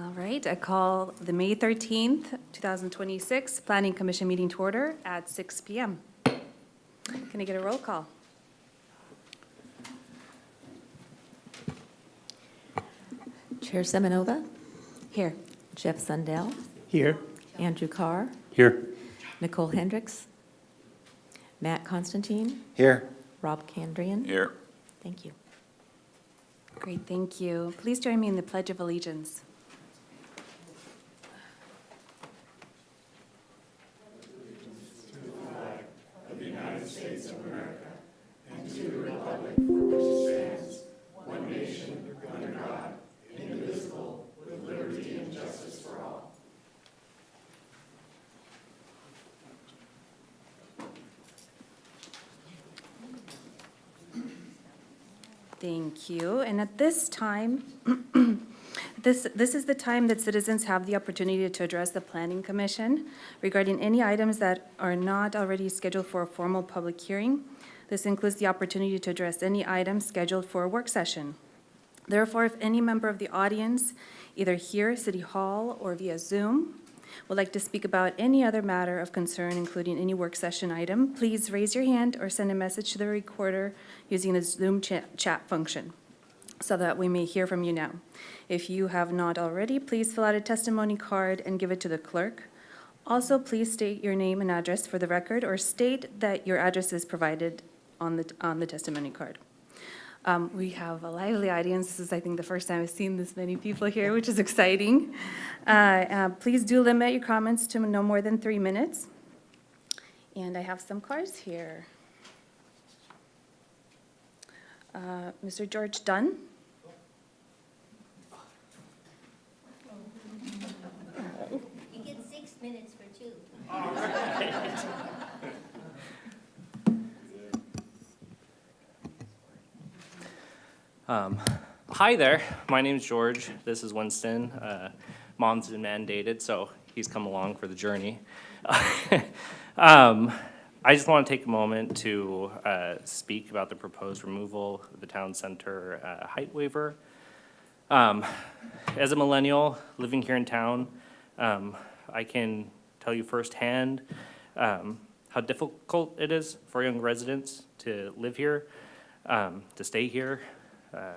All right, I call the May 13th, 2026 Planning Commission meeting to order at 6 p.m. Can I get a roll call? Chair Semenova, Here. Jeff Sundell, Here. Andrew Carr, Here. Nicole Hendricks, Matt Constantine, Here. Rob Candrian. Here. Thank you. Great, thank you. Please join me in the Pledge of Allegiance. Thank you. And at this time, this is the time that citizens have the opportunity to address the Planning Commission regarding any items that are not already scheduled for a formal public hearing. This includes the opportunity to address any items scheduled for a work session. Therefore, if any member of the audience, either here, City Hall, or via Zoom, would like to speak about any other matter of concern, including any work session item, please raise your hand or send a message to the recorder using the Zoom chat function so that we may hear from you now. If you have not already, please fill out a testimony card and give it to the clerk. Also, please state your name and address for the record, or state that your address is provided on the testimony card. We have a lively audience. This is, I think, the first time I've seen this many people here, which is exciting. Please do limit your comments to no more than 3 minutes. And I have some cards here. Mr. George Dunn. You get 6 minutes for 2. Hi there, my name's George. This is Winston. Mom's been mandated, so he's come along for the journey. I just want to take a moment to speak about the proposed removal of the town center height waiver. As a millennial living here in town, I can tell you firsthand how difficult it is for young residents to live here, to stay here.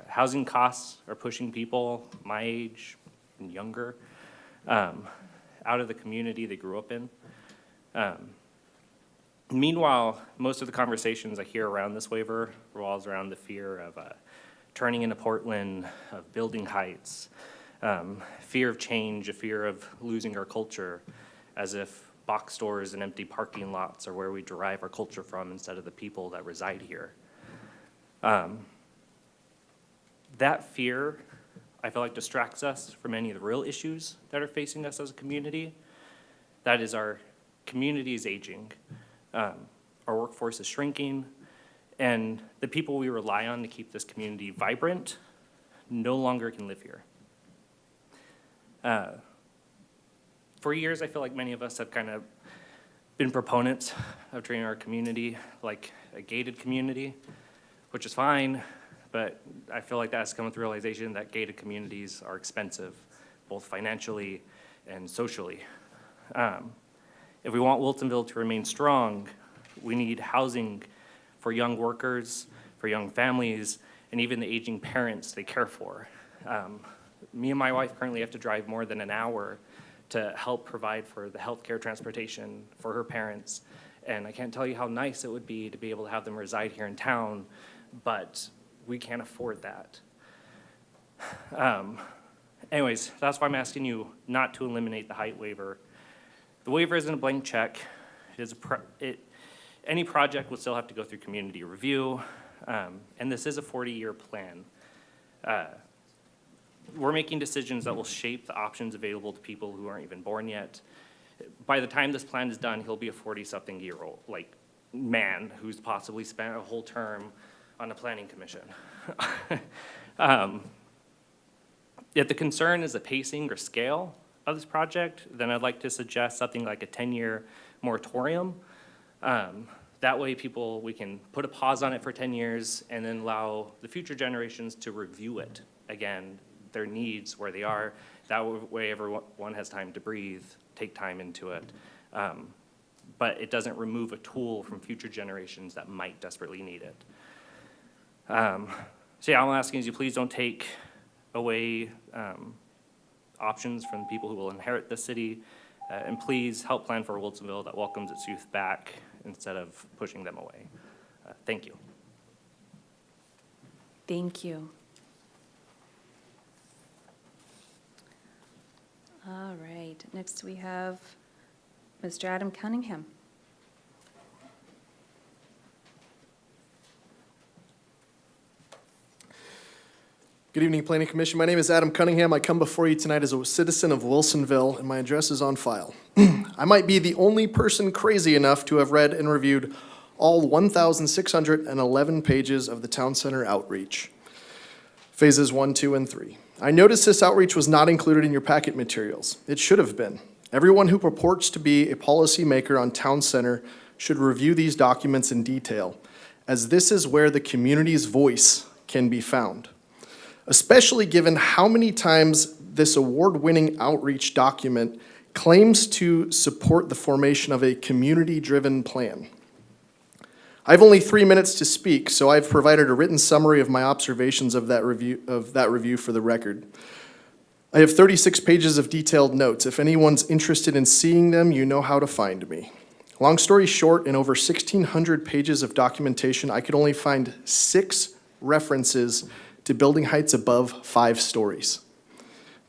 Housing costs are pushing people my age and younger out of the community they grew up in. Meanwhile, most of the conversations I hear around this waiver revolves around the fear of turning into Portland, of building heights, fear of change, a fear of losing our culture, as if box stores and empty parking lots are where we derive our culture from instead of the people that reside here. That fear, I feel like, distracts us from any of the real issues that are facing us as a community. That is, our community is aging, our workforce is shrinking, and the people we rely on to keep this community vibrant no longer can live here. For years, I feel like many of us have kind of been proponents of treating our community like a gated community, which is fine. But I feel like that's come with the realization that gated communities are expensive, both financially and socially. If we want Wilsonville to remain strong, we need housing for young workers, for young families, and even the aging parents they care for. Me and my wife currently have to drive more than an hour to help provide for the healthcare transportation for her parents. And I can't tell you how nice it would be to be able to have them reside here in town, but we can't afford that. Anyways, that's why I'm asking you not to eliminate the height waiver. The waiver isn't a blank check. Any project will still have to go through community review, and this is a 40-year plan. We're making decisions that will shape the options available to people who aren't even born yet. By the time this plan is done, he'll be a 40-something-year-old, man who's possibly spent a whole term on a planning commission. If the concern is the pacing or scale of this project, then I'd like to suggest something like a 10-year moratorium. That way we can put a pause on it for 10 years and then allow the future generations to review it again, their needs, where they are, That way everyone has time to breathe, take time into it. But it doesn't remove a tool from future generations that might desperately need it. So yeah, all I'm asking is you please don't take away options from the people who will inherit the city, and please help plan for a Wilsonville that welcomes its youth back instead of pushing them away. Thank you. Thank you. All right, next we have Mr. Adam Cunningham. Good evening, Planning Commission. My name is Adam Cunningham. I come before you tonight as a citizen of Wilsonville, and my address is on file. I might be the only person crazy enough to have read and reviewed all 1,611 pages of the Town Center outreach, phases 1, 2, and 3. I noticed this outreach was not included in your packet materials. It should have been. Everyone who purports to be a policymaker on Town Center should review these documents in detail, as this is where the community's voice can be found, especially given how many times this award-winning outreach document claims to support the formation of a community-driven plan. I have only 3 minutes to speak, so I've provided a written summary of my observations of that review for the record. I have 36 pages of detailed notes. If anyone's interested in seeing them, you know how to find me. Long story short, in over 1,600 pages of documentation, I could only find 6 references to building heights above 5 stories.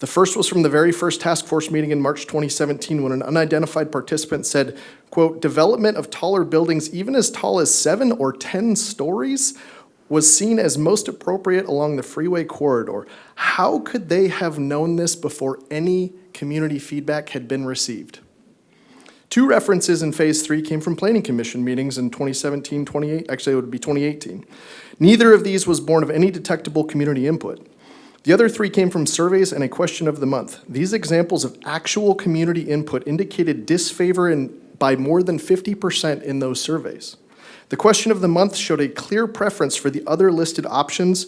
The first was from the very first task force meeting in March 2017 when an unidentified participant said, quote, "Development of taller buildings even as tall as 7 or 10 stories was seen as most appropriate along the freeway corridor. How could they have known this before any community feedback had been received?" 2 references in Phase 3 came from Planning Commission meetings in 2017, actually it would be 2018. Neither of these was born of any detectable community input. The other 3 came from surveys and a question of the month. These examples of actual community input indicated disfavor by more than 50% in those surveys. The question of the month showed a clear preference for the other listed options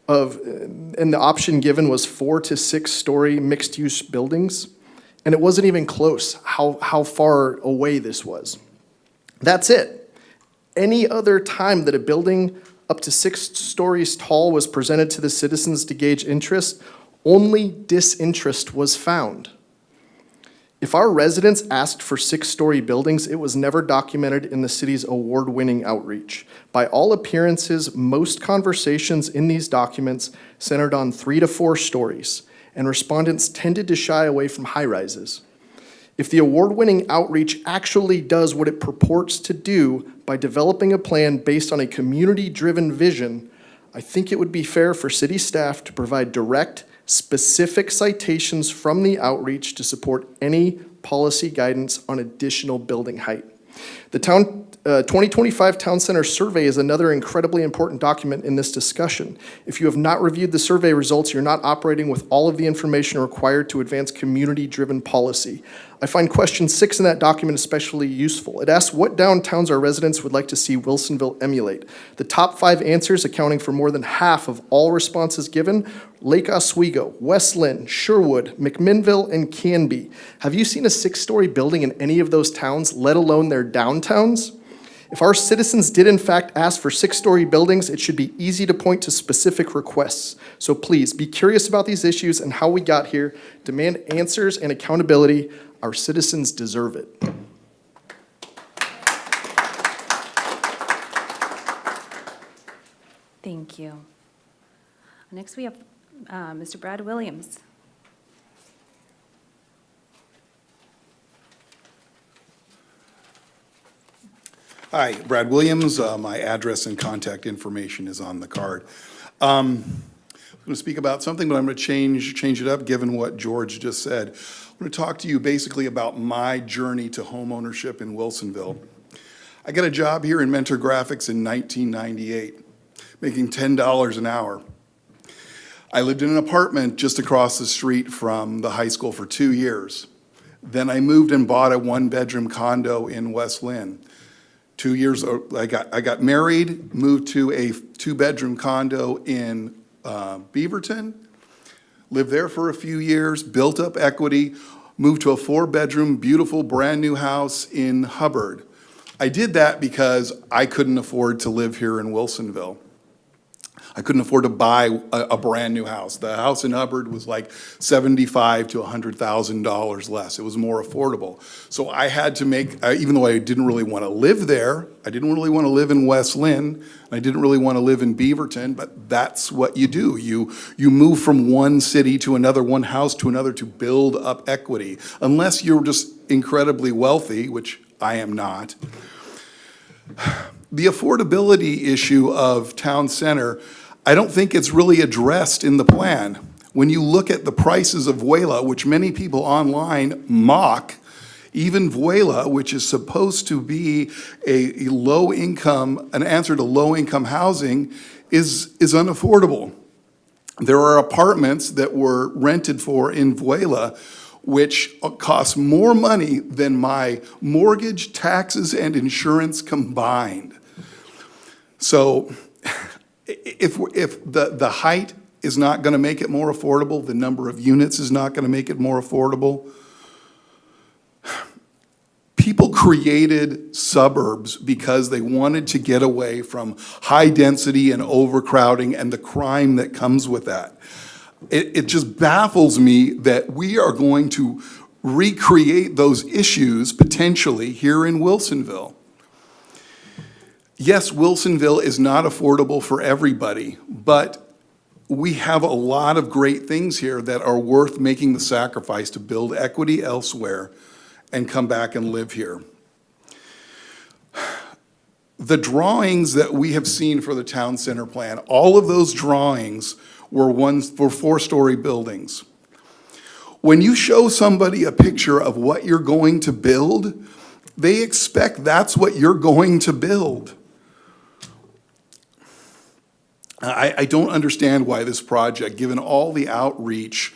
and the option given was 4 to 6 story mixed-use buildings. And it wasn't even close how far away this was. That's it. Any other time that a building up to 6 stories tall was presented to the citizens to gauge interest, only disinterest was found. If our residents asked for 6-story buildings, it was never documented in the city's award-winning outreach. By all appearances, most conversations in these documents centered on 3 to 4 stories, and respondents tended to shy away from high-rises. If the award-winning outreach actually does what it purports to do by developing a plan based on a community-driven vision, I think it would be fair for city staff to provide direct, specific citations from the outreach to support any policy guidance on additional building height. The 2025 Town Center Survey is another incredibly important document in this discussion. If you have not reviewed the survey results, you're not operating with all of the information required to advance community-driven policy. I find question 6 in that document especially useful. It asks what downtowns our residents would like to see Wilsonville emulate. The top 5 answers, accounting for more than half of all responses given, Lake Oswego, West Lynn, Sherwood, McMinnville, and Canby. Have you seen a 6-story building in any of those towns, let alone their downtowns? If our citizens did in fact ask for 6-story buildings, it should be easy to point to specific requests. So please, be curious about these issues and how we got here. Demand answers and accountability. Our citizens deserve it. Thank you. Next, we have Mr. Brad Williams. Hi, Brad Williams. My address and contact information is on the card. I'm going to speak about something, but I'm going to change it up given what George just said. I'm going to talk to you basically about my journey to homeownership in Wilsonville. I got a job here in Mentor Graphics in 1998, making $10 an hour. I lived in an apartment just across the street from the high school for 2 years. Then I moved and bought a 1-bedroom condo in West Lynn. 2 years, I got married, moved to a 2-bedroom condo in Beaverton, lived there for a few years, built up equity, moved to a 4-bedroom, beautiful, brand-new house in Hubbard. I did that because I couldn't afford to live here in Wilsonville. I couldn't afford to buy a brand-new house. The house in Hubbard was like $75,000 to $100,000 less. It was more affordable. So I had to make, even though I didn't really want to live there, I didn't really want to live in West Lynn, and I didn't really want to live in Beaverton, but that's what you do. You move from one city to another, one house to another to build up equity. Unless you're just incredibly wealthy, which I am not. The affordability issue of town center, I don't think it's really addressed in the plan. When you look at the prices of Vuela, which many people online mock, even Vuela, which is supposed to be a low income, an answer to low income housing, is unaffordable. There are apartments that were rented for in Vuela which cost more money than my mortgage, taxes, and insurance combined. So if the height is not going to make it more affordable, the number of units is not going to make it more affordable. People created suburbs because they wanted to get away from high density and overcrowding and the crime that comes with that. It just baffles me that we are going to recreate those issues potentially here in Wilsonville. Yes, Wilsonville is not affordable for everybody, but we have a lot of great things here that are worth making the sacrifice to build equity elsewhere and come back and live here. The drawings that we have seen for the town center plan, all of those drawings were 4-story buildings. When you show somebody a picture of what you're going to build, they expect that's what you're going to build. I don't understand why this project, given all the outreach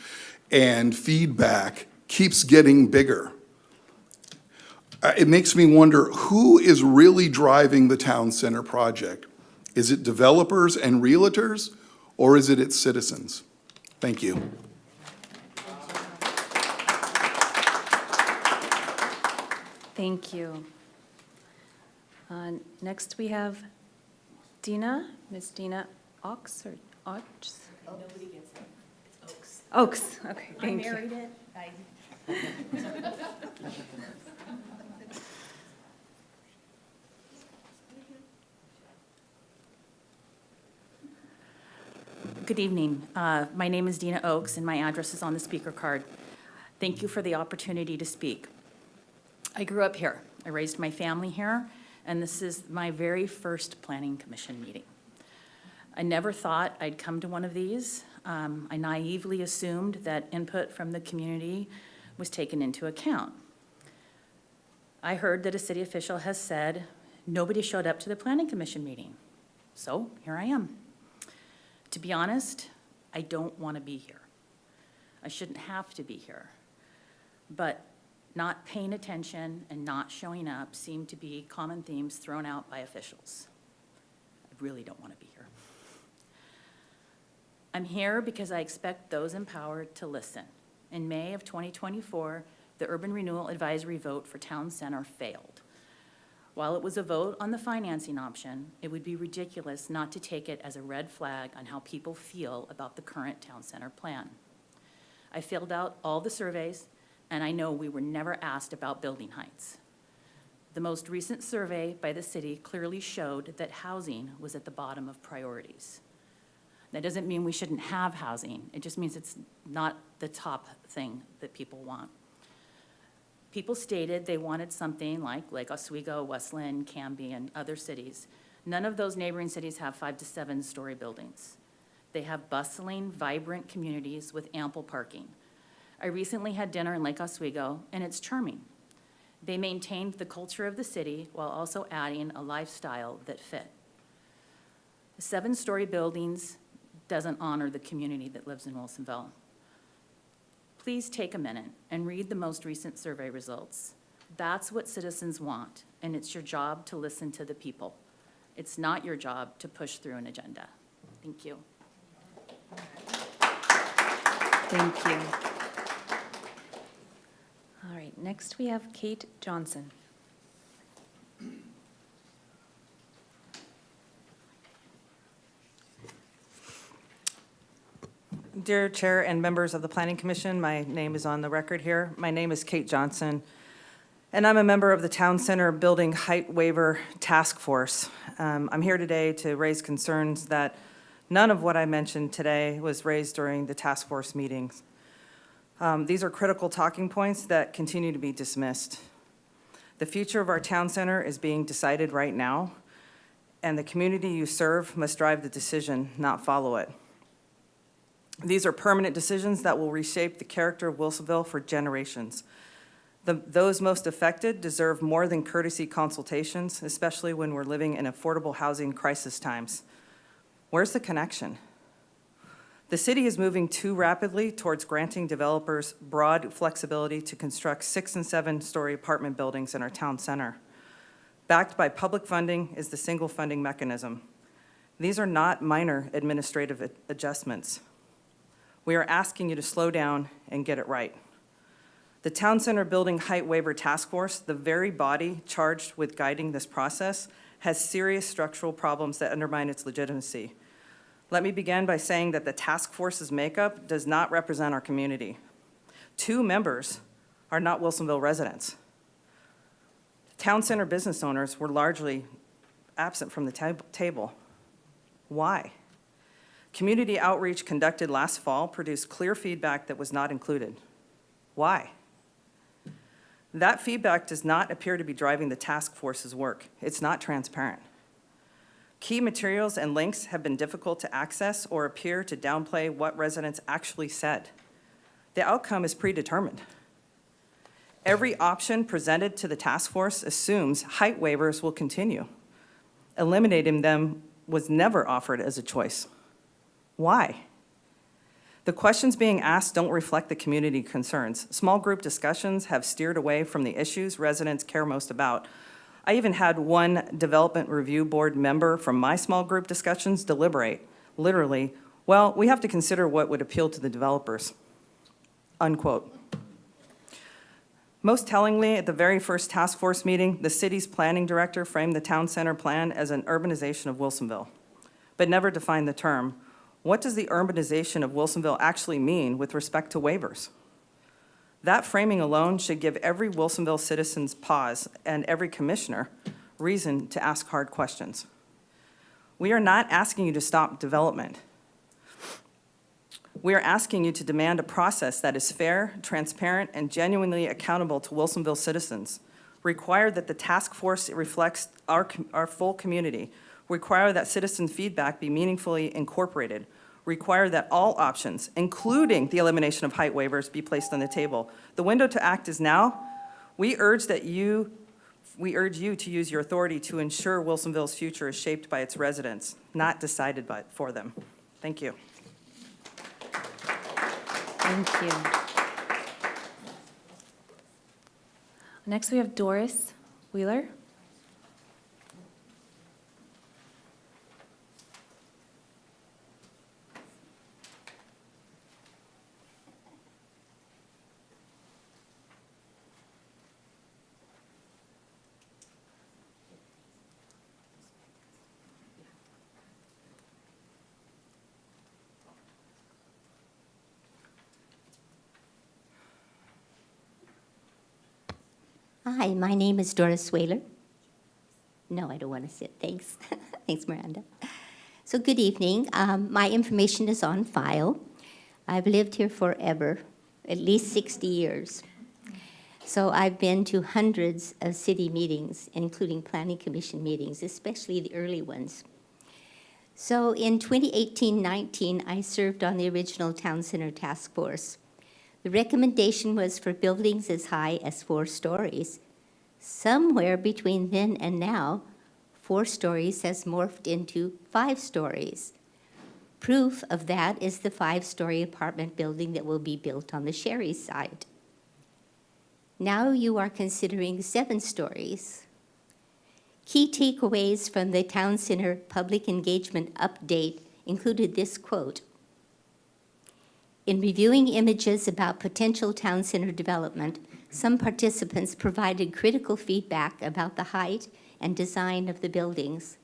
and feedback, keeps getting bigger. It makes me wonder, who is really driving the town center project? Is it developers and realtors, or is it its citizens? Thank you. Thank you. Next, we have Dina, Ms. Dina Ox or Ox? Nobody gets it. It's Oaks. Oaks, okay, I thank you. married it. Good evening. My name is Dina Oaks, and my address is on the speaker card. Thank you for the opportunity to speak. I grew up here. I raised my family here, and this is my very first Planning Commission meeting. I never thought I'd come to one of these. I naively assumed that input from the community was taken into account. I heard that a city official has said nobody showed up to the Planning Commission meeting. So here I am. To be honest, I don't want to be here. I shouldn't have to be here. But not paying attention and not showing up seem to be common themes thrown out by officials. I really don't want to be here. I'm here because I expect those empowered to listen. In May of 2024, the Urban Renewal Advisory vote for Town Center failed. While it was a vote on the financing option, it would be ridiculous not to take it as a red flag on how people feel about the current Town Center plan. I filled out all the surveys, and I know we were never asked about building heights. The most recent survey by the city clearly showed that housing was at the bottom of priorities. That doesn't mean we shouldn't have housing. It just means it's not the top thing that people want. People stated they wanted something like Lake Oswego, West Lynn, Canby, and other cities. None of those neighboring cities have 5 to 7 story buildings. They have bustling, vibrant communities with ample parking. I recently had dinner in Lake Oswego, and it's charming. They maintained the culture of the city while also adding a lifestyle that fit. The 7-story buildings doesn't honor the community that lives in Wilsonville. Please take a minute and read the most recent survey results. That's what citizens want, and it's your job to listen to the people. It's not your job to push through an agenda. Thank you. Thank you. All right, next we have Kate Johnson. Dear Chair and members of the Planning Commission, my name is on the record here. My name is Kate Johnson, and I'm a member of the Town Center Building Height Waiver Task Force. I'm here today to raise concerns that none of what I mentioned today was raised during the task force meetings. These are critical talking points that continue to be dismissed. The future of our town center is being decided right now, and the community you serve must drive the decision, not follow it. These are permanent decisions that will reshape the character of Wilsonville for generations. Those most affected deserve more than courtesy consultations, especially when we're living in affordable housing crisis times. Where's the connection? The city is moving too rapidly towards granting developers broad flexibility to construct 6- and 7-story apartment buildings in our town center. Backed by public funding is the single funding mechanism. These are not minor administrative adjustments. We are asking you to slow down and get it right. The Town Center Building Height Waiver Task Force, the very body charged with guiding this process, has serious structural problems that undermine its legitimacy. Let me begin by saying that the task force's makeup does not represent our community. 2 members are not Wilsonville residents. Town Center business owners were largely absent from the table. Why? Community outreach conducted last fall produced clear feedback that was not included. Why? That feedback does not appear to be driving the task force's work. It's not transparent. Key materials and links have been difficult to access or appear to downplay what residents actually said. The outcome is predetermined. Every option presented to the task force assumes height waivers will continue. Eliminating them was never offered as a choice. Why? The questions being asked don't reflect the community concerns. Small group discussions have steered away from the issues residents care most about. I even had one development review board member from my small group discussions deliberate, literally, well, we have to consider what would appeal to the developers, unquote. Most tellingly, at the very first task force meeting, the city's planning director framed the town center plan as an urbanization of Wilsonville, but never defined the term. What does the urbanization of Wilsonville actually mean with respect to waivers? That framing alone should give every Wilsonville citizen's pause and every commissioner reason to ask hard questions. We are not asking you to stop development. We are asking you to demand a process that is fair, transparent, and genuinely accountable to Wilsonville citizens. Require that the task force reflects our full community. Require that citizen feedback be meaningfully incorporated. Require that all options, including the elimination of height waivers, be placed on the table. The window to act is now. We urge you to use your authority to ensure Wilsonville's future is shaped by its residents, not decided for them. Thank you. Thank you. Next, we have Doris Wheeler. Hi, my name is Doris Whaler. No, I don't want to sit. Thanks. Thanks, Miranda. So good evening. My information is on file. I've lived here forever, at least 60 years. So I've been to hundreds of city meetings, including planning commission meetings, especially the early ones. So in 2018-19, I served on the original Town Center Task Force. The recommendation was for buildings as high as 4 stories. Somewhere between then and now, 4 stories has morphed into 5 stories. Proof of that is the 5-story apartment building that will be built on the Sherry side. Now you are considering 7 stories. Key takeaways from the Town Center Public Engagement Update included this quote: In reviewing images about potential town center development, some participants provided critical feedback about the height and design of the buildings,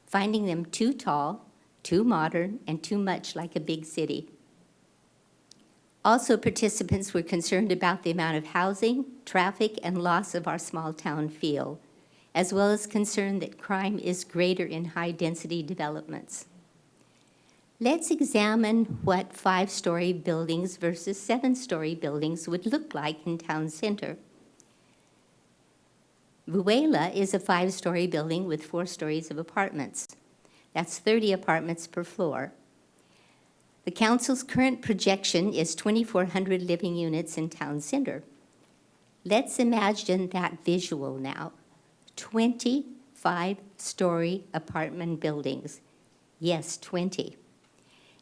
finding them too tall, too modern, and too much like a big city. Also, participants were concerned about the amount of housing, traffic, and loss of our small town feel, as well as concerned that crime is greater in high-density developments. Let's examine what 5-story buildings versus 7-story buildings would look like in town center. Vuela is a 5-story building with 4 stories of apartments. That's 30 apartments per floor. The council's current projection is 2,400 living units in town center. Let's imagine that visual now. 25-story apartment buildings. Yes, 20.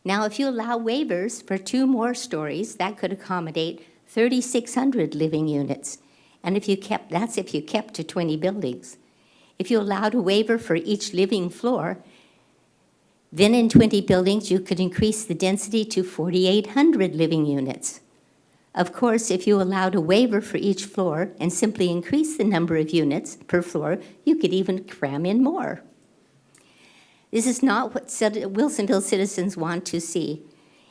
Now, if you allow waivers for 2 more stories, that could accommodate 3,600 living units. And that's if you kept to 20 buildings. If you allowed a waiver for each living floor, then in 20 buildings, you could increase the density to 4,800 living units. Of course, if you allowed a waiver for each floor and simply increase the number of units per floor, you could even cram in more. This is not what Wilsonville citizens want to see.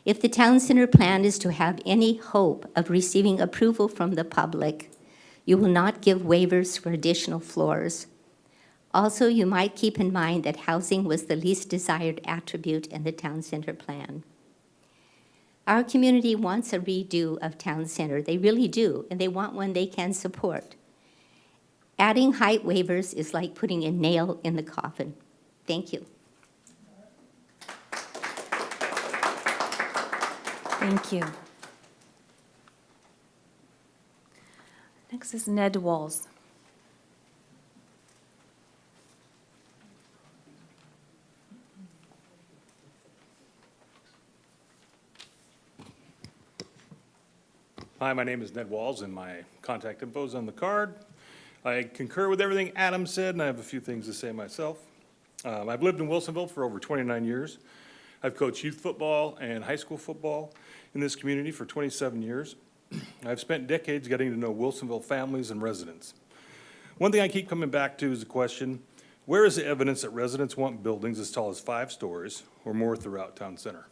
If the town center plan is to have any hope of receiving approval from the public, you will not give waivers for additional floors. Also, you might keep in mind that housing was the least desired attribute in the town center plan. Our community wants a redo of town center. They really do, and they want one they can support. Adding height waivers is like putting a nail in the coffin. Thank you. Thank you. Next is Ned Walls. Hi, my name is Ned Walls, and my contact info is on the card. I concur with everything Adam said, and I have a few things to say myself. I've lived in Wilsonville for over 29 years. I've coached youth football and high school football in this community for 27 years. I've spent decades getting to know Wilsonville families and residents. One thing I keep coming back to is the question, where is the evidence that residents want buildings as tall as 5 stories or more throughout town center?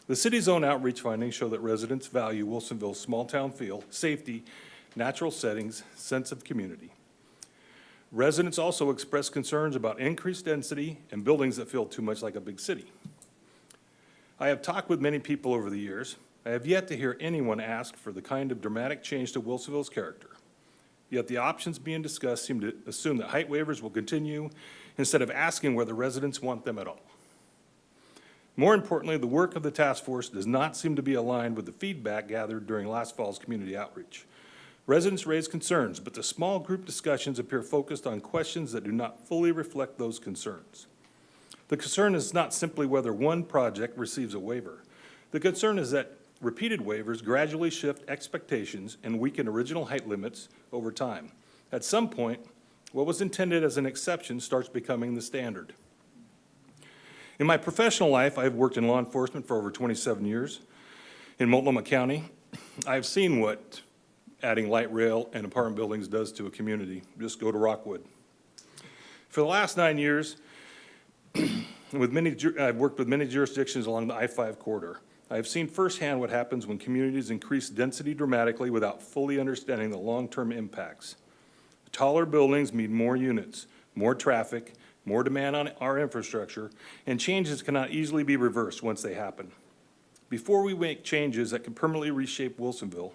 The city's own outreach findings show that residents value Wilsonville's small-town feel, safety, natural settings, sense of community. Residents also express concerns about increased density and buildings that feel too much like a big city. I have talked with many people over the years. I have yet to hear anyone ask for the kind of dramatic change to Wilsonville's character. Yet the options being discussed seem to assume that height waivers will continue instead of asking whether residents want them at all. More importantly, the work of the task force does not seem to be aligned with the feedback gathered during last fall's community outreach. Residents raise concerns, but the small group discussions appear focused on questions that do not fully reflect those concerns. The concern is not simply whether one project receives a waiver. The concern is that repeated waivers gradually shift expectations and weaken original height limits over time. At some point, what was intended as an exception starts becoming the standard. In my professional life, I've worked in law enforcement for over 27 years. In Multnomah County, I've seen what adding light rail and apartment buildings does to a community. Just go to Rockwood. For the last 9 years, I've worked with many jurisdictions along the I-5 corridor. I have seen firsthand what happens when communities increase density dramatically without fully understanding the long-term impacts. Taller buildings mean more units, more traffic, more demand on our infrastructure, and changes cannot easily be reversed once they happen. Before we make changes that can permanently reshape Wilsonville,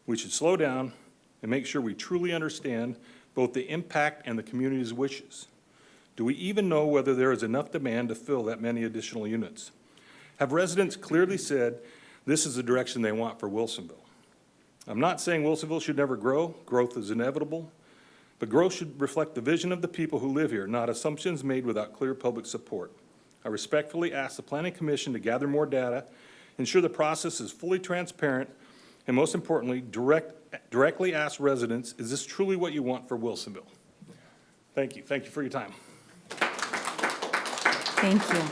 we should slow down and make sure we truly understand both the impact and the community's wishes. Do we even know whether there is enough demand to fill that many additional units? Have residents clearly said this is the direction they want for Wilsonville? I'm not saying Wilsonville should never grow. Growth is inevitable. But growth should reflect the vision of the people who live here, not assumptions made without clear public support. I respectfully ask the Planning Commission to gather more data, ensure the process is fully transparent, and most importantly, directly ask residents, is this truly what you want for Wilsonville? Thank you. Thank you for your time. Thank you.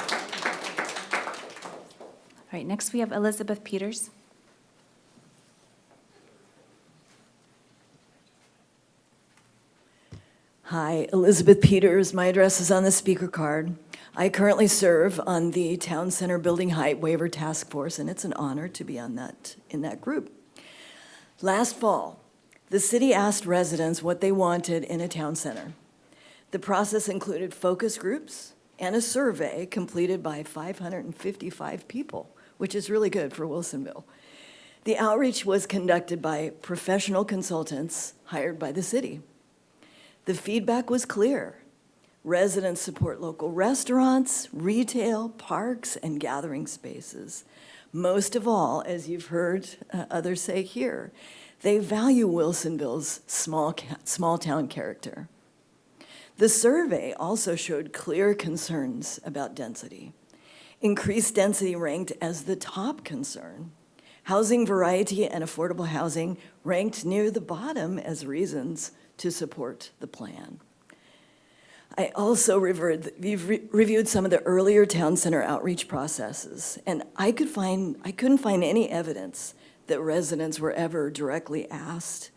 right, next we have Elizabeth Peters. Hi, Elizabeth Peters. My address is on the speaker card. I currently serve on the Town Center Building Height Waiver Task Force, and it's an honor to be in that group. Last fall, the city asked residents what they wanted in a town center. The process included focus groups and a survey completed by 555 people, which is really good for Wilsonville. The outreach was conducted by professional consultants hired by the city. The feedback was clear. Residents support local restaurants, retail, parks, and gathering spaces. Most of all, as you've heard others say here, they value Wilsonville's small town character. The survey also showed clear concerns about density. Increased density ranked as the top concern. Housing variety and affordable housing ranked near the bottom as reasons to support the plan. I also reviewed some of the earlier town center outreach processes, and I couldn't find any evidence that residents were ever directly asked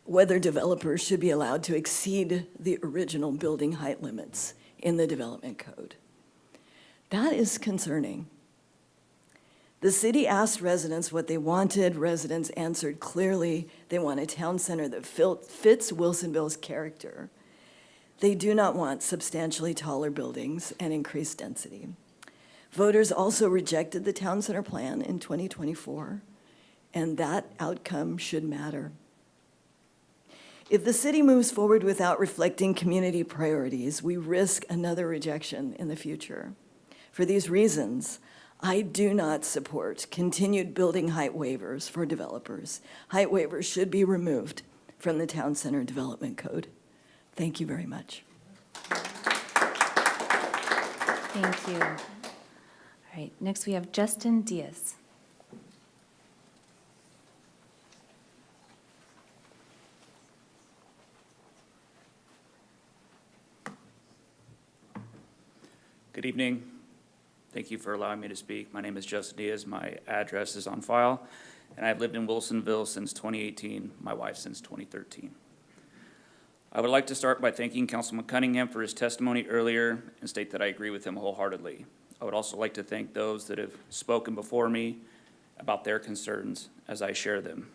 whether developers should be allowed to exceed the original building height limits in the development code. That is concerning. The city asked residents what they wanted. Residents answered clearly they want a town center that fits Wilsonville's character. They do not want substantially taller buildings and increased density. Voters also rejected the town center plan in 2024, and that outcome should matter. If the city moves forward without reflecting community priorities, we risk another rejection in the future. For these reasons, I do not support continued building height waivers for developers. Height waivers should be removed from the Town Center Development Code. Thank you very much. Thank you. All right, next we have Justin Diaz. Good evening. Thank you for allowing me to speak. My name is Justin Diaz. My address is on file, and I've lived in Wilsonville since 2018, my wife since 2013. I would like to start by thanking Councilman Cunningham for his testimony earlier and state that I agree with him wholeheartedly. I would also like to thank those that have spoken before me about their concerns as I share them.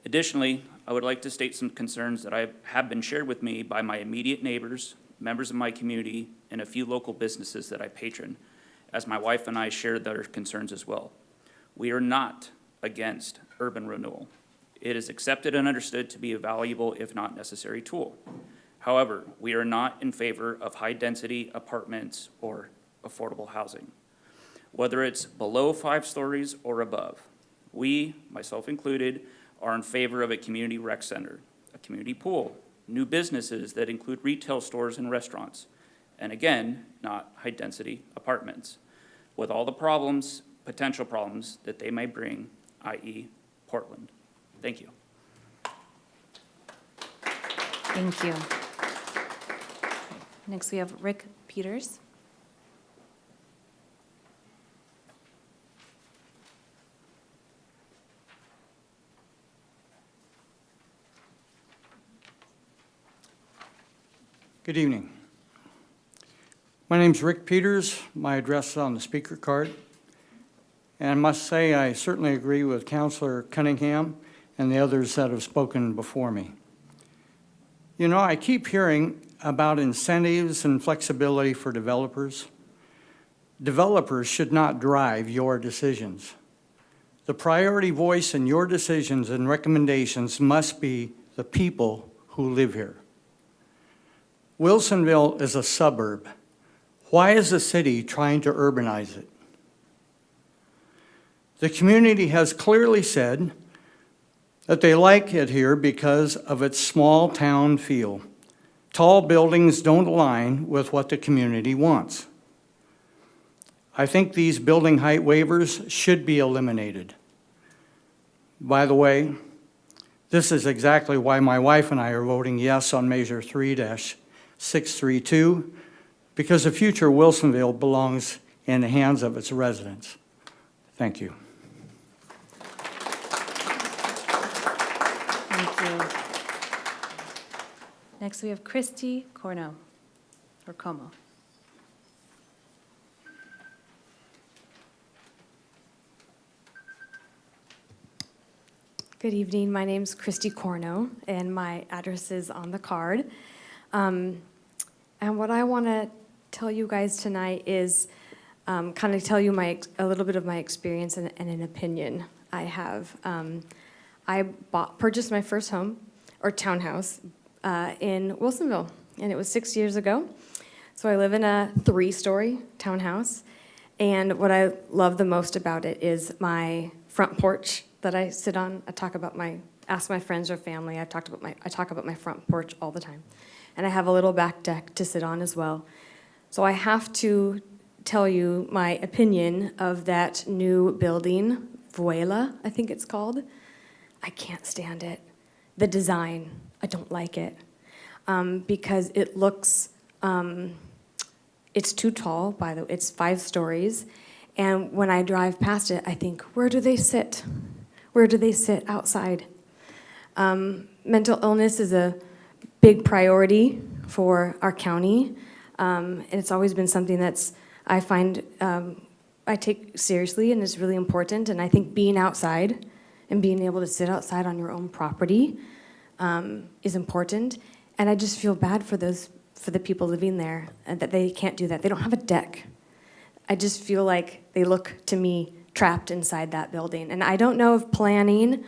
Additionally, I would like to state some concerns that have been shared with me by my immediate neighbors, members of my community, and a few local businesses that I patron, as my wife and I share their concerns as well. We are not against urban renewal. It is accepted and understood to be a valuable, if not necessary, tool. However, we are not in favor of high-density apartments or affordable housing, whether it's below 5 stories or above. We, myself included, are in favor of a community rec center, a community pool, new businesses that include retail stores and restaurants, and again, not high-density apartments, with all the problems, potential problems that they may bring, i.e. Portland. Thank you. Thank you. Next, we have Rick Peters. Good evening. My name's Rick Peters. My address is on the speaker card. And I must say, I certainly agree with Councilor Cunningham and the others that have spoken before me. You know, I keep hearing about incentives and flexibility for developers. Developers should not drive your decisions. The priority voice in your decisions and recommendations must be the people who live here. Wilsonville is a suburb. Why is the city trying to urbanize it? The community has clearly said that they like it here because of its small town feel. Tall buildings don't align with what the community wants. I think these building height waivers should be eliminated. By the way, this is exactly why my wife and I are voting yes on Measure 3-632, because the future Wilsonville belongs in the hands of its residents. Thank you. Thank you. Next, we have Christy Corno, or Como. Good evening. My name's Christy Corno, and my address is on the card. And what I want to tell you guys tonight is kind of tell you a little bit of my experience and an opinion I have. I purchased my first home, or townhouse, in Wilsonville, and it was 6 years ago. So I live in a 3-story townhouse, and what I love the most about it is my front porch that I sit on. Ask my friends or family. I talk about my front porch all the time, and I have a little back deck to sit on as well. So I have to tell you my opinion of that new building, Vuela, I think it's called. I can't stand it. The design, I don't like it, because it looks, it's too tall, it's 5 stories, and when I drive past it, I think, where do they sit? Where do they sit outside? Mental illness is a big priority for our county, and it's always been something I find I take seriously, and it's really important, and I think being outside and being able to sit outside on your own property is important. And I just feel bad for the people living there, and that they can't do that. They don't have a deck. I just feel like they look to me trapped inside that building. And I don't know if planning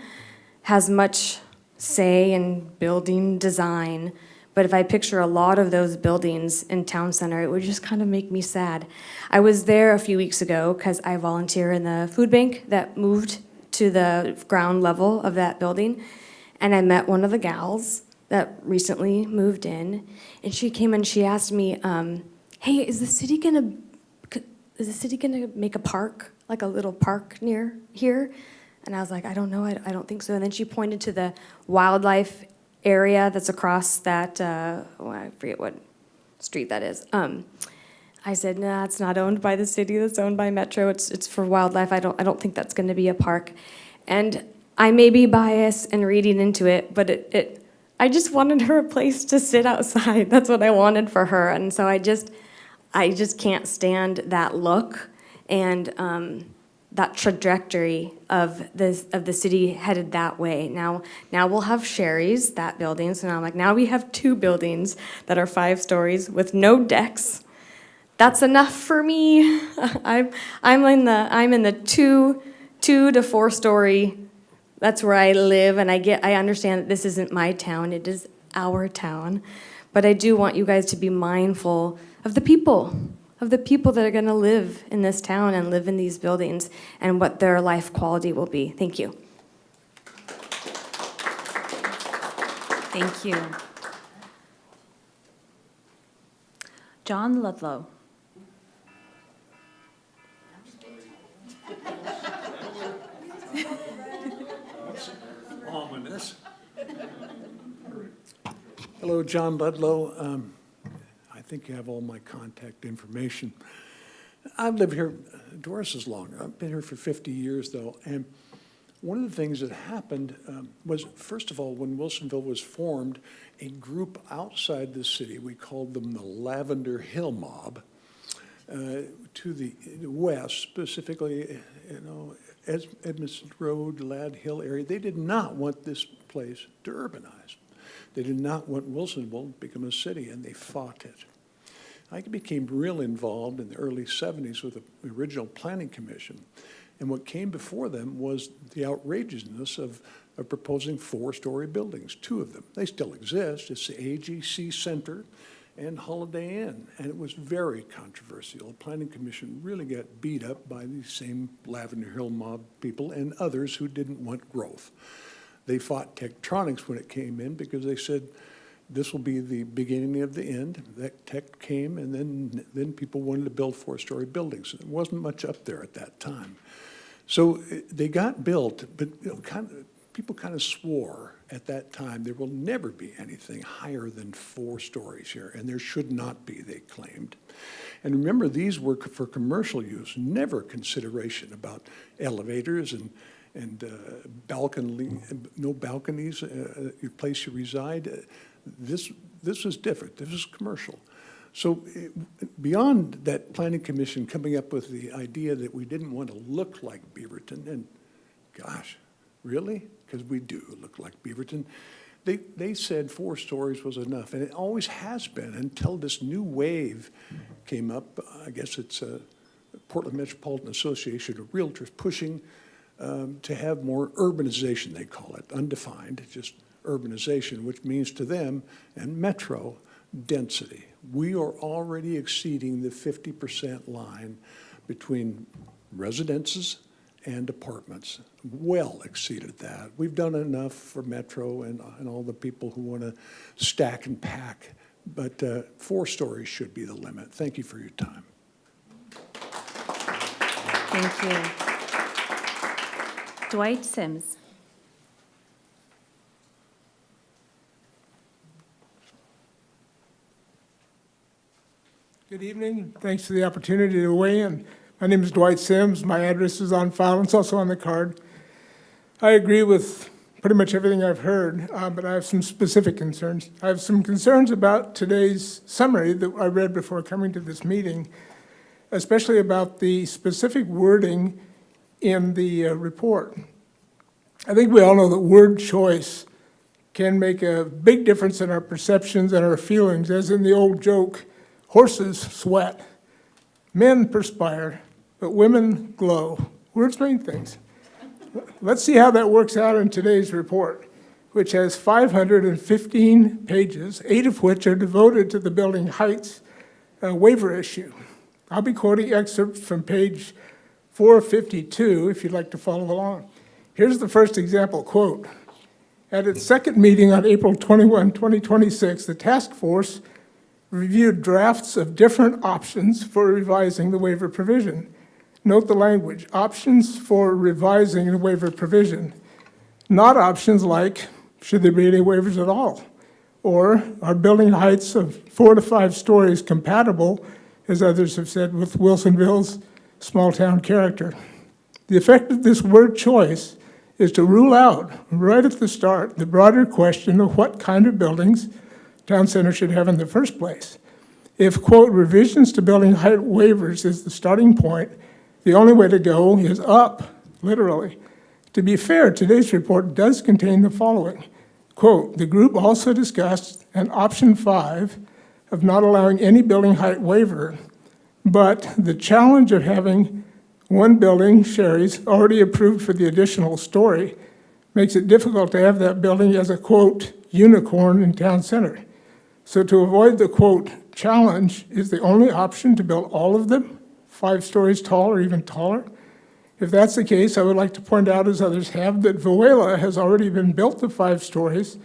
has much say in building design, but if I picture a lot of those buildings in town center, it would just kind of make me sad. I was there a few weeks ago because I volunteer in the food bank that moved to the ground level of that building, and I met one of the gals that recently moved in, and she came and she asked me, hey, is the city gonna make a park, like a little park near here? And I was like, I don't know, I don't think so. And then she pointed to the wildlife area that's across that, I forget what street that is. I said, nah, it's not owned by the city, it's owned by Metro, it's for wildlife, I don't think that's gonna be a park. And I may be biased and reading into it, but I just wanted her a place to sit outside. That's what I wanted for her. And so I just can't stand that look and that trajectory of the city headed that way. Now we'll have Sherry's, that building. So now I'm like, now we have 2 buildings that are 5 stories with no decks. That's enough for me. I'm in the 2 to 4 story. That's where I live, and I understand that this isn't my town, it is our town. But I do want you guys to be mindful of the people that are gonna live in this town and live in these buildings and what their life quality will be. Thank you. Thank you. John Ludlow. Ominous. Hello, John Ludlow. I think you have all my contact information. I've lived here, Doris is longer. I've been here for 50 years, though, and one of the things that happened was, first of all, when Wilsonville was formed, a group outside the city, we called them the Lavender Hill Mob, to the west, specifically, Edmondson Road, Ladd Hill area, they did not want this place to urbanize. They did not want Wilsonville to become a city, and they fought it. I became real involved in the early 70s with the original Planning Commission, and what came before them was the outrageousness of proposing 4-story buildings, 2 of them. They still exist. It's the AGC Center and Holiday Inn, and it was very controversial. The Planning Commission really got beat up by these same Lavender Hill Mob people and others who didn't want growth. They fought Tektronix when it came in because they said this will be the beginning of the end. That tech came, and then people wanted to build 4-story buildings. There wasn't much up there at that time. So they got built, but kind of people kind of swore at that time there will never be anything higher than 4 stories here, and there should not be, they claimed. And remember, these were for commercial use, never consideration about elevators and balcony, no balconies, your place you reside. This was different. This was commercial. So beyond that planning commission coming up with the idea that we didn't want to look like Beaverton, and gosh, really? Because we do look like Beaverton. They said 4 stories was enough, and it always has been until this new wave came up. I guess it's Portland Metropolitan Association of Realtors pushing to have more urbanization, they call it, undefined, just urbanization, which means to them, and metro density. We are already exceeding the 50% line between residences and apartments, well exceeded that. We've done enough for metro and all the people who want to stack and pack, but 4 stories should be the limit. Thank you for your time. Thank you. Dwight Sims. Good evening. Thanks for the opportunity to weigh in. My name is Dwight Sims. My address is on file. It's also on the card. I agree with pretty much everything I've heard, but I have some specific concerns. I have some concerns about today's summary that I read before coming to this meeting, especially about the specific wording in the report. I think we all know that word choice can make a big difference in our perceptions and our feelings, as in the old joke, horses sweat, men perspire, but women glow. Words mean things. Let's see how that works out in today's report, which has 515 pages, 8 of which are devoted to the building heights waiver issue. I'll be quoting excerpts from page 452 if you'd like to follow along. Here's the first example, quote, "At its second meeting on April 21, 2026, the task force reviewed drafts of different options for revising the waiver provision." Note the language, options for revising the waiver provision, not options like, should there be any waivers at all? Or are building heights of 4 to 5 stories compatible, as others have said, with Wilsonville's small town character? The effect of this word choice is to rule out, right at the start, the broader question of what kind of buildings town center should have in the first place. If, quote, revisions to building height waivers is the starting point, the only way to go is up, literally. To be fair, today's report does contain the following. Quote, "The group also discussed an option 5 of not allowing any building height waiver, but the challenge of having one building, Sherry's, already approved for the additional story makes it difficult to have that building as a, quote, unicorn in town center. So to avoid the, quote, challenge, is the only option to build all of them 5 stories tall or even taller? If that's the case, I would like to point out, as others have, that Vuela has already been built to 5 stories,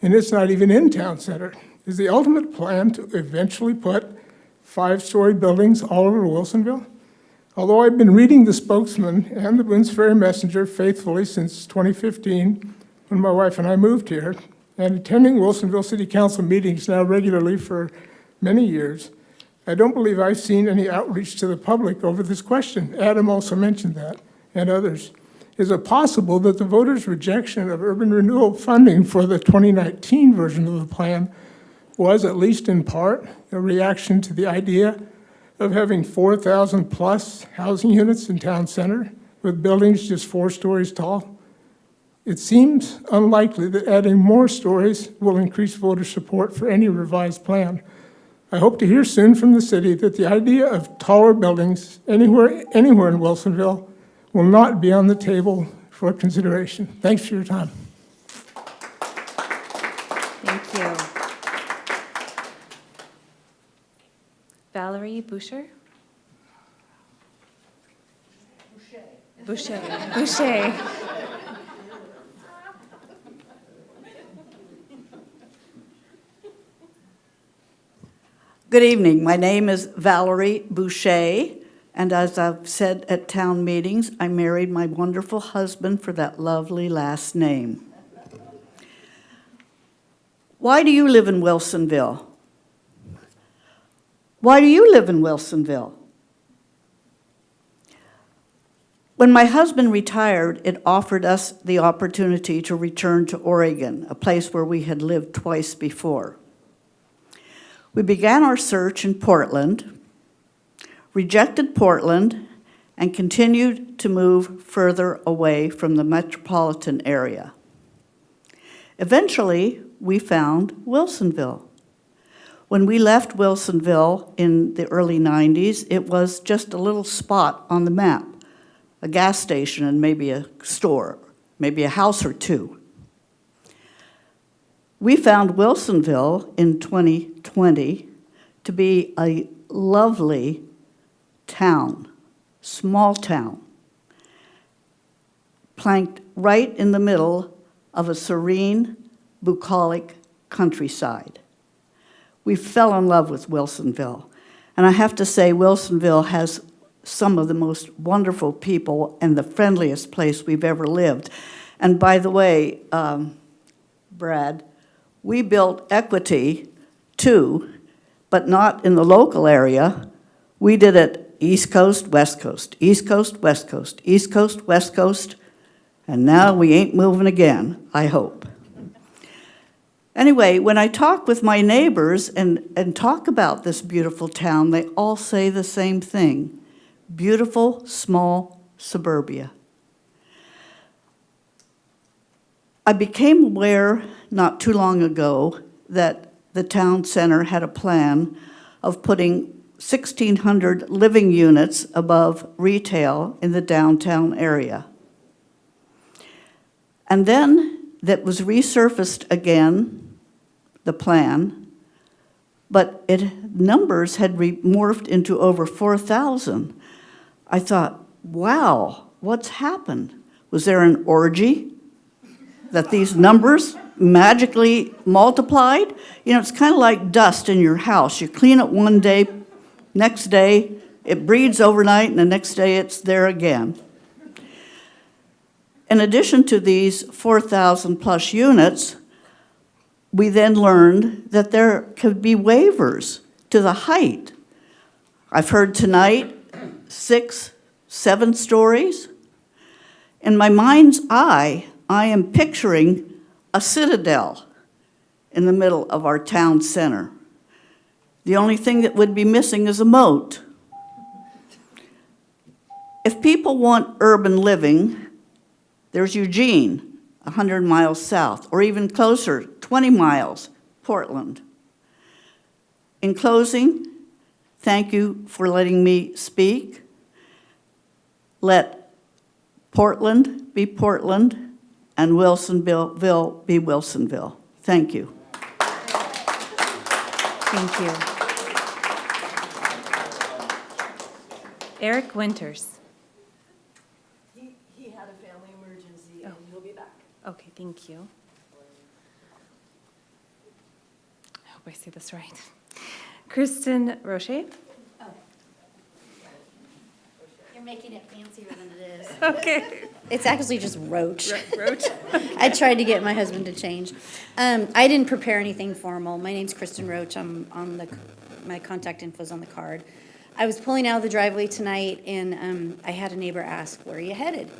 and it's not even in town center. Is the ultimate plan to eventually put 5-story buildings all over Wilsonville? Although I've been reading the Spokesman and the Boones Ferry Messenger faithfully since 2015, when my wife and I moved here, and attending Wilsonville City Council meetings now regularly for many years, I don't believe I've seen any outreach to the public over this question. Adam also mentioned that, and others. Is it possible that the voters' rejection of urban renewal funding for the 2019 version of the plan was, at least in part, a reaction to the idea of having 4,000 plus housing units in town center with buildings just 4 stories tall? It seems unlikely that adding more stories will increase voter support for any revised plan. I hope to hear soon from the city that the idea of taller buildings anywhere in Wilsonville will not be on the table for consideration. Thanks for your time. Thank you. Valerie Boucher? Boucher. Boucher. Good evening. My name is Valerie Boucher. And as I've said at town meetings, I married my wonderful husband for that lovely last name. Why do you live in Wilsonville? Why do you live in Wilsonville? When my husband retired, it offered us the opportunity to return to Oregon, a place where we had lived twice before. We began our search in Portland, rejected Portland, and continued to move further away from the metropolitan area. Eventually, we found Wilsonville. When we left Wilsonville in the early 90s, it was just a little spot on the map, a gas station and maybe a store, maybe a house or two. We found Wilsonville in 2020 to be a lovely town, small town, planked right in the middle of a serene, bucolic countryside. We fell in love with Wilsonville. And I have to say, Wilsonville has some of the most wonderful people and the friendliest place we've ever lived. And by the way, Brad, we built equity too, but not in the local area. We did it East Coast, West Coast, East Coast, West Coast, East Coast, West Coast, and now we ain't moving again, I hope. Anyway, when I talk with my neighbors and talk about this beautiful town, they all say the same thing. Beautiful, small suburbia. I became aware not too long ago that the town center had a plan of putting 1,600 living units above retail in the downtown area. And then that was resurfaced again, the plan, but numbers had morphed into over 4,000. I thought, wow, what's happened? Was there an orgy that these numbers magically multiplied? You know, it's kind of like dust in your house. You clean it one day, next day it breeds overnight, and the next day it's there again. In addition to these 4,000 plus units, we then learned that there could be waivers to the height. I've heard tonight 6, 7 stories. In my mind's eye, I am picturing a citadel in the middle of our town center. The only thing that would be missing is a moat. If people want urban living, there's Eugene, 100 miles south, or even closer, 20 miles, Portland. In closing, thank you for letting me speak. Let Portland be Portland and Wilsonville be Wilsonville. Thank you. Thank you. Eric Winters. He had a family emergency and he'll be back. Okay, thank you. I hope I say this right. Kristen Roche. You're making it fancier than it is. Okay. It's actually just Roach. Roach. I tried to get my husband to change. I didn't prepare anything formal. My name's Kristen Roach. I'm on my contact info's on the card. I was pulling out of the driveway tonight, and I had a neighbor ask, "Where are you headed?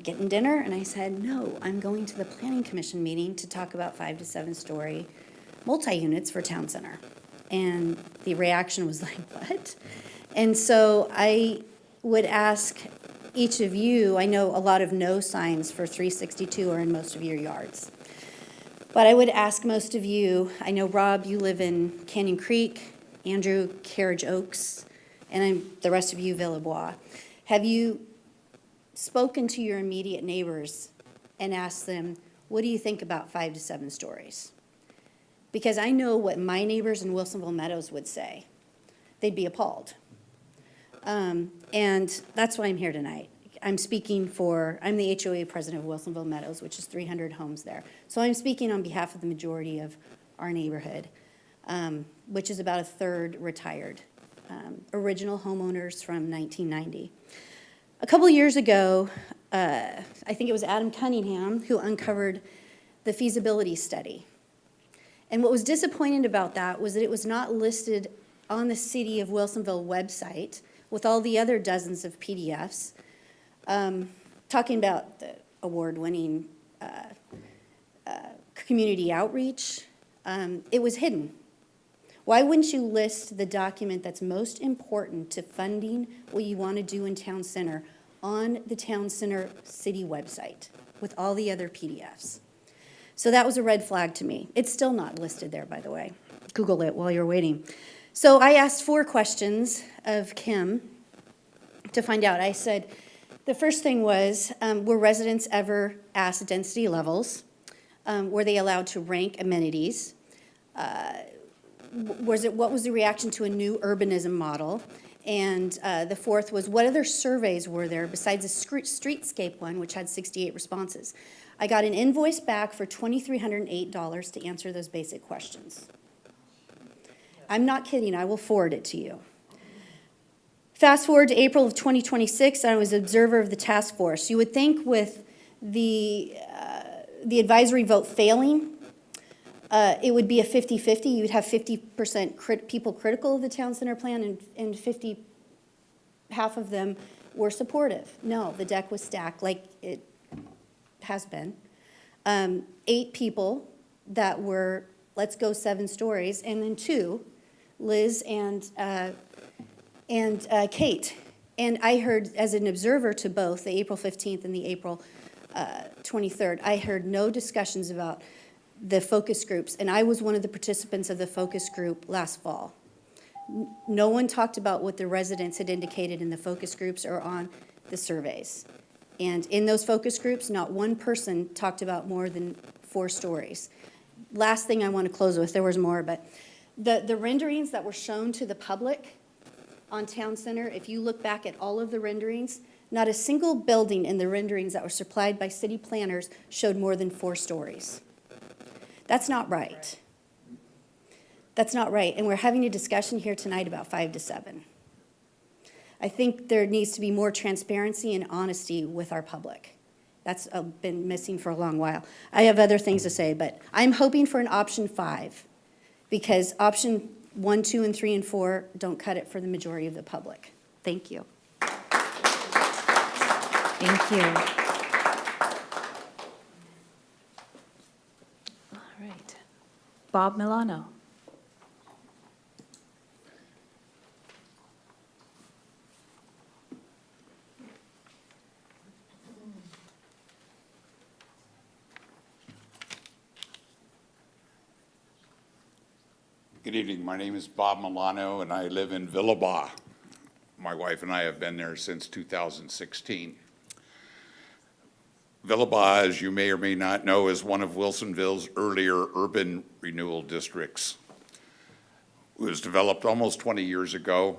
Getting dinner?" And I said, "No, I'm going to the Planning Commission meeting to talk about 5 to 7 story multi-units for town center." And the reaction was like, "What?" And so I would ask each of you, I know a lot of no signs for 362 are in most of your yards. But I would ask most of you, I know Rob, you live in Canyon Creek, Andrew, Carriage Oaks, and the rest of you, Villebois. Have you spoken to your immediate neighbors and asked them, what do you think about 5 to 7 stories? Because I know what my neighbors in Wilsonville Meadows would say. They'd be appalled. And that's why I'm here tonight. I'm the HOA president of Wilsonville Meadows, which is 300 homes there. So I'm speaking on behalf of the majority of our neighborhood, which is about a third retired original homeowners from 1990. A couple of years ago, I think it was Adam Cunningham who uncovered the feasibility study. And what was disappointing about that was that it was not listed on the City of Wilsonville website with all the other dozens of PDFs, talking about the award-winning community outreach. It was hidden. Why wouldn't you list the document that's most important to funding what you want to do in Town Center on the Town Center City website with all the other PDFs? So that was a red flag to me. It's still not listed there, by the way. Google it while you're waiting. So I asked 4 questions of Kim to find out. I said, the first thing was, were residents ever asked density levels? Were they allowed to rank amenities? What was the reaction to a new urbanism model? And the fourth was, what other surveys were there besides the streetscape one, which had 68 responses? I got an invoice back for $2,308 to answer those basic questions. I'm not kidding, I will forward it to you. Fast forward to April of 2026, I was observer of the task force. You would think with the advisory vote failing, it would be a 50-50. You'd have 50% people critical of the town center plan and half of them were supportive. No, the deck was stacked like it has been. 8 people that were, let's go 7 stories, and then 2, Liz and Kate. And I heard, as an observer to both, the April 15th and the April 23rd, I heard no discussions about the focus groups, and I was one of the participants of the focus group last fall. No one talked about what the residents had indicated in the focus groups or on the surveys. And in those focus groups, not one person talked about more than 4 stories. Last thing I want to close with, there was more, but the renderings that were shown to the public on Town Center, if you look back at all of the renderings, not a single building in the renderings that were supplied by city planners showed more than 4 stories. That's not right. That's not right, and we're having a discussion here tonight about 5 to 7. I think there needs to be more transparency and honesty with our public. That's been missing for a long while. I have other things to say, but I'm hoping for an option 5, because option 1, 2, and 3, and 4 don't cut it for the majority of the public. Thank you. Thank you. All right. Bob Milano. Good evening. My name is Bob Milano, and I live in Villaba. My wife and I have been there since 2016. Villaba, as you may or may not know, is one of Wilsonville's earlier urban renewal districts. It was developed almost 20 years ago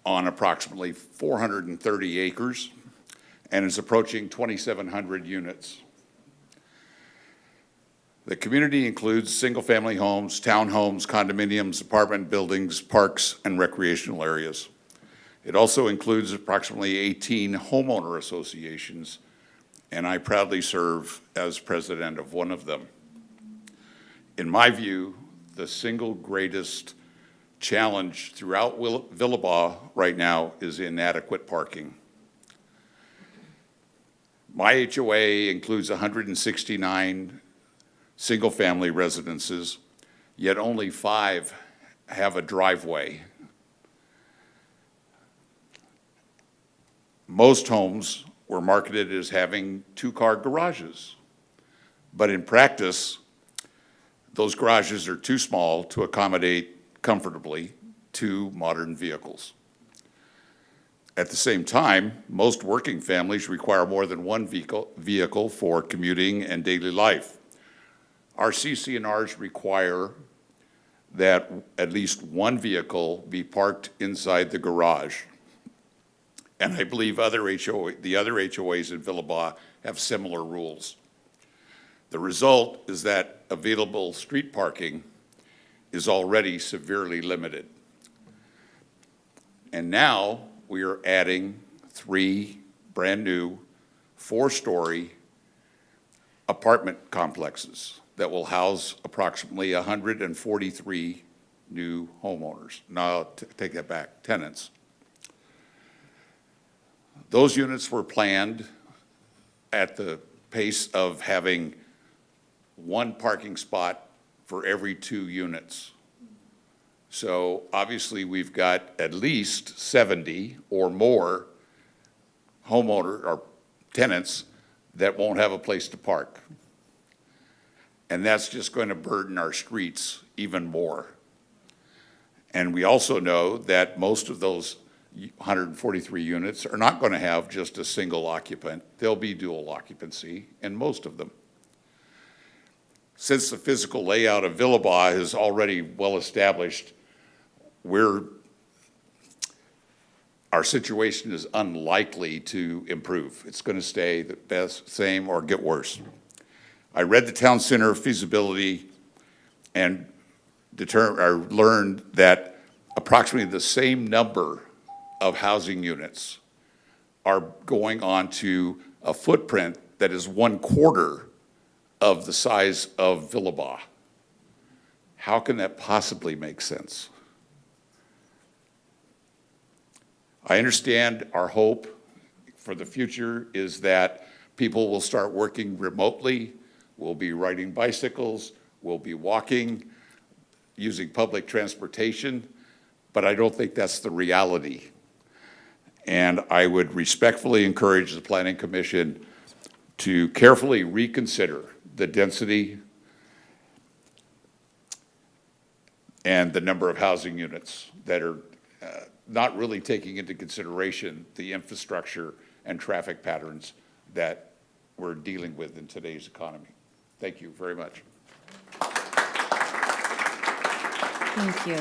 on approximately 430 acres and is approaching 2,700 units. The community includes single-family homes, townhomes, condominiums, apartment buildings, parks, and recreational areas. It also includes approximately 18 homeowner associations, and I proudly serve as president of one of them. In my view, the single greatest challenge throughout Villaba right now is inadequate parking. My HOA includes 169 single-family residences, yet only 5 have a driveway. Most homes were marketed as having 2-car garages, but in practice, those garages are too small to accommodate comfortably 2 modern vehicles. At the same time, most working families require more than 1 vehicle for commuting and daily life. Our CC&Rs require that at least 1 vehicle be parked inside the garage. And I believe the other HOAs in Villaba have similar rules. The result is that available street parking is already severely limited. And now we are adding 3 brand-new 4-story apartment complexes that will house approximately 143 new homeowners. No, take that back, tenants. Those units were planned at the pace of having 1 parking spot for every 2 units. So obviously, we've got at least 70 or more homeowner or tenants that won't have a place to park. And that's just going to burden our streets even more. And we also know that most of those 143 units are not going to have just a single occupant. There'll be dual occupancy in most of them. Since the physical layout of Villaba is already well established, our situation is unlikely to improve. It's going to stay the best, same, or get worse. I read the town center feasibility and learned that approximately the same number of housing units are going on to a footprint that is 1/4 of the size of Villaba. How can that possibly make sense? I understand our hope for the future is that people will start working remotely, will be riding bicycles, will be walking, using public transportation, but I don't think that's the reality. And I would respectfully encourage the Planning Commission to carefully reconsider the density and the number of housing units that are not really taking into consideration the infrastructure and traffic patterns that we're dealing with in today's economy. Thank you very much. Thank you.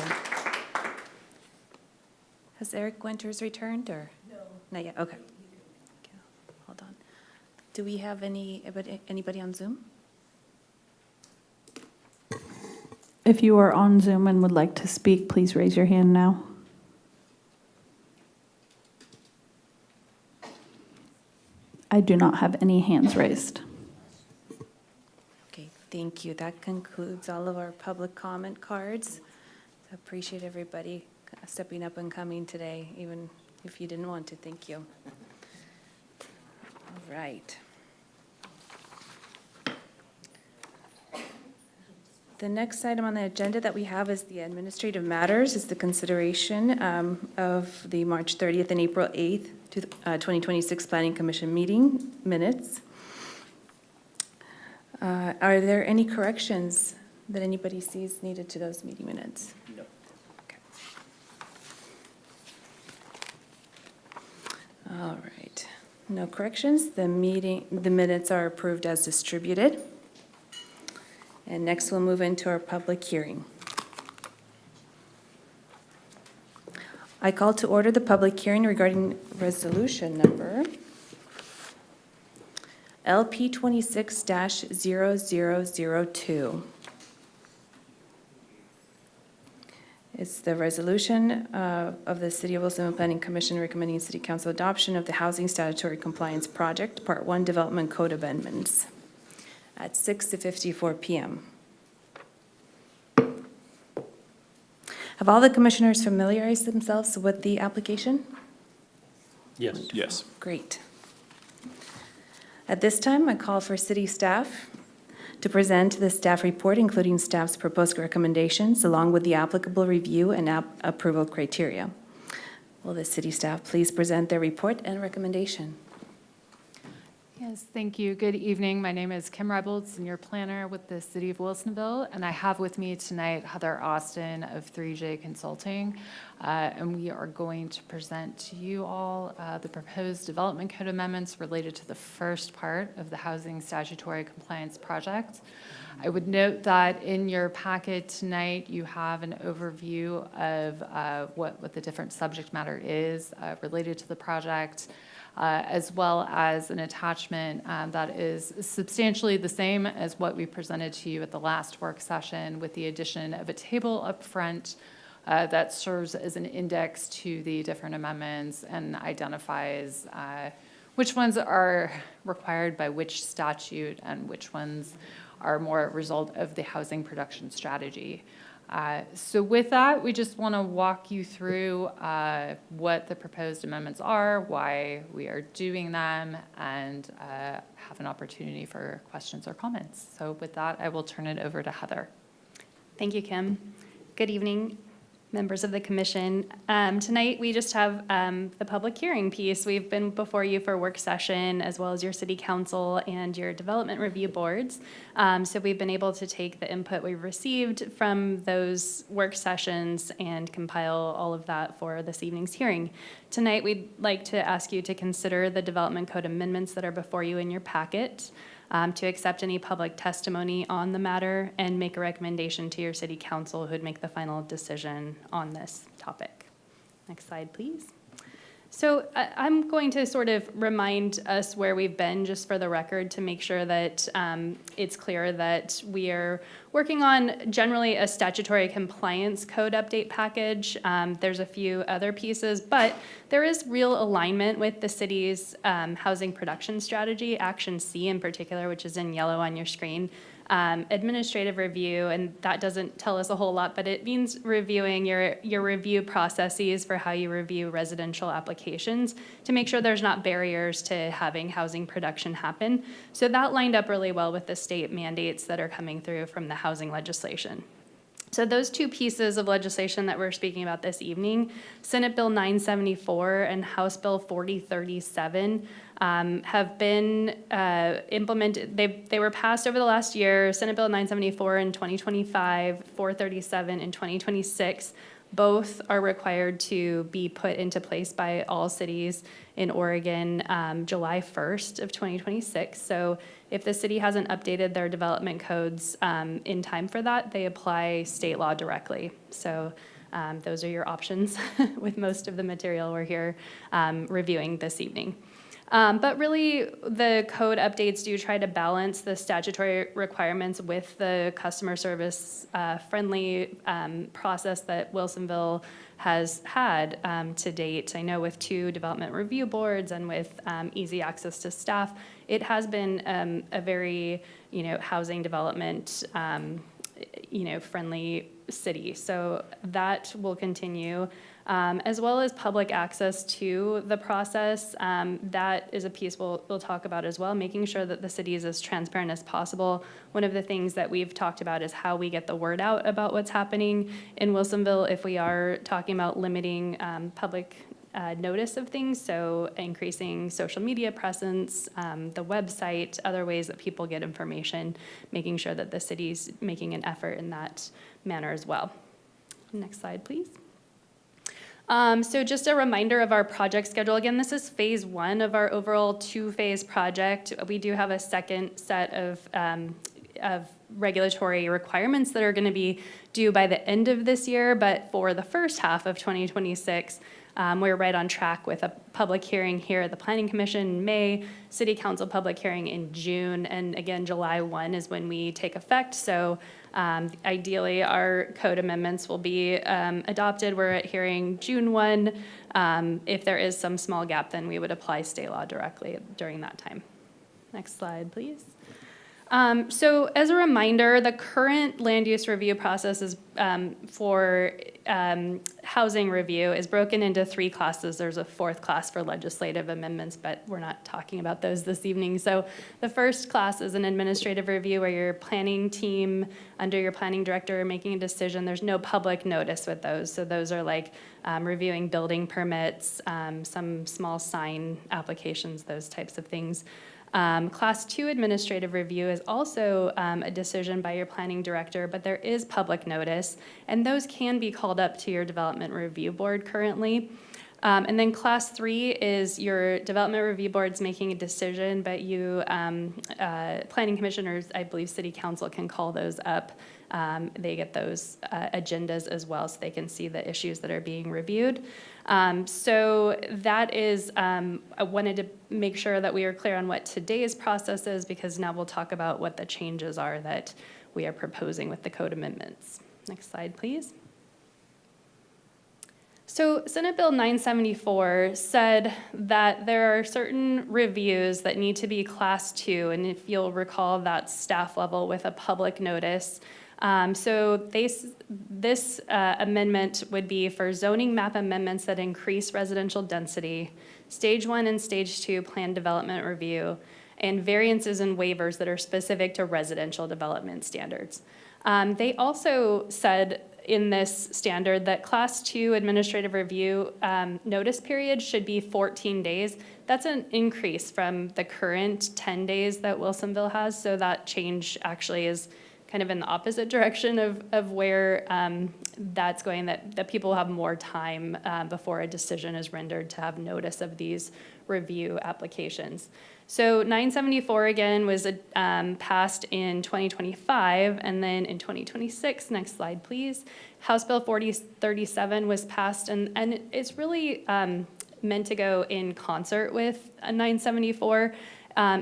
Has Eric Winters returned, or? No. Not yet, okay. Hold on. Do we have anybody on Zoom? If you are on Zoom and would like to speak, please raise your hand now. I do not have any hands raised. Okay, thank you. That concludes all of our public comment cards. I appreciate everybody stepping up and coming today, even if you didn't want to. Thank you. All right. The next item on the agenda that we have is the administrative matters, is the consideration of the March 30th and April 8th, 2026 Planning Commission meeting minutes. Are there any corrections that anybody sees needed to those meeting minutes? No. Okay. All right. No corrections. The minutes are approved as distributed. And next, we'll move into our public hearing. I call to order the public hearing regarding resolution number LP 26-0002. It's the resolution of the City of Wilsonville Planning Commission recommending City Council adoption of the Housing Statutory Compliance Project, Part 1 Development Code Amendments at 6:54 p.m. Have all the commissioners familiarized themselves with the application? Yes. Yes. Great. At this time, I call for city staff to present the staff report, including staff's proposed recommendations, along with the applicable review and approval criteria. Will the city staff please present their report and recommendation? Yes, thank you. Good evening. My name is Kim Reibold, Senior Planner with the City of Wilsonville, and I have with me tonight Heather Austin of 3J Consulting, and we are going to present to you all the proposed development code amendments related to the first part of the Housing Statutory Compliance Project. I would note that in your packet tonight, you have an overview of what the different subject matter is related to the project, as well as an attachment that is substantially the same as what we presented to you at the last work session, with the addition of a table up front that serves as an index to the different amendments and identifies which ones are required by which statute and which ones are more a result of the housing production strategy. So with that, we just want to walk you through what the proposed amendments are, why we are doing them, and have an opportunity for questions or comments. So with that, I will turn it over to Heather. Thank you, Kim. Good evening, members of the commission. Tonight, we just have the public hearing piece. We've been before you for work session, as well as your city council and your development review boards. So we've been able to take the input we've received from those work sessions and compile all of that for this evening's hearing. Tonight, we'd like to ask you to consider the development code amendments that are before you in your packet, to accept any public testimony on the matter, and make a recommendation to your city council who'd make the final decision on this topic. Next slide, please. So I'm going to sort of remind us where we've been, just for the record, to make sure that it's clear that we are working on generally a statutory compliance code update package. There's a few other pieces, but there is real alignment with the city's housing production strategy, Action C in particular, which is in yellow on your screen. Administrative review, and that doesn't tell us a whole lot, but it means reviewing your review processes for how you review residential applications to make sure there's not barriers to having housing production happen. So that lined up really well with the state mandates that are coming through from the housing legislation. So those two pieces of legislation that we're speaking about this evening, Senate Bill 974 and House Bill 4037, have been implemented. They were passed over the last year. Senate Bill 974 in 2025, 437 in 2026. Both are required to be put into place by all cities in Oregon July 1st of 2026. So if the city hasn't updated their development codes in time for that, they apply state law directly. So those are your options with most of the material we're here reviewing this evening. But really, the code updates do try to balance the statutory requirements with the customer service friendly process that Wilsonville has had to date. I know with 2 development review boards and with easy access to staff, it has been a very, housing development, friendly city. So that will continue. As well as public access to the process. That is a piece we'll talk about as well, making sure that the city is as transparent as possible. One of the things that we've talked about is how we get the word out about what's happening in Wilsonville if we are talking about limiting public notice of things, so increasing social media presence, the website, other ways that people get information, making sure that the city's making an effort in that manner as well. Next slide, please. So just a reminder of our project schedule. Again, this is phase 1 of our overall 2-phase project. We do have a second set of regulatory requirements that are going to be due by the end of this year, but for the first half of 2026, we're right on track with a public hearing here at the Planning Commission in May, City Council public hearing in June, and again, July 1 is when we take effect. So ideally, our code amendments will be adopted. We're at hearing June 1. If there is some small gap, then we would apply state law directly during that time. Next slide, please. So as a reminder, the current land use review process is for housing review is broken into 3 classes. There's a 4th class for legislative amendments, but we're not talking about those this evening. So the first class is an administrative review where your planning team under your planning director are making a decision. There's no public notice with those. So those are like reviewing building permits, some small sign applications, those types of things. Class 2 administrative review is also a decision by your planning director, but there is public notice, and those can be called up to your development review board currently. And then class 3 is your development review board's making a decision, but you, planning commissioners, I believe city council can call those up. They get those agendas as well, so they can see the issues that are being reviewed. So that is, I wanted to make sure that we are clear on what today's process is, because now we'll talk about what the changes are that we are proposing with the code amendments. Next slide, please. So Senate Bill 974 said that there are certain reviews that need to be Class 2, and if you'll recall, that's staff level with a public notice. This amendment would be for zoning map amendments that increase residential density, Stage 1 and Stage 2 plan development review, and variances and waivers that are specific to residential development standards. They also said in this standard that Class 2 administrative review notice period should be 14 days. That's an increase from the current 10 days that Wilsonville has, so that change actually is kind of in the opposite direction of where that's going, that people have more time before a decision is rendered to have notice of these review applications. So 974 again was passed in 2025, and then in 2026, next slide please, House Bill 4037 was passed, and it's really meant to go in concert with 974.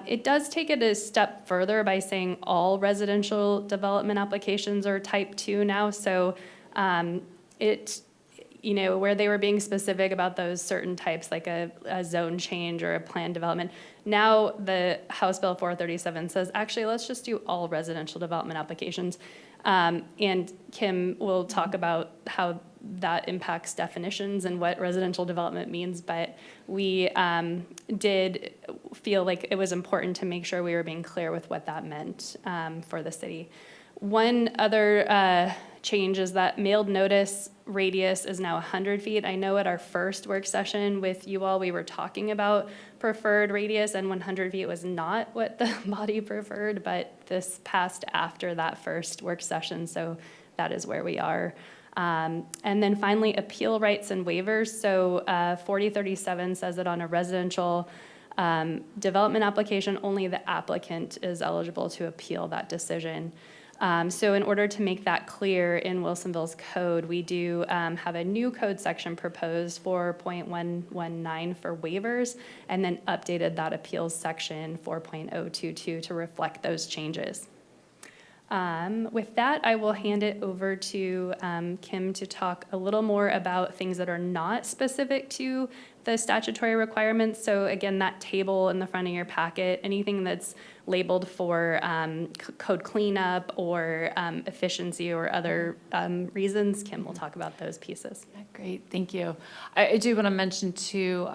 It does take it a step further by saying all residential development applications are type 2 now, so where they were being specific about those certain types, like a zone change or a plan development. Now the House Bill 437 says, actually, let's just do all residential development applications. And Kim will talk about how that impacts definitions and what residential development means, but we did feel like it was important to make sure we were being clear with what that meant for the city. One other change is that mailed notice radius is now 100 feet. I know at our first work session with you all, we were talking about preferred radius, and 100 feet was not what the body preferred, but this passed after that first work session, so that is where we are. And then finally, appeal rights and waivers. So 4037 says that on a residential development application, only the applicant is eligible to appeal that decision. So in order to make that clear in Wilsonville's code, we do have a new code section proposed, 4.119 for waivers, and then updated that appeals section 4.022 to reflect those changes. With that, I will hand it over to Kim to talk a little more about things that are not specific to the statutory requirements. So again, that table in the front of your packet, anything that's labeled for code cleanup or efficiency or other reasons, Kim will talk about those pieces. Great, thank you. I do want to mention too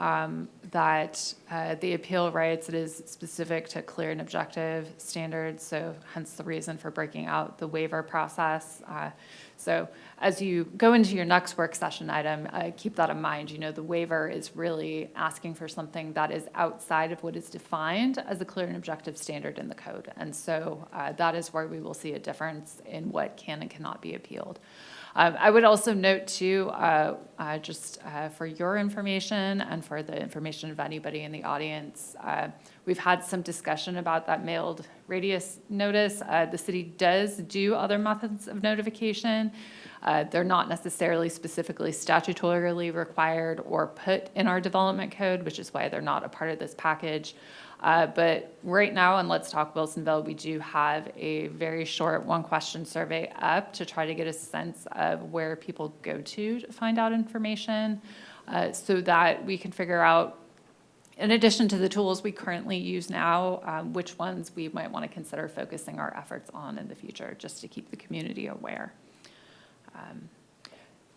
that the appeal rights, it is specific to clear and objective standards, so hence the reason for breaking out the waiver process. So as you go into your next work session item, keep that in mind. You know, the waiver is really asking for something that is outside of what is defined as a clear and objective standard in the code. And so that is where we will see a difference in what can and cannot be appealed. I would also note too, just for your information and for the information of anybody in the audience, we've had some discussion about that mailed radius notice. The city does do other methods of notification. They're not necessarily specifically statutorily required or put in our development code, which is why they're not a part of this package. But right now, and Let's Talk Wilsonville, we do have a very short one-question survey up to try to get a sense of where people go to find out information so that we can figure out, in addition to the tools we currently use now, which ones we might want to consider focusing our efforts on in the future, just to keep the community aware.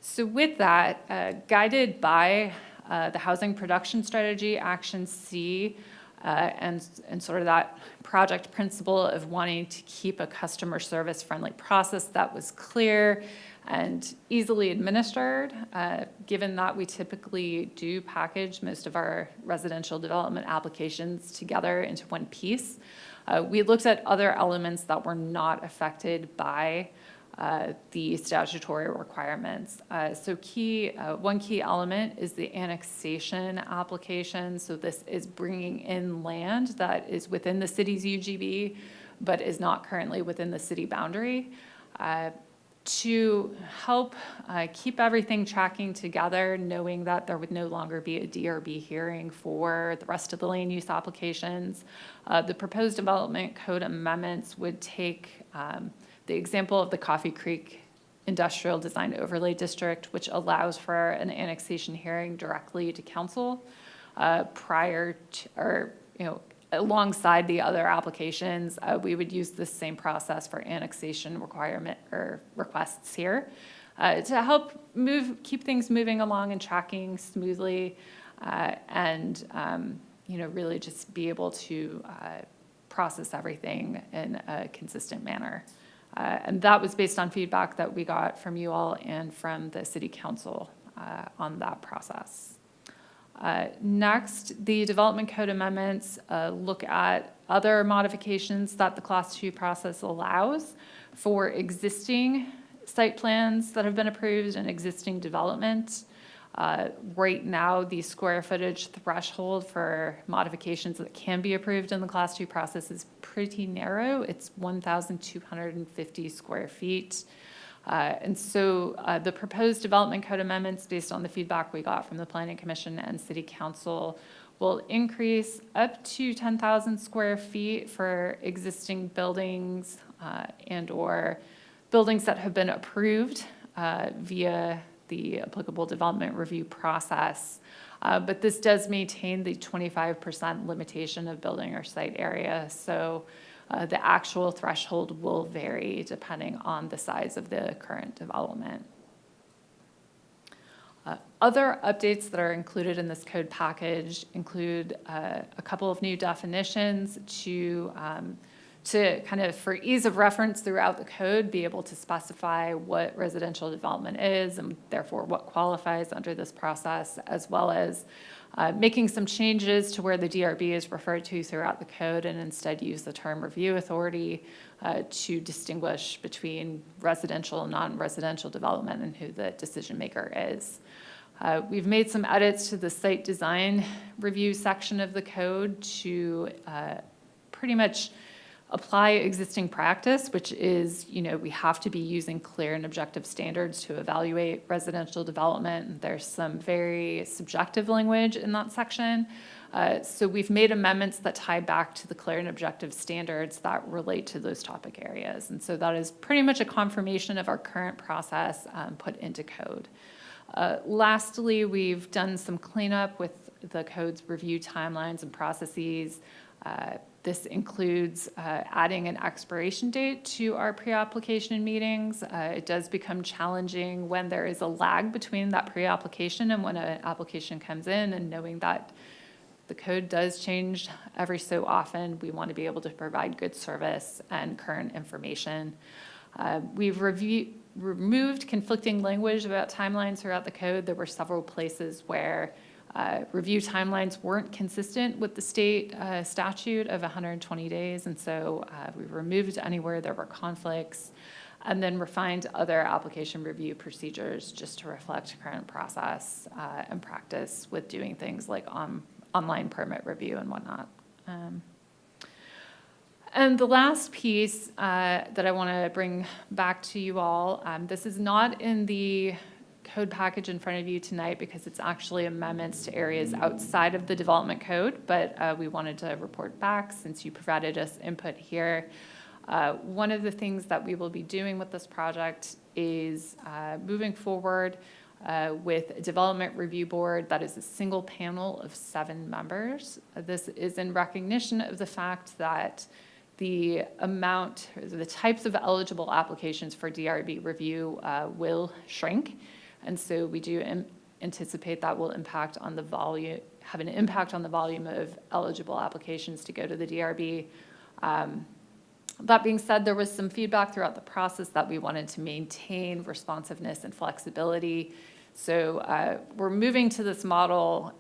So with that, guided by the Housing Production Strategy, Action C, and sort of that project principle of wanting to keep a customer service friendly process that was clear and easily administered, given that we typically do package most of our residential development applications together into one piece. We looked at other elements that were not affected by the statutory requirements. So one key element is the annexation application. So this is bringing in land that is within the city's UGB, but is not currently within the city boundary. To help keep everything tracking together, knowing that there would no longer be a DRB hearing for the rest of the land use applications, the proposed development code amendments would take the example of the Coffee Creek industrial design overlay district, which allows for an annexation hearing directly to council prior to, or, you know, alongside the other applications. We would use the same process for annexation requirement or requests here to help keep things moving along and tracking smoothly, and you know, really just be able to process everything in a consistent manner. And that was based on feedback that we got from you all and from the city council on that process. Next, the development code amendments look at other modifications that the Class 2 process allows for existing site plans that have been approved and existing development. Right now, the square footage threshold for modifications that can be approved in the Class 2 process is pretty narrow. It's 1,250 square feet. And so the proposed development code amendments, based on the feedback we got from the Planning Commission and City Council, will increase up to 10,000 square feet for existing buildings and/or buildings that have been approved via the applicable development review process. But this does maintain the 25% limitation of building or site area. So the actual threshold will vary depending on the size of the current development. Other updates that are included in this code package include a couple of new definitions to kind of, for ease of reference throughout the code, be able to specify what residential development is and therefore what qualifies under this process, as well as making some changes to where the DRB is referred to throughout the code and instead use the term review authority to distinguish between residential and non-residential development and who the decision maker is. We've made some edits to the site design review section of the code to pretty much apply existing practice, which is, you know, we have to be using clear and objective standards to evaluate residential development. And there's some very subjective language in that section. So we've made amendments that tie back to the clear and objective standards that relate to those topic areas. And so that is pretty much a confirmation of our current process put into code. Lastly, we've done some cleanup with the code's review timelines and processes. This includes adding an expiration date to our pre-application meetings. It does become challenging when there is a lag between that pre-application and when an application comes in, and knowing that the code does change every so often, we want to be able to provide good service and current information. We've removed conflicting language about timelines throughout the code. There were several places where review timelines weren't consistent with the state statute of 120 days, and so we removed anywhere there were conflicts, and then refined other application review procedures just to reflect current process and practice with doing things like online permit review and whatnot. And the last piece that I want to bring back to you all, this is not in the code package in front of you tonight because it's actually amendments to areas outside of the development code, but we wanted to report back since you provided us input here. One of the things that we will be doing with this project is moving forward with a development review board that is a single panel of 7 members. This is in recognition of the fact that the amount, the types of eligible applications for DRB review will shrink. And so we do anticipate that will impact on the volume, have an impact on the volume of eligible applications to go to the DRB. That being said, there was some feedback throughout the process that we wanted to maintain responsiveness and flexibility. So we're moving to this model,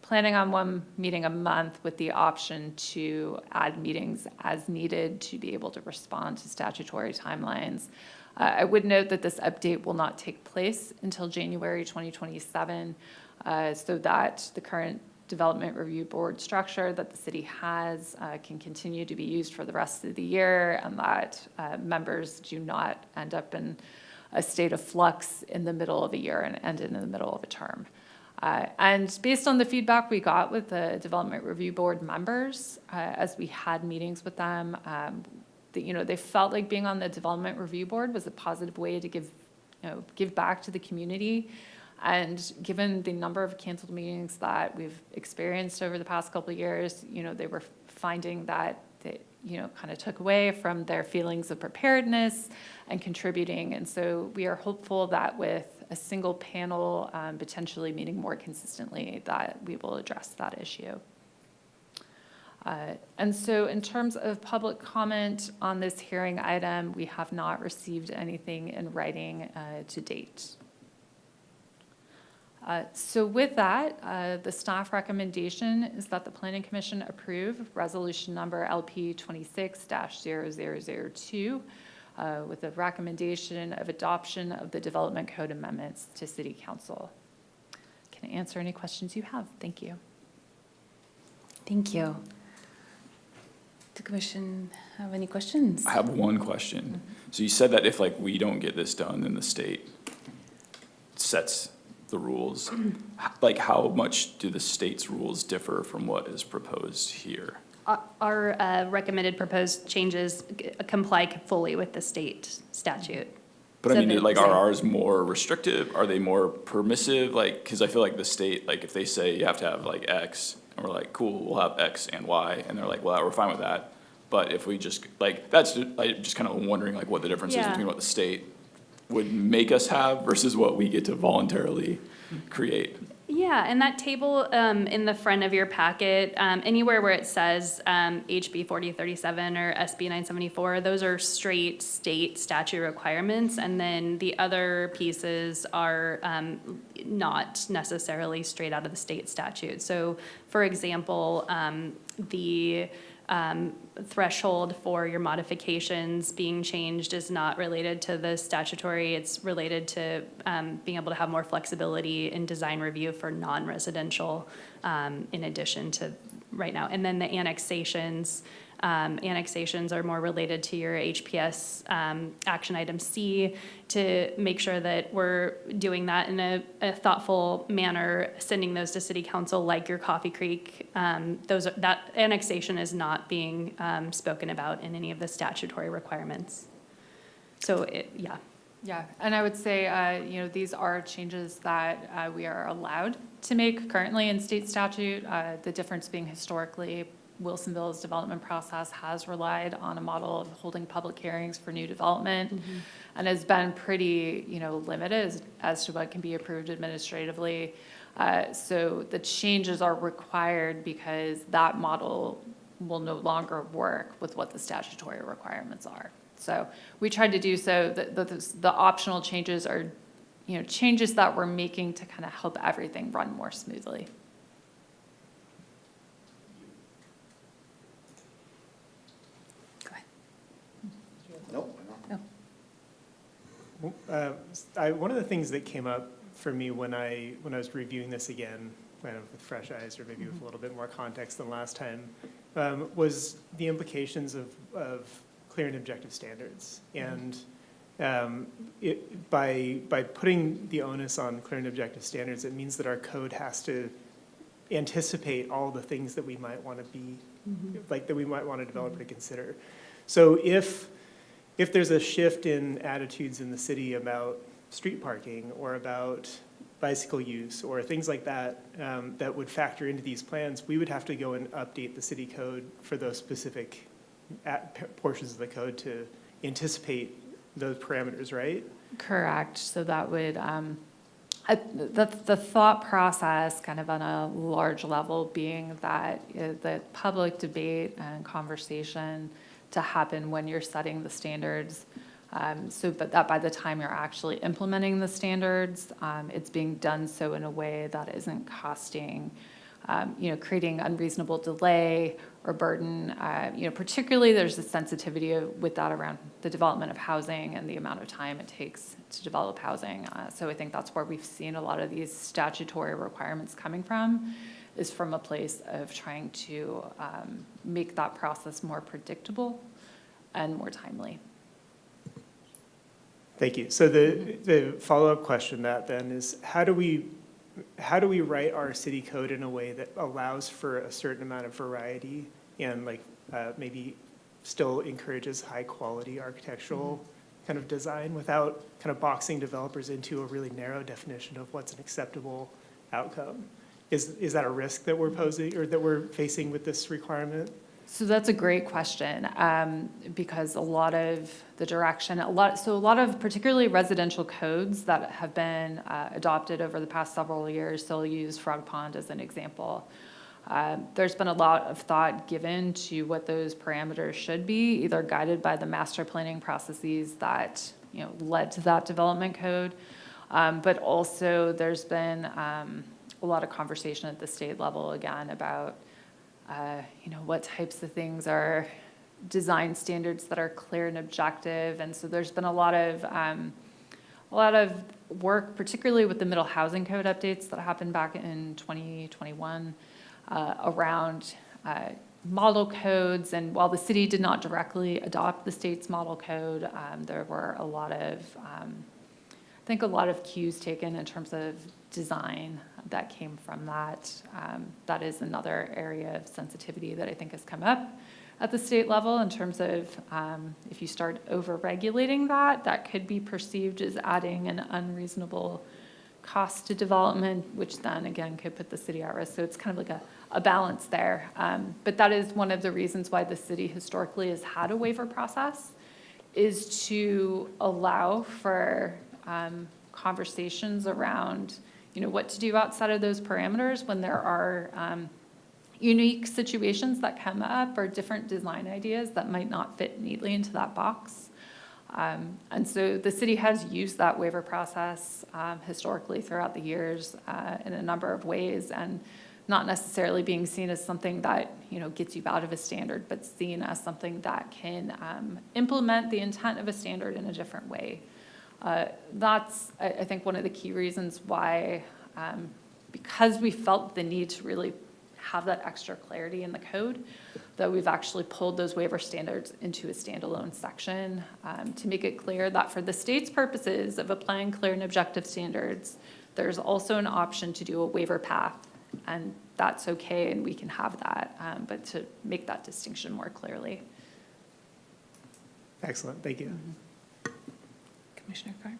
planning on 1 meeting a month with the option to add meetings as needed to be able to respond to statutory timelines. I would note that this update will not take place until January 2027, so that the current development review board structure that the city has can continue to be used for the rest of the year, and that members do not end up in a state of flux in the middle of a year and end in the middle of a term. And based on the feedback we got with the development review board members, as we had meetings with them, they felt like being on the Development Review Board was a positive way to give back to the community. And given the number of canceled meetings that we've experienced over the past couple of years, they were finding that they, kind of took away from their feelings of preparedness and contributing. And so we are hopeful that with a single panel potentially meeting more consistently, that we will address that issue. And so in terms of public comment on this hearing item, we have not received anything in writing to date. So with that, the staff recommendation is that the Planning Commission approve resolution number LP 26-0002 with a recommendation of adoption of the Development Code amendments to City Council. Can I answer any questions you have? Thank you. Thank you. Does the commission have any questions? I have one question. So you said that if we don't get this done, then the state sets the rules. How much do the state's rules differ from what is proposed here? Our recommended proposed changes comply fully with the state statute. But I mean, are ours more restrictive? Are they more permissive? Because I feel like the state, if they say you have to have X, and we're like, cool, we'll have X and Y, and they're like, well, we're fine with that. But if we just, I'm just kind of wondering what the difference is between what the state would make us have versus what we get to voluntarily create. Yeah, and that table in the front of your packet, anywhere where it says HB 4037 or SB 974, those are straight state statute requirements, and then the other pieces are not necessarily straight out of the state statute. So, for example, the threshold for your modifications being changed is not related to the statutory. It's related to being able to have more flexibility in design review for non-residential in addition to right now. And then the annexations are more related to your HPS action item C to make sure that we're doing that in a thoughtful manner, sending those to City Council like your Coffee Creek. That annexation is not being spoken about in any of the statutory requirements. So yeah. Yeah, and I would say, these are changes that we are allowed to make currently in state statute. The difference being historically, Wilsonville's development process has relied on a model of holding public hearings for new development and has been pretty, limited as to what can be approved administratively. So the changes are required because that model will no longer work with what the statutory requirements are. So we tried to do so that the optional changes are, changes that we're making to kind of help everything run more smoothly. One of the things that came up for me when I was reviewing this again, kind of with fresh eyes or maybe with a little bit more context than last time, was the implications of clear and objective standards. And by putting the onus on clear and objective standards, it means that our code has to anticipate all the things that we might want to be, that we might want a developer to consider. So if there's a shift in attitudes in the city about street parking or about bicycle use or things like that, that would factor into these plans, we would have to go and update the city code for those specific portions of the code to anticipate those parameters, right? Correct. So that would, the thought process kind of on a large level being that the public debate and conversation to happen when you're setting the standards, so that by the time you're actually implementing the standards, it's being done so in a way that isn't costing, creating unreasonable delay or burden. Particularly there's a sensitivity with that around the development of housing and the amount of time it takes to develop housing. So I think that's where we've seen a lot of these statutory requirements coming from, is from a place of trying to make that process more predictable and more timely. Thank you. So the follow-up question that then is, how do we write our city code in a way that allows for a certain amount of variety and maybe still encourages high-quality architectural kind of design without kind of boxing developers into a really narrow definition of what's an acceptable outcome. Is that a risk that we're posing or that we're facing with this requirement? So that's a great question, because a lot of the direction, a lot of particularly residential codes that have been adopted over the past several years still use Frog Pond as an example. There's been a lot of thought given to what those parameters should be, either guided by the master planning processes that led to that development code, but also there's been a lot of conversation at the state level again about what types of things are design standards that are clear and objective. And so there's been a lot of work, particularly with the middle housing code updates that happened back in 2021 around model codes. And while the city did not directly adopt the state's model code, there were a lot of cues taken in terms of design that came from that. That is another area of sensitivity that I think has come up at the state level in terms of if you start over-regulating that could be perceived as adding an unreasonable cost to development, which then again could put the city at risk. So it's kind of like a balance there. But that is one of the reasons why the city historically has had a waiver process, is to allow for conversations around what to do outside of those parameters when there are unique situations that come up or different design ideas that might not fit neatly into that box. And so the city has used that waiver process historically throughout the years in a number of ways, and not necessarily being seen as something that gets you out of a standard, but seen as something that can implement the intent of a standard in a different way. That's, I think, one of the key reasons why, because we felt the need to really have that extra clarity in the code, that we've actually pulled those waiver standards into a standalone section to make it clear that for the state's purposes of applying clear and objective standards, there's also an option to do a waiver path, and that's okay, and we can have that, but to make that distinction more clearly. Excellent, thank you. Commissioner Carr?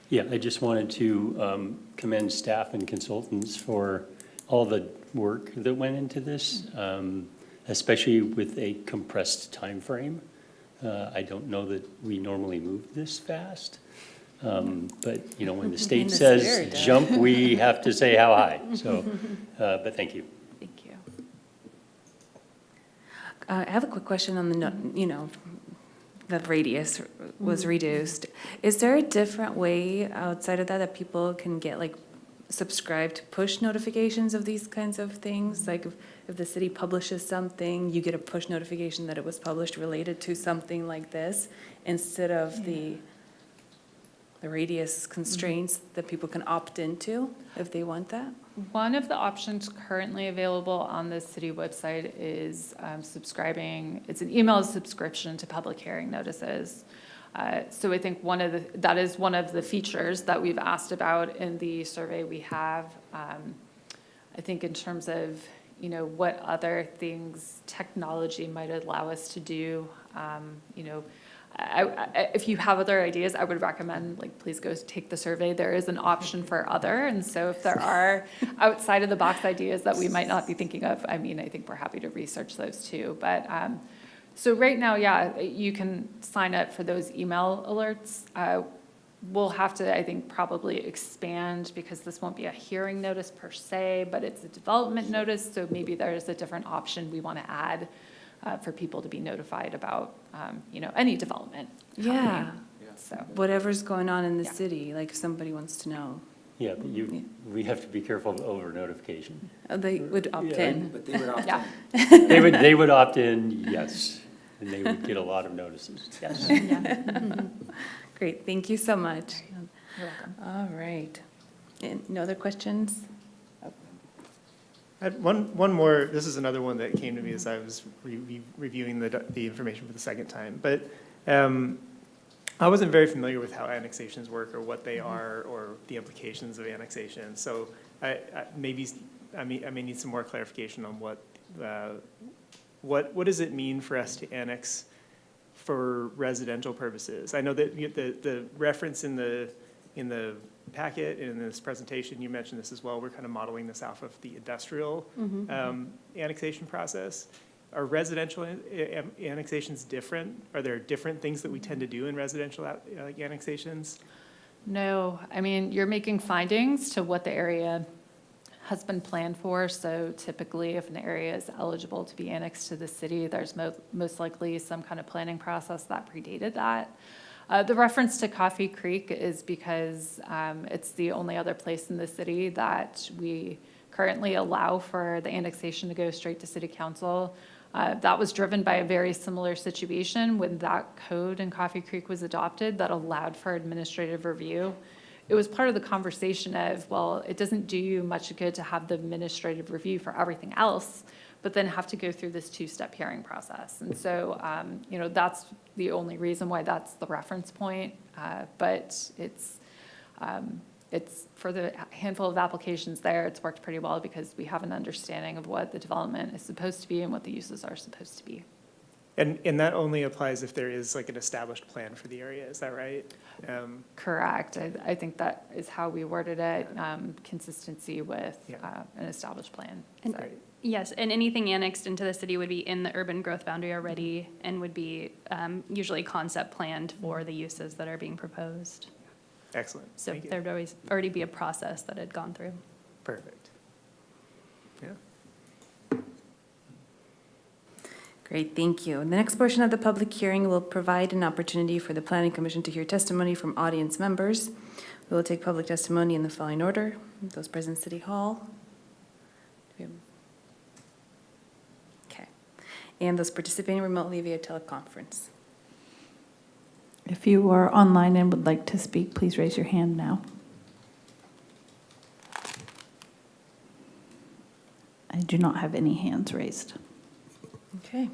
Yeah, I just wanted to commend staff and consultants for all the work that went into this, especially with a compressed time frame. I don't know that we normally move this fast, but when the state says jump, we have to say how high. So, but thank you. Thank you. I have a quick question on the, the radius was reduced. Is there a different way outside of that people can get subscribed push notifications of these kinds of things? Like if the city publishes something, you get a push notification that it was published related to something like this, instead of the radius constraints that people can opt into if they want that? One of the options currently available on the city website is subscribing. It's an email subscription to public hearing notices. So I think that is one of the features that we've asked about in the survey we have. I think in terms of what other things technology might allow us to do, if you have other ideas, I would recommend, please go take the survey. There is an option for other, and so if there are outside of the box ideas that we might not be thinking of, I think we're happy to research those too. But so right now, yeah, you can sign up for those email alerts. We'll have to, I think, probably expand, because this won't be a hearing notice per se, but it's a development notice, so maybe there's a different option we want to add for people to be notified about, any development happening. Yeah. So whatever's going on in the city, if somebody wants to know. Yeah, but we have to be careful of over notification. They would opt in. But they would opt in. They would opt in, yes, and they would get a lot of notices. Yes. Great, thank you so much. You're welcome. All right. No other questions? I had one more. This is another one that came to me as I was reviewing the information for the second time. But I wasn't very familiar with how annexations work, or what they are, or the implications of annexation. So I may need some more clarification on what what does it mean for us to annex for residential purposes? I know that the reference in the packet, in this presentation, you mentioned this as well, we're kind of modeling this off of the industrial annexation process. Are residential annexations different? Are there different things that we tend to do in residential annexations? No, I mean, you're making findings to what the area has been planned for. So typically, if an area is eligible to be annexed to the city, there's most likely some kind of planning process that predated that. The reference to Coffee Creek is because it's the only other place in the city that we currently allow for the annexation to go straight to city council. That was driven by a very similar situation when that code in Coffee Creek was adopted that allowed for administrative review. It was part of the conversation of, well, it doesn't do you much good to have the administrative review for everything else, but then have to go through this two-step hearing process. And so, you know, that's the only reason why that's the reference point. But it's for the handful of applications there, it's worked pretty well because we have an understanding of what the development is supposed to be and what the uses are supposed to be. And that only applies if there is like an established plan for the area, is that right? Correct. I think that is how we worded it, consistency with an established plan. And So- yes, and anything annexed into the city would be in the urban growth boundary already and would be usually concept planned for the uses that are being proposed. Excellent. So Thank you. there'd already be a process that had gone through. Perfect. Yeah. Great, thank you. The next portion of the public hearing will provide an opportunity for the Planning Commission to hear testimony from audience members. We will take public testimony in the following order. Those present in City Hall. Okay. And those participating remotely via teleconference. If you are online and would like to speak, please raise your hand now. I do not have any hands raised. Okay.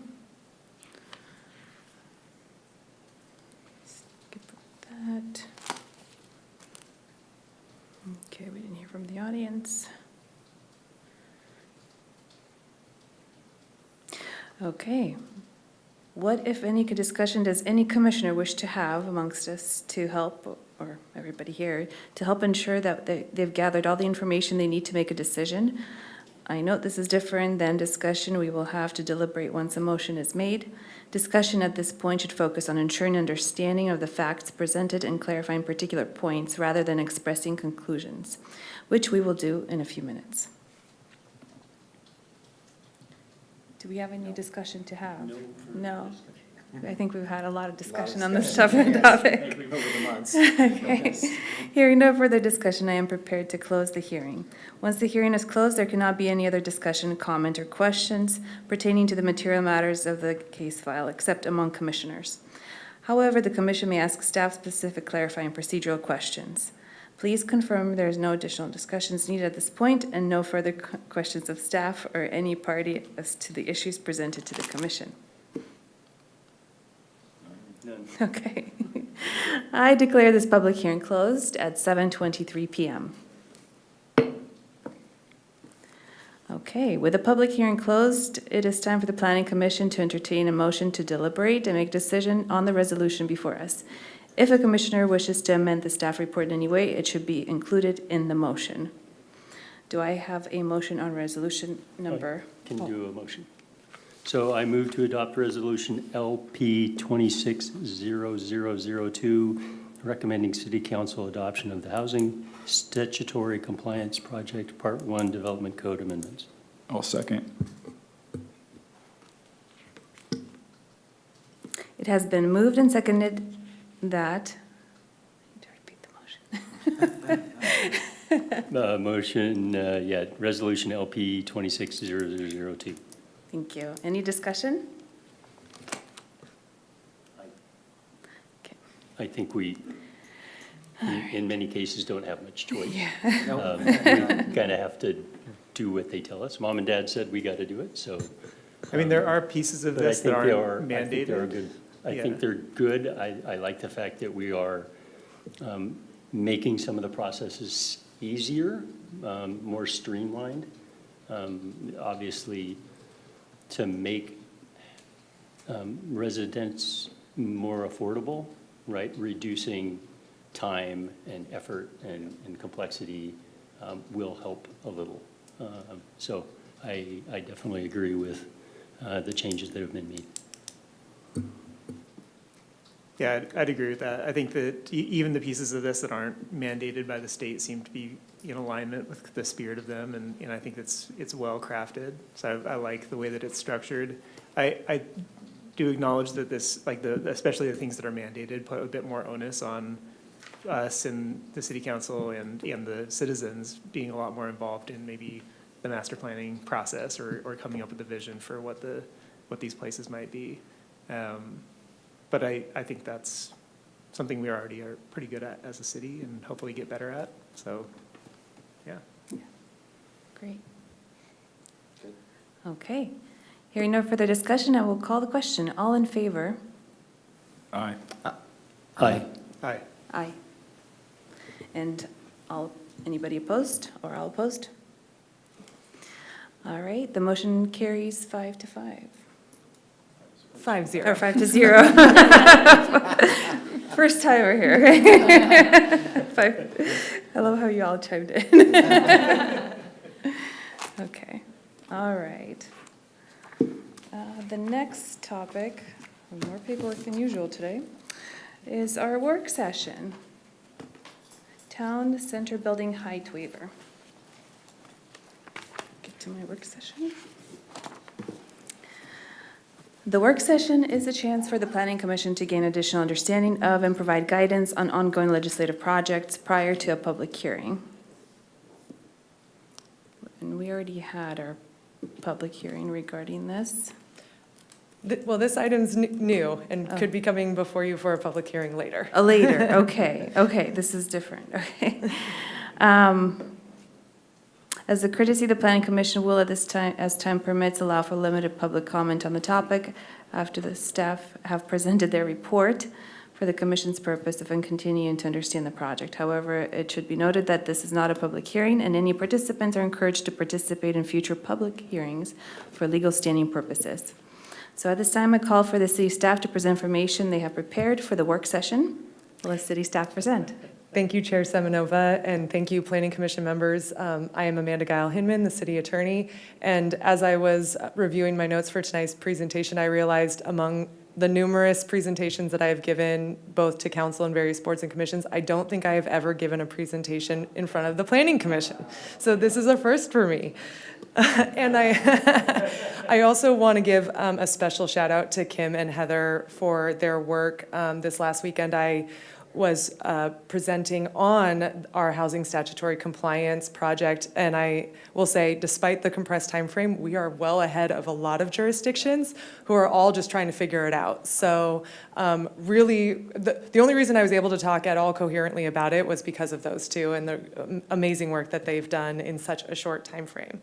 Skip that. Okay, we didn't hear from the audience. Okay. What, if any, discussion does any commissioner wish to have amongst us to help, or everybody here, to help ensure that they've gathered all the information they need to make a decision? I note this is different than discussion we will have to deliberate once a motion is made. Discussion at this point should focus on ensuring understanding of the facts presented and clarifying particular points rather than expressing conclusions, which we will do in a few minutes. Do we have any discussion to have? No. I think we've had a lot of discussion on this topic. Okay. Hearing no further discussion, I am prepared to close the hearing. Once the hearing is closed, there cannot be any other discussion, comment, or questions pertaining to the material matters of the case file, except among commissioners. However, the commission may ask staff-specific clarifying procedural questions. Please confirm there is no additional discussions needed at this point and no further questions of staff or any party as to the issues presented to the commission. None. Okay. I declare this public hearing closed at 7:23 p.m. Okay, with the public hearing closed, it is time for the Planning Commission to entertain a motion to deliberate and make decision on the resolution before us. If a commissioner wishes to amend the staff report in any way, it should be included in the motion. Do I have a motion on resolution number? Can do a motion. So I move to adopt resolution LP 260002, recommending city council adoption of the Housing Statutory Compliance Project Part 1 Development Code Amendments. I'll second. It has been moved and seconded that, to repeat the motion. Resolution LP 260002. Thank you. Any discussion? I think we, in many cases, don't have much choice. Yeah. We kind of have to do what they tell us. Mom and dad said we got to do it, so. I mean, there are pieces of this that aren't I think they are mandated. good. I think they're good. I like the fact that we are making some of the processes easier, more streamlined. Obviously, to make residents more affordable, right? Reducing time and effort and complexity will help a little. So I definitely agree with the changes that have been made. Yeah, I'd agree with that. I think that even the pieces of this that aren't mandated by the state seem to be in alignment with the spirit of them, and I think it's well crafted. So I like the way that it's structured. I do acknowledge that this, like especially the things that are mandated, put a bit more onus on us and the city council and the citizens being a lot more involved in maybe the master planning process or coming up with the vision for what these places might be. But I think that's something we already are pretty good at as a city and hopefully get better at. So, yeah. Great. Okay. Hearing no further discussion, I will call the question. All in favor? Aye. Aye. Aye. Aye. And anybody opposed or all opposed? All right, the motion carries 5-5. 5-0. Or 5-0. First time we're here. I love how you all chimed in. Okay, all right. The next topic, more paperwork than usual today, is our work session. Town Center Building Height Waiver. Get to my work session. The work session is a chance for the Planning Commission to gain additional understanding of and provide guidance on ongoing legislative projects prior to a public hearing. And we already had our public hearing regarding this. Well, this item's new and could be coming before you for a public hearing later. Later, okay, okay, this is different, okay. As a courtesy, the Planning Commission will at this time, as time permits, allow for limited public comment on the topic after the staff have presented their report for the Commission's purpose of continuing to understand the project. However, it should be noted that this is not a public hearing and any participants are encouraged to participate in future public hearings for legal standing purposes. So at this time, I call for the city staff to present information they have prepared for the work session. Will the city staff present? Thank you, Chair Semenova, and thank you, Planning Commission members. I am Amanda Guile-Hinman, the city attorney, and as I was reviewing my notes for tonight's presentation, I realized among the numerous presentations that I have given both to council and various boards and commissions, I don't think I have ever given a presentation in front of the Planning Commission. So this is a first for me. And I also want to give a special shout out to Kim and Heather for their work. This last weekend, I was presenting on our housing statutory compliance project, and I will say, despite the compressed time frame, we are well ahead of a lot of jurisdictions who are all just trying to figure it out. So really, the only reason I was able to talk at all coherently about it was because of those two and the amazing work that they've done in such a short time frame.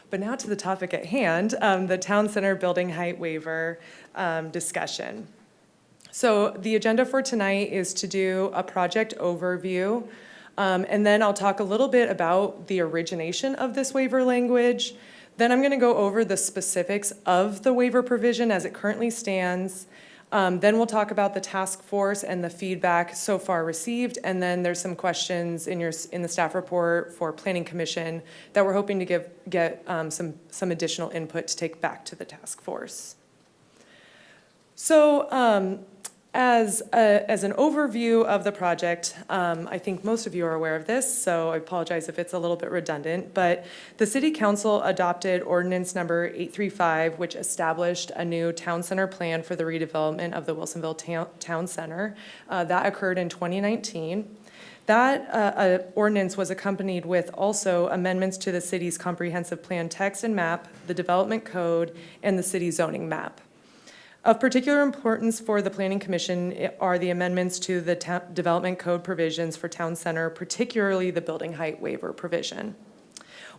But now to the topic at hand, the Town Center Building Height Waiver discussion. So the agenda for tonight is to do a project overview, and then I'll talk a little bit about the origination of this waiver language. Then I'm going to go over the specifics of the waiver provision as it currently stands. Then we'll talk about the task force and the feedback so far received, and then there's some questions in the staff report for Planning Commission that we're hoping to get some additional input to take back to the task force. So as an overview of the project, I think most of you are aware of this, so I apologize if it's a little bit redundant, but the City Council adopted ordinance number 835, which established a new town center plan for the redevelopment of the Wilsonville Town Center. That occurred in 2019. That ordinance was accompanied with also amendments to the city's comprehensive plan text and map, the development code, and the city zoning map. Of particular importance for the Planning Commission are the amendments to the development code provisions for town center, particularly the building height waiver provision.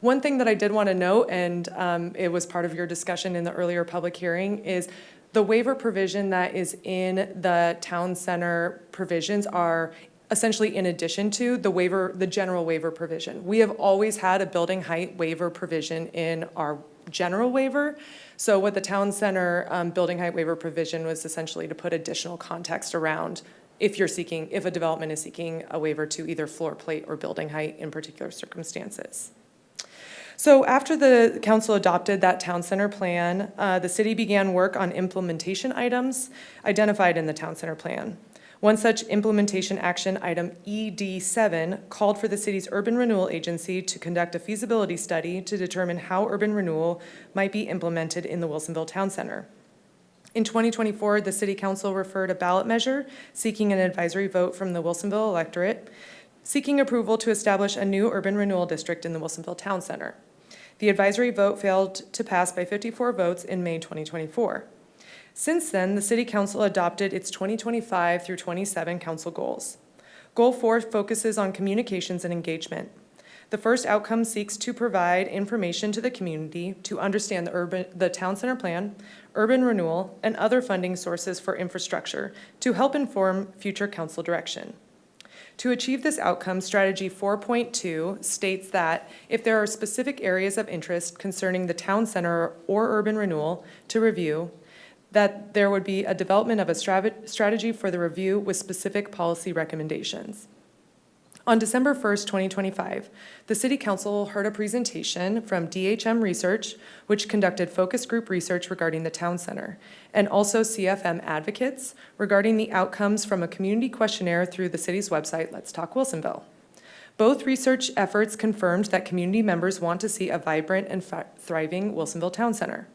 One thing that I did want to note, and it was part of your discussion in the earlier public hearing, is the waiver provision that is in the town center provisions are essentially in addition to the general waiver provision. We have always had a building height waiver provision in our general waiver. So what the town center building height waiver provision was essentially to put additional context around if a development is seeking a waiver to either floor plate or building height in particular circumstances. So after the council adopted that town center plan, the city began work on implementation items identified in the town center plan. One such implementation action, item ED7, called for the city's urban renewal agency to conduct a feasibility study to determine how urban renewal might be implemented in the Wilsonville Town Center. In 2024, the city council referred a ballot measure seeking an advisory vote from the Wilsonville electorate, seeking approval to establish a new urban renewal district in the Wilsonville Town Center. The advisory vote failed to pass by 54 votes in May 2024. Since then, the City Council adopted its 2025 through 27 council goals. Goal 4 focuses on communications and engagement. The first outcome seeks to provide information to the community to understand the town center plan, urban renewal, and other funding sources for infrastructure to help inform future council direction. To achieve this outcome, Strategy 4.2 states that if there are specific areas of interest concerning the town center or urban renewal to review, that there would be a development of a strategy for the review with specific policy recommendations. On December 1st, 2025, the City Council heard a presentation from DHM Research, which conducted focus group research regarding the town center, and also CFM advocates regarding the outcomes from a community questionnaire through the city's website, Let's Talk Wilsonville. Both research efforts confirmed that community members want to see a vibrant and thriving Wilsonville Town Center.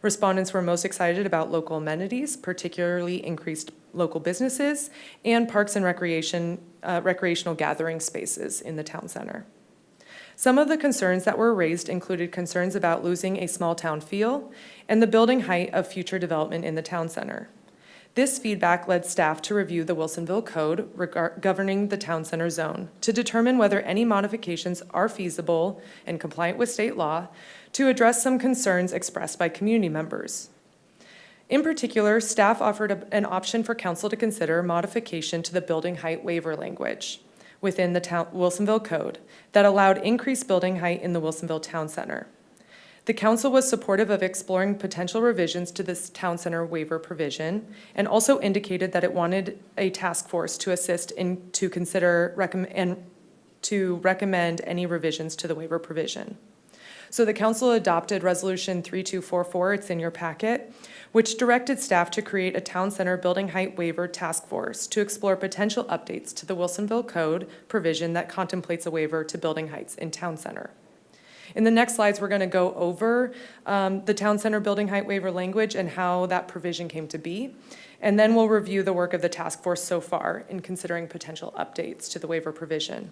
Respondents were most excited about local amenities, particularly increased local businesses, and parks and recreational gathering spaces in the town center. Some of the concerns that were raised included concerns about losing a small town feel and the building height of future development in the town center. This feedback led staff to review the Wilsonville Code governing the town center zone to determine whether any modifications are feasible and compliant with state law to address some concerns expressed by community members. In particular, staff offered an option for council to consider modification to the building height waiver language within the Wilsonville Code that allowed increased building height in the Wilsonville Town Center. The council was supportive of exploring potential revisions to this town center waiver provision and also indicated that it wanted a task force to assist to recommend any revisions to the waiver provision. So the council adopted Resolution 3244, it's in your packet, which directed staff to create a town center building height waiver task force to explore potential updates to the Wilsonville Code provision that contemplates a waiver to building heights in town center. In the next slides, we're going to go over the town center building height waiver language and how that provision came to be. And then we'll review the work of the task force so far in considering potential updates to the waiver provision.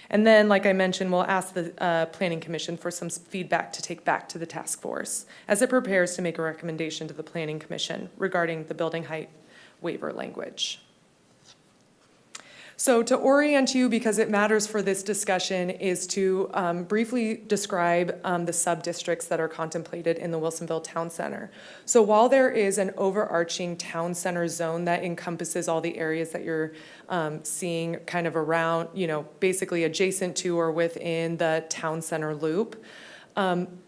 And then, like I mentioned, we'll ask the Planning Commission for some feedback to take back to the task force as it prepares to make a recommendation to the Planning Commission regarding the building height waiver language. So to orient you, because it matters for this discussion, is to briefly describe the sub-districts that are contemplated in the Wilsonville Town Center. So while there is an overarching town center zone that encompasses all the areas that you're seeing kind of around, basically adjacent to or within the town center loop,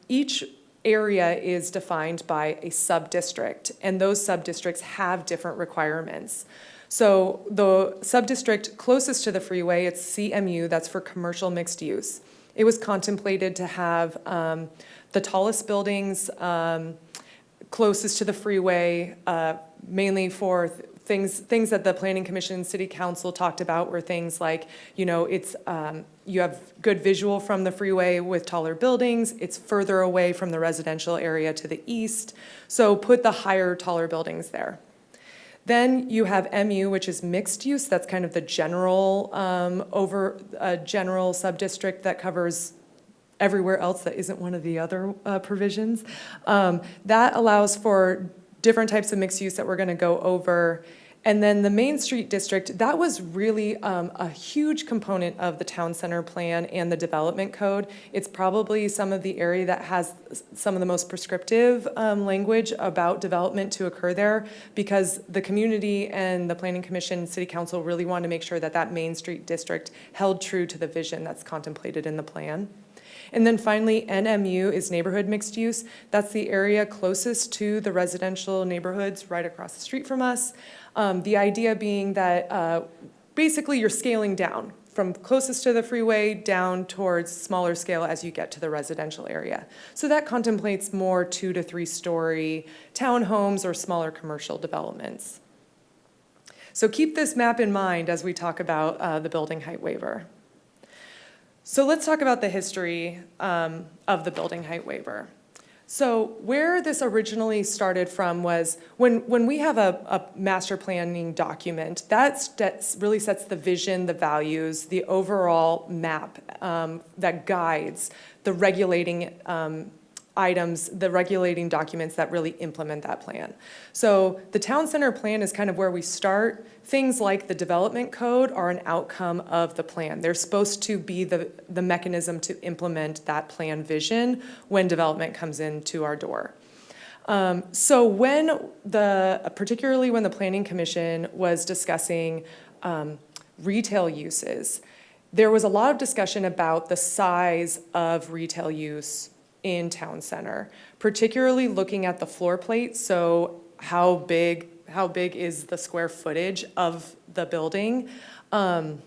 each area is defined by a sub-district, and those sub-districts have different requirements. So the sub-district closest to the freeway, it's CMU, that's for commercial mixed use. It was contemplated to have the tallest buildings closest to the freeway, mainly for things that the Planning Commission and City Council talked about were things like, you have good visual from the freeway with taller buildings, it's further away from the residential area to the east, so put the higher, taller buildings there. Then you have MU, which is mixed use. That's kind of the general general sub-district that covers everywhere else that isn't one of the other provisions. That allows for different types of mixed use that we're going to go over. And then the Main Street District, that was really a huge component of the town center plan and the development code. It's probably some of the area that has some of the most prescriptive language about development to occur there, because the community and the Planning Commission and City Council really wanted to make sure that that Main Street District held true to the vision that's contemplated in the plan. And then finally, NMU is neighborhood mixed use. That's the area closest to the residential neighborhoods right across the street from us. The idea being that basically you're scaling down from closest to the freeway down towards smaller scale as you get to the residential area. So that contemplates more 2 to 3 story townhomes or smaller commercial developments. So keep this map in mind as we talk about the building height waiver. So let's talk about the history of the building height waiver. So where this originally started from was when we have a master planning document, that really sets the vision, the values, the overall map that guides the regulating items, the regulating documents that really implement that plan. So the town center plan is kind of where we start. Things like the development code are an outcome of the plan. They're supposed to be the mechanism to implement that plan vision when development comes into our door. So particularly when the Planning Commission was discussing retail uses, there was a lot of discussion about the size of retail use in town center, particularly looking at the floor plate. So how big is the square footage of the building and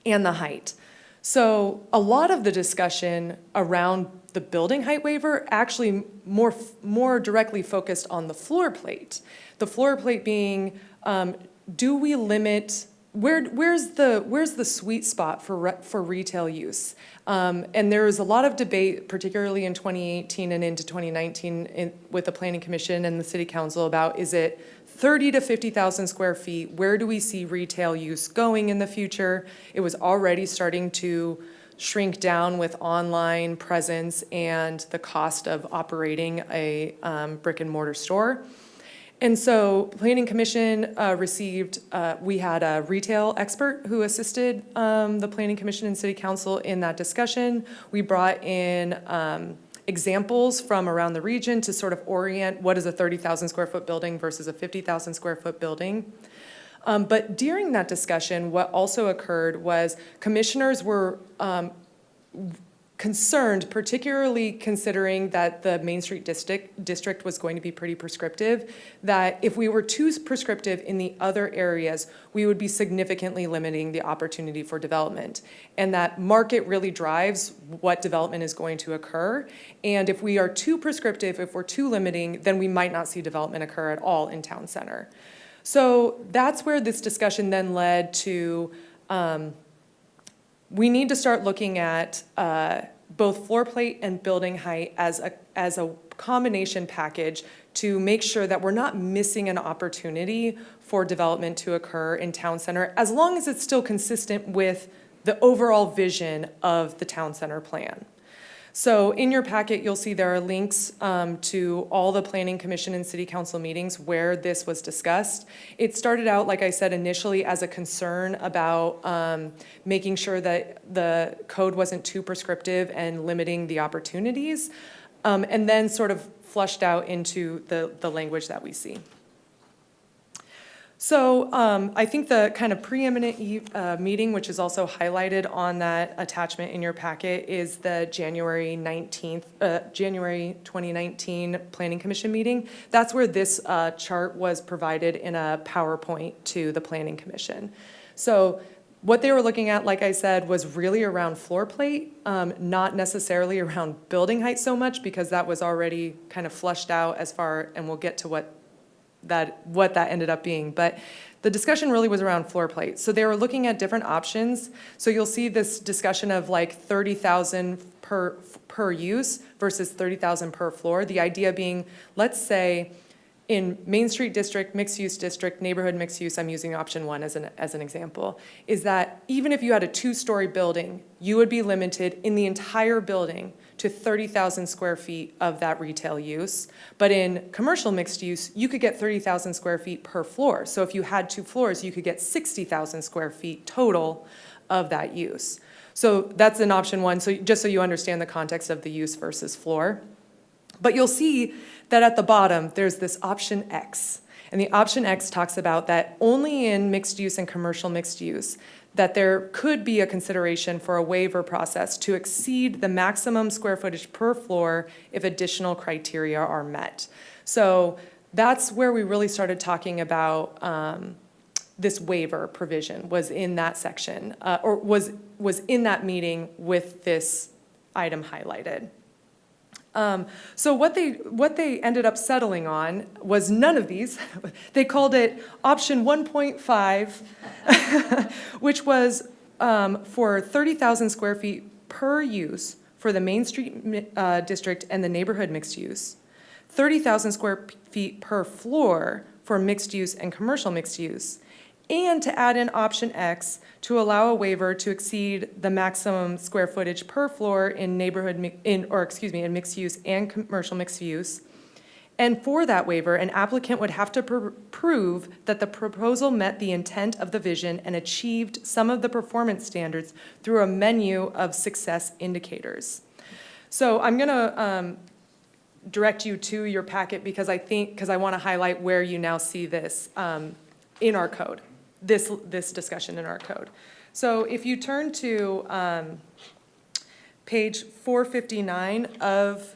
the height. So a lot of the discussion around the building height waiver actually more directly focused on the floor plate. The floor plate being, do we limit, where's the sweet spot for retail use? And there was a lot of debate, particularly in 2018 and into 2019 with the Planning Commission and the City Council about, is it 30 to 50,000 square feet? Where do we see retail use going in the future? It was already starting to shrink down with online presence and the cost of operating a brick and mortar store. And so Planning Commission we had a retail expert who assisted the Planning Commission and City Council in that discussion. We brought in examples from around the region to sort of orient what is a 30,000 square foot building versus a 50,000 square foot building. But during that discussion, what also occurred was commissioners were concerned, particularly considering that the Main Street district was going to be pretty prescriptive, that if we were too prescriptive in the other areas, we would be significantly limiting the opportunity for development. And that market really drives what development is going to occur. And if we are too prescriptive, if we're too limiting, then we might not see development occur at all in town center. So that's where this discussion then led to we need to start looking at both floor plate and building height as a combination package to make sure that we're not missing an opportunity for development to occur in town center, as long as it's still consistent with the overall vision of the town center plan. So in your packet, you'll see there are links to all the Planning Commission and City Council meetings where this was discussed. It started out, like I said, initially as a concern about making sure that the code wasn't too prescriptive and limiting the opportunities, and then sort of flushed out into the language that we see. So I think the kind of preeminent meeting, which is also highlighted on that attachment in your packet, is the January 2019 Planning Commission meeting. That's where this chart was provided in a PowerPoint to the Planning Commission. So what they were looking at, like I said, was really around floor plate, not necessarily around building height so much, because that was already kind of flushed out as far, and we'll get to what that ended up being. But the discussion really was around floor plate. So they were looking at different options. So you'll see this discussion of like 30,000 per use versus 30,000 per floor. The idea being, let's say in Main Street district, mixed use district, neighborhood mixed use, I'm using option 1 as an example, is that even if you had a 2-story building, you would be limited in the entire building to 30,000 square feet of that retail use. But in commercial mixed use, you could get 30,000 square feet per floor. So if you had 2 floors, you could get 60,000 square feet total of that use. So that's an option 1, so just so you understand the context of the use versus floor. But you'll see that at the bottom, there's this option X. And the option X talks about that only in mixed use and commercial mixed use, that there could be a consideration for a waiver process to exceed the maximum square footage per floor if additional criteria are met. So that's where we really started talking about this waiver provision, was in that section, or was in that meeting with this item highlighted. So what they ended up settling on was none of these. They called it option 1.5, which was for 30,000 square feet per use for the Main Street district and the neighborhood mixed use, 30,000 square feet per floor for mixed use and commercial mixed use, and to add in option X to allow a waiver to exceed the maximum square footage per floor in in mixed use and commercial mixed use. And for that waiver, an applicant would have to prove that the proposal met the intent of the vision and achieved some of the performance standards through a menu of success indicators. So I'm gonna direct you to your packet because I want to highlight where you now see this in our code. This discussion in our code. So if you turn to page 459 of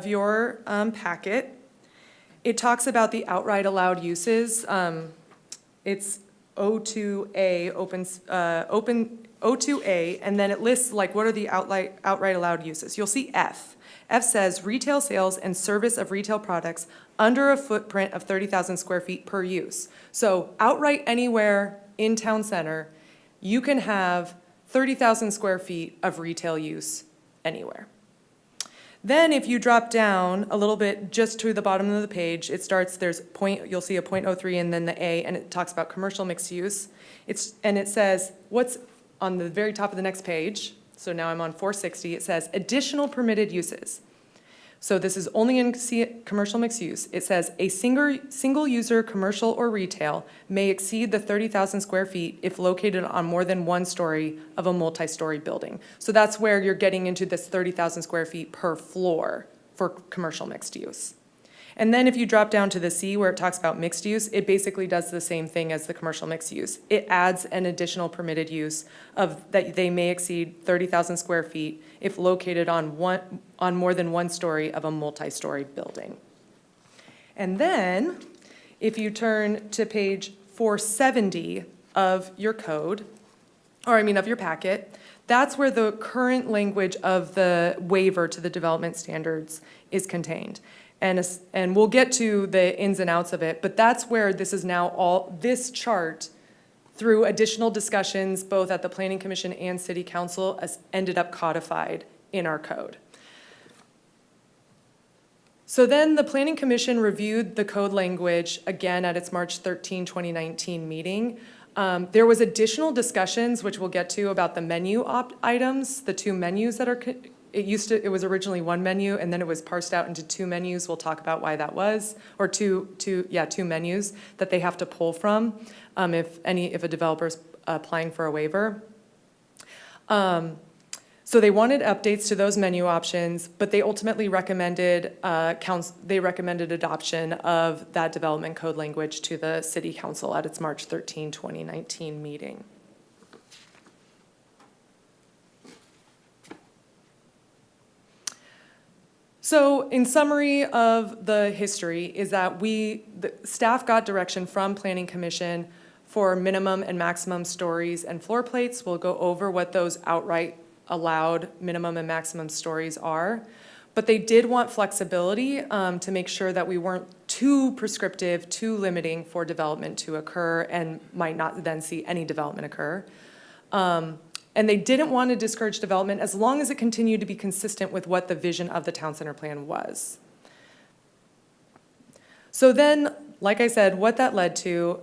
your packet, it talks about the outright allowed uses. It's O2A, O2A, and then it lists like what are the outright allowed uses. You'll see F. F says retail sales and service of retail products under a footprint of 30,000 square feet per use. So outright anywhere in town center, you can have 30,000 square feet of retail use anywhere. Then if you drop down a little bit just to the bottom of the page, it starts, you'll see a 0.03 and then the A, and it talks about commercial mixed use. And it says, what's on the very top of the next page, so now I'm on 460, it says additional permitted uses. So this is only in commercial mixed use. It says a single user commercial or retail may exceed the 30,000 square feet if located on more than one story of a multi-story building. So that's where you're getting into this 30,000 square feet per floor for commercial mixed use. And then if you drop down to the C where it talks about mixed use, it basically does the same thing as the commercial mixed use. It adds an additional permitted use of that they may exceed 30,000 square feet if located on more than one story of a multi-story building. And then if you turn to page 470 of your code, of your packet, that's where the current language of the waiver to the development standards is contained. And we'll get to the ins and outs of it, but that's where this is now this chart, through additional discussions, both at the Planning Commission and City Council, has ended up codified in our code. So then the Planning Commission reviewed the code language again at its March 13, 2019 meeting. There was additional discussions, which we'll get to, about the menu items, the two menus that are it was originally one menu, and then it was parsed out into two menus. We'll talk about why that was, or two menus that they have to pull from if a developer's applying for a waiver. So they wanted updates to those menu options, but they ultimately recommended adoption of that development code language to the City Council at its March 13, 2019 meeting. So in summary of the history is that the staff got direction from Planning Commission for minimum and maximum stories and floor plates. We'll go over what those outright allowed minimum and maximum stories are. But they did want flexibility to make sure that we weren't too prescriptive, too limiting for development to occur and might not then see any development occur. And they didn't want to discourage development as long as it continued to be consistent with what the vision of the town center plan was. So then, like I said, what that led to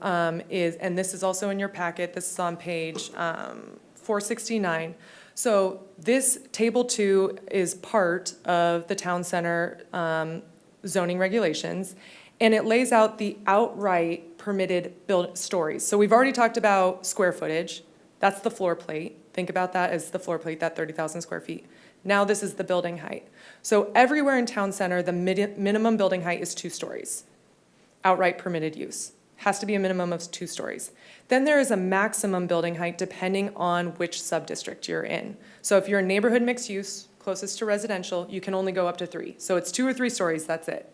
is, and this is also in your packet, this is on page 469. So this table 2 is part of the town center zoning regulations, and it lays out the outright permitted stories. So we've already talked about square footage. That's the floor plate. Think about that as the floor plate, that 30,000 square feet. Now this is the building height. So everywhere in town center, the minimum building height is 2 stories, outright permitted use. has to be a minimum of 2 stories. Then there is a maximum building height depending on which sub-district you're in. So if you're in neighborhood mixed use, closest to residential, you can only go up to 3. So it's 2 or 3 stories, that's it.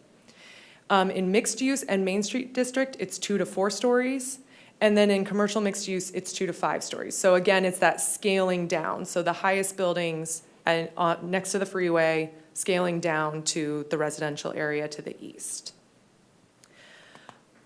In mixed use and Main Street district, it's 2 to 4 stories. And then in commercial mixed use, it's 2 to 5 stories. So again, it's that scaling down. So the highest buildings and next to the freeway, scaling down to the residential area to the east.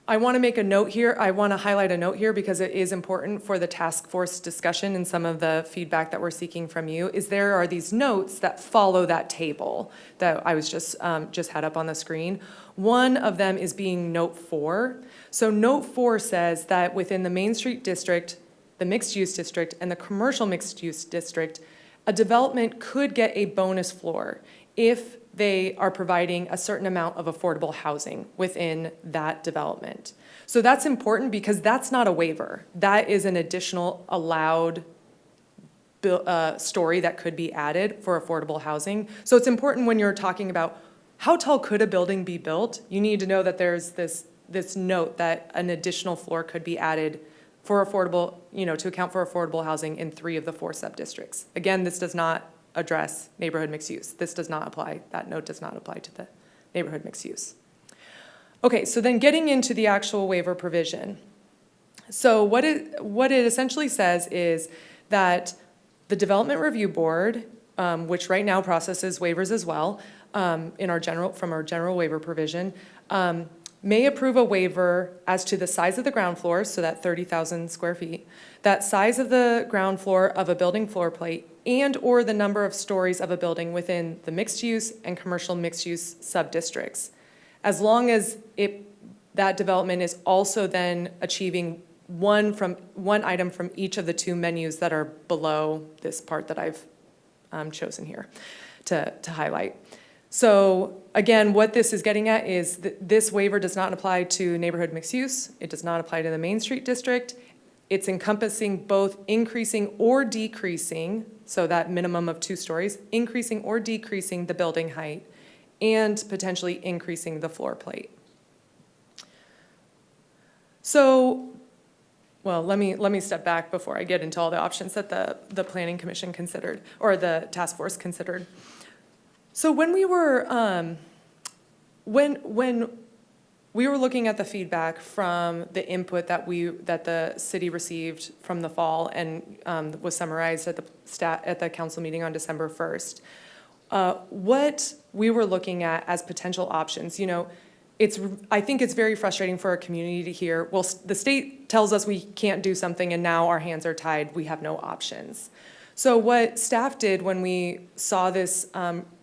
I want to make a note here. I want to highlight a note here because it is important for the task force discussion and some of the feedback that we're seeking from you, is there are these notes that follow that table that I was just had up on the screen. One of them is being note 4. So note 4 says that within the Main Street district, the mixed use district, and the commercial mixed use district, a development could get a bonus floor if they are providing a certain amount of affordable housing within that development. So that's important because that's not a waiver. That is an additional allowed story that could be added for affordable housing. So it's important when you're talking about how tall could a building be built, you need to know that there's this note that an additional floor could be added for affordable, to account for affordable housing in 3 of the 4 sub-districts. Again, this does not address neighborhood mixed use. This does not apply, that note does not apply to the neighborhood mixed use. Okay, so then getting into the actual waiver provision. So what it essentially says is that the Development Review Board, which right now processes waivers as well, from our general waiver provision, may approve a waiver as to the size of the ground floor, so that 30,000 square feet, that size of the ground floor of a building floor plate, and or the number of stories of a building within the mixed use and commercial mixed use sub-districts, as long as that development is also then achieving one item from each of the 2 menus that are below this part that I've chosen here to highlight. So again, what this is getting at is that this waiver does not apply to neighborhood mixed use. It does not apply to the Main Street district. It's encompassing both increasing or decreasing, so that minimum of 2 stories, increasing or decreasing the building height, and potentially increasing the floor plate. So, well, let me step back before I get into all the options that the Planning Commission considered, or the task force considered. So when we were when we were looking at the feedback from the input that the city received from the fall and was summarized at the council meeting on December 1st, what we were looking at as potential options, I think it's very frustrating for our community to hear, well, the state tells us we can't do something and now our hands are tied, we have no options. So what staff did when we saw this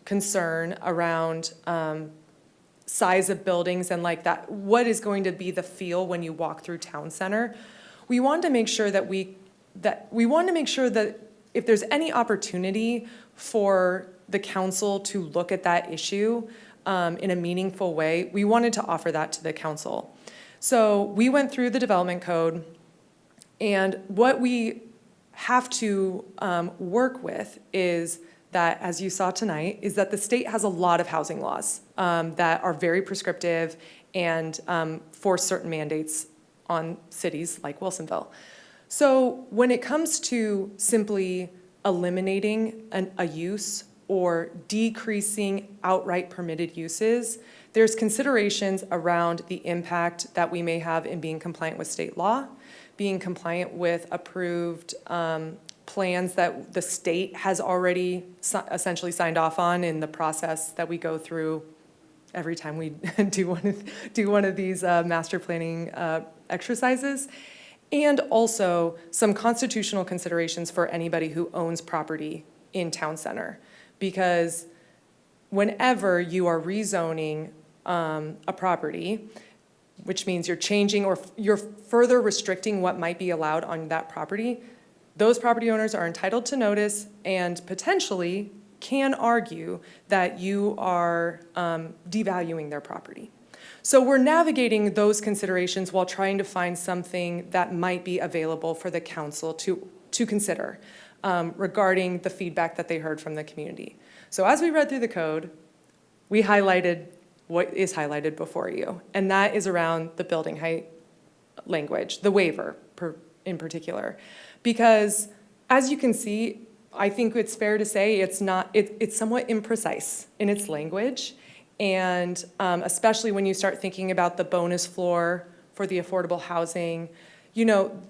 concern around size of buildings and like that, what is going to be the feel when you walk through town center, we wanted to make sure that if there's any opportunity for the council to look at that issue in a meaningful way, we wanted to offer that to the council. So we went through the development code, and what we have to work with is that, as you saw tonight, is that the state has a lot of housing laws that are very prescriptive and force certain mandates on cities like Wilsonville. So when it comes to simply eliminating a use or decreasing outright permitted uses, there's considerations around the impact that we may have in being compliant with state law, being compliant with approved plans that the state has already essentially signed off on in the process that we go through every time we do one of these master planning exercises, and also some constitutional considerations for anybody who owns property in town center. Because whenever you are rezoning a property, which means you're changing or you're further restricting what might be allowed on that property, those property owners are entitled to notice and potentially can argue that you are devaluing their property. So we're navigating those considerations while trying to find something that might be available for the council to consider regarding the feedback that they heard from the community. So as we read through the code, we highlighted what is highlighted before you, and that is around the building height language, the waiver in particular. Because as you can see, I think it's fair to say it's somewhat imprecise in its language. And especially when you start thinking about the bonus floor for the affordable housing, you know,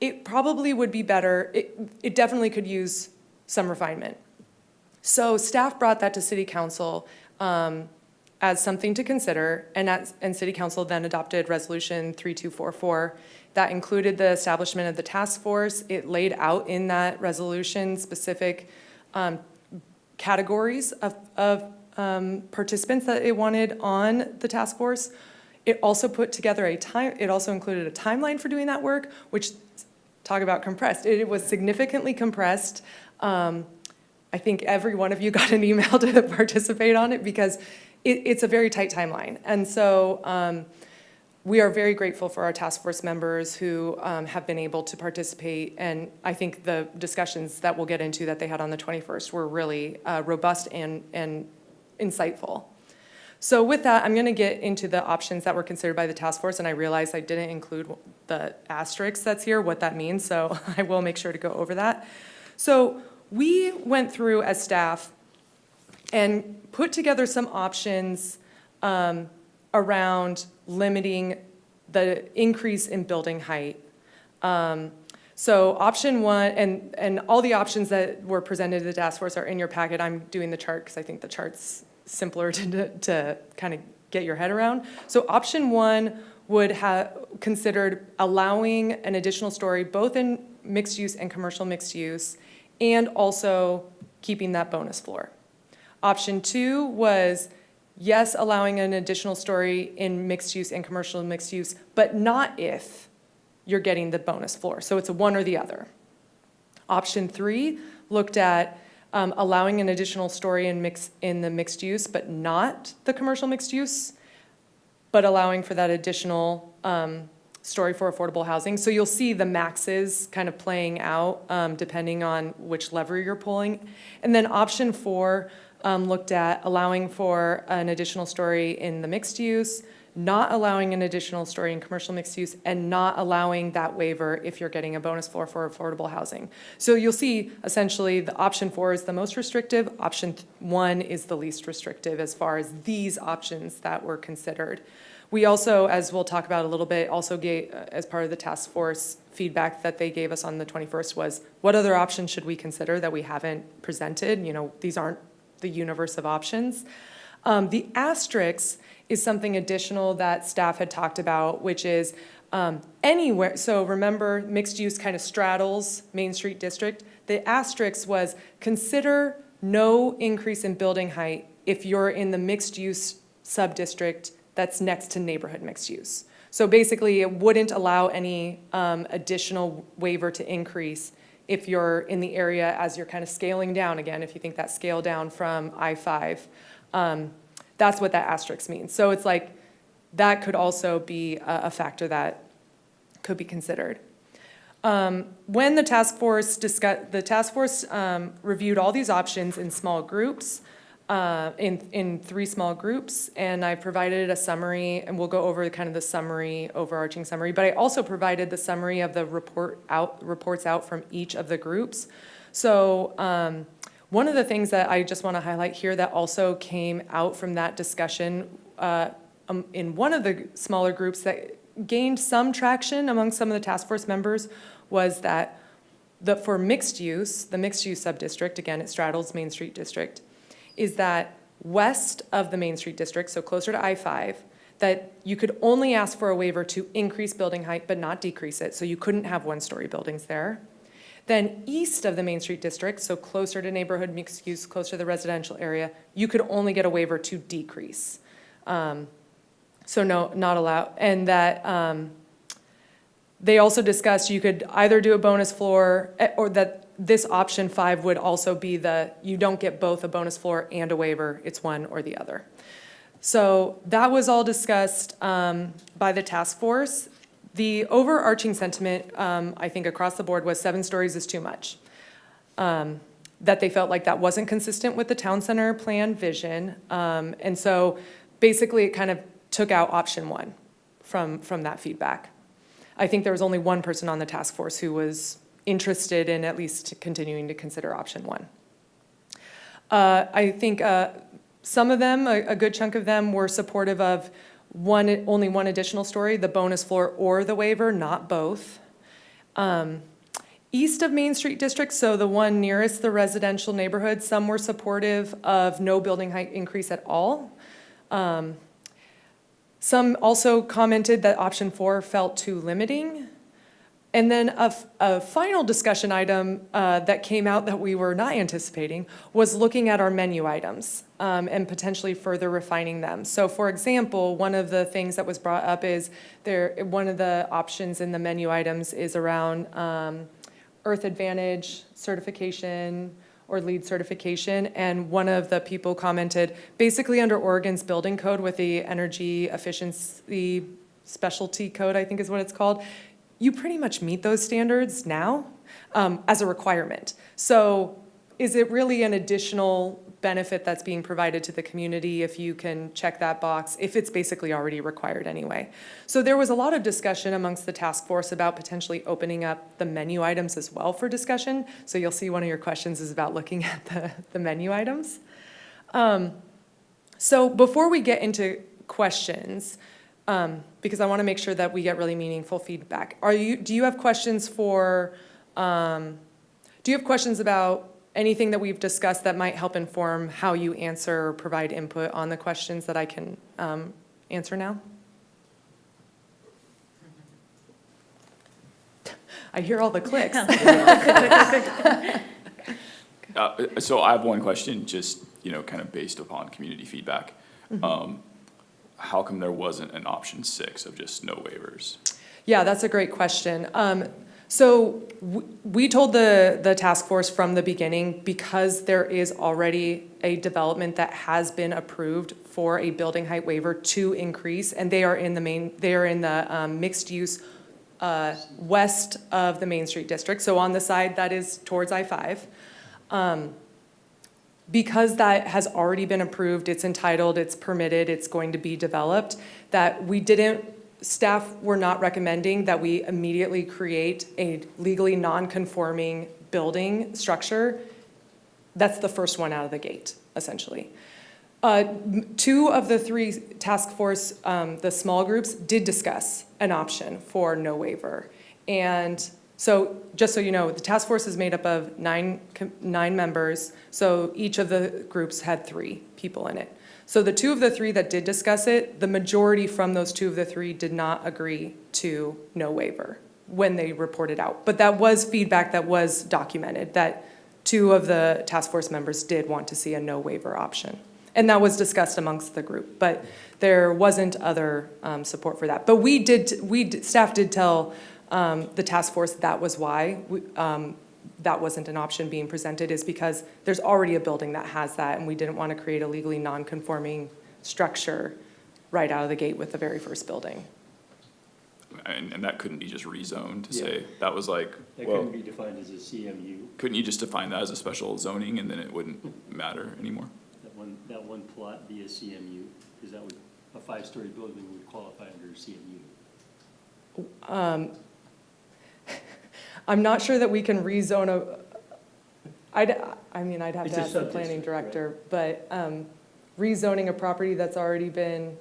it probably would be better, it definitely could use some refinement. So staff brought that to City Council as something to consider, and City Council then adopted Resolution 3244. That included the establishment of the task force. It laid out in that resolution specific categories of participants that it wanted on the task force. It also put together it also included a timeline for doing that work, which, talk about compressed. It was significantly compressed. I think every one of you got an email to participate on it because it's a very tight timeline. And so we are very grateful for our task force members who have been able to participate. And I think the discussions that we'll get into that they had on the 21st were really robust and insightful. So with that, I'm going to get into the options that were considered by the task force, and I realized I didn't include the asterisk that's here, what that means, so I will make sure to go over that. So we went through as staff and put together some options around limiting the increase in building height. So option one, and all the options that were presented to the task force are in your packet. I'm doing the chart because I think the chart's simpler to kind of get your head around. So option one would have considered allowing an additional story both in mixed use and commercial mixed use, and also keeping that bonus floor. Option two was, yes, allowing an additional story in mixed use and commercial mixed use, but not if you're getting the bonus floor. So it's a one or the other. Option three looked at allowing an additional story in the mixed use, but not the commercial mixed use, but allowing for that additional story for affordable housing. So you'll see the maxes kind of playing out depending on which lever you're pulling. And then option four looked at allowing for an additional story in the mixed use, not allowing an additional story in commercial mixed use, and not allowing that waiver if you're getting a bonus floor for affordable housing. So you'll see essentially the option four is the most restrictive, option one is the least restrictive as far as these options that were considered. We also, as we'll talk about a little bit, also gave, as part of the task force feedback that they gave us on the 21st was, what other options should we consider that we haven't presented? You know, these aren't the universe of options. The asterisk is something additional that staff had talked about, which is anywhere. So remember, mixed use kind of straddles Main Street District. The asterisk was consider no increase in building height if you're in the mixed use sub-district that's next to neighborhood mixed use. So basically, it wouldn't allow any additional waiver to increase if you're in the area as you're kind of scaling down again, if you think that scale down from I-5. That's what that asterisk means. So it's like that could also be a factor that could be considered. When the task force reviewed all these options in small groups, in 3 small groups, and I provided a summary, and we'll go over kind of the summary, overarching summary, but I also provided the summary of the reports out from each of the groups. So one of the things that I just want to highlight here that also came out from that discussion in one of the smaller groups that gained some traction among some of the task force members was that for mixed use, the mixed use sub-district, again, it straddles Main Street District, is that west of the Main Street District, so closer to I-5, that you could only ask for a waiver to increase building height but not decrease it, so you couldn't have one-story buildings there. Then east of the Main Street District, so closer to neighborhood mixed use, closer to the residential area, you could only get a waiver to decrease. So no, not allowed. And that they also discussed you could either do a bonus floor, or that this option 5 would also be you don't get both a bonus floor and a waiver, it's one or the other. So that was all discussed by the task force. The overarching sentiment, I think across the board, was 7 stories is too much. That they felt like that wasn't consistent with the town center plan vision. And so basically it kind of took out option 1 from that feedback. I think there was only one person on the task force who was interested in at least continuing to consider option one. I think some of them, a good chunk of them, were supportive of only one additional story, the bonus floor or the waiver, not both. East of Main Street District, so the one nearest the residential neighborhood, some were supportive of no building height increase at all. Some also commented that option 4 felt too limiting. And then a final discussion item that came out that we were not anticipating was looking at our menu items and potentially further refining them. So for example, one of the things that was brought up is one of the options in the menu items is around Earth Advantage certification or LEED certification. And one of the people commented, basically under Oregon's building code with the energy efficiency specialty code, I think is what it's called, you pretty much meet those standards now as a requirement. So is it really an additional benefit that's being provided to the community if you can check that box, if it's basically already required anyway? So there was a lot of discussion amongst the task force about potentially opening up the menu items as well for discussion. So you'll see one of your questions is about looking at the menu items. So before we get into questions, because I want to make sure that we get really meaningful feedback. Do you have questions about anything that we've discussed that might help inform how you answer or provide input on the questions that I can answer now? I hear all the clicks. So I have one question, just, kind of based upon community feedback. How come there wasn't an option 6 of just no waivers? Yeah, that's a great question. So we told the task force from the beginning, because there is already a development that has been approved for a building height waiver to increase, and they are in the mixed use west of the Main Street District, so on the side that is towards I-5. Because that has already been approved, it's entitled, it's permitted, it's going to be developed, that staff were not recommending that we immediately create a legally non-conforming building structure. That's the first one out of the gate, essentially. 2 of the 3 task force, the small groups, did discuss an option for no waiver. And so just so you know, the task force is made up of 9 members, so each of the groups had 3 people in it. So the 2 of the 3 that did discuss it, the majority from those 2 of the 3 did not agree to no waiver when they reported out. But that was feedback that was documented, that 2 of the task force members did want to see a no waiver option. And that was discussed amongst the group, but there wasn't other support for that. But staff did tell the task force that was why that wasn't an option being presented, is because there's already a building that has that, and we didn't want to create a legally non-conforming structure right out of the gate with the very first building. And that couldn't be just rezoned to say, that was like, That well, couldn't be defined as a CMU. couldn't you just define that as a special zoning and then it wouldn't matter anymore? That one plot be a CMU, because that would, a 5-story building would qualify under CMU. I'm not sure that we can rezone I'd have It's to a ask the planning sub-district, director, but rezoning a property that's already been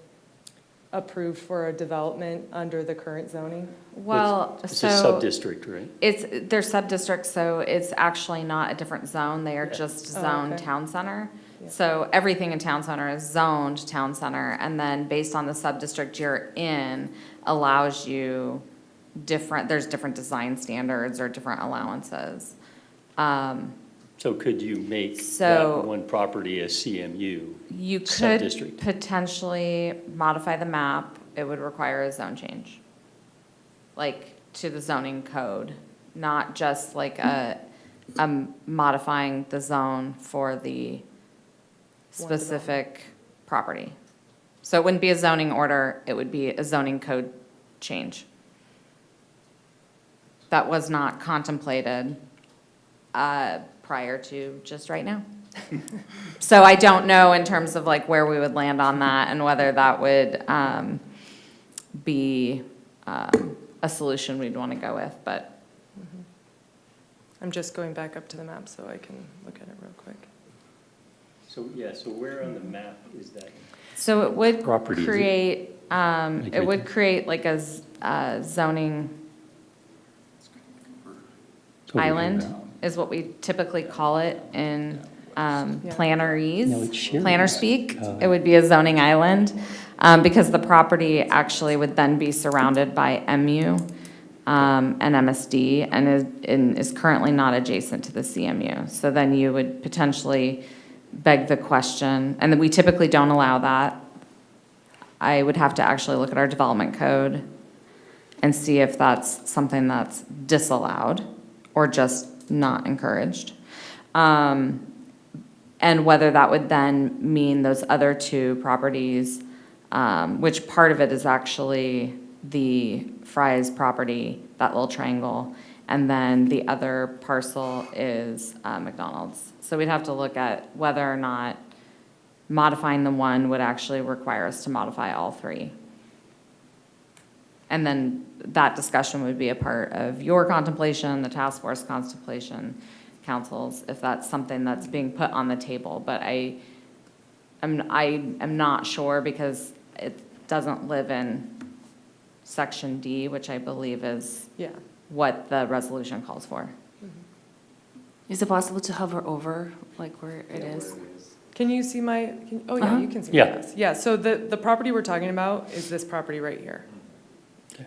approved for a development under the current zoning? Well, It's a sub-district, right? they're sub-districts, so it's actually not a different zone, they are just zoned okay. town center. So everything in town center is zoned town center, and then based on the sub-district you're in, allows you there's different design standards or different allowances. So could you make So- that one property a CMU You could sub-district? potentially modify the map, it would require a zone change. Like to the zoning code, not just like a modifying the zone for the specific property. So it wouldn't be a zoning order, it would be a zoning code change. That was not contemplated prior to just right now. So I don't know in terms of like where we would land on that and whether that would be a solution we'd want to go with, but I'm just going back up to the map so I can look at it real quick. So, yeah, so where on the map is that? so it would Property, is it? create, Like it right would there? create like a zoning Over here island, now. is what we typically call it in No, plannerese, it's shared. planner speak. Oh. It would be a zoning island, because the property actually would then be surrounded by MU and MSD, and is currently not adjacent to the CMU. So then you would potentially beg the question, and we typically don't allow that. I would have to actually look at our development code and see if that's something that's disallowed or just not encouraged. And whether that would then mean those other two properties, which part of it is actually the Fry's property, that little triangle, and then the other parcel is McDonald's. So we'd have to look at whether or not modifying the one would actually require us to modify all three. And then that discussion would be a part of your contemplation, the task force contemplation, councils, if that's something that's being put on the table. But I am not sure because it doesn't live in section D, which I believe is Yeah. what the resolution calls for. Is it possible to hover over, like where it is? Can you see my, oh yeah, Uh-huh. you can see my Yeah. house. Yeah, so the property we're talking about is this property right here. Okay.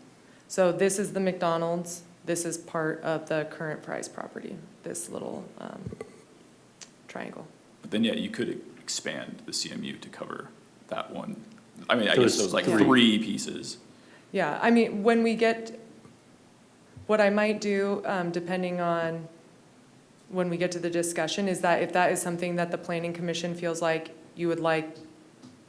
So this is the McDonald's, this is part of the current Fry's property, this little triangle. But then, yeah, you could expand the CMU to cover that one. I mean, I Those guess those like three. 3 pieces. Yeah, I mean, when we get, what I might do, depending on when we get to the discussion, is that if that is something that the planning commission feels like you would like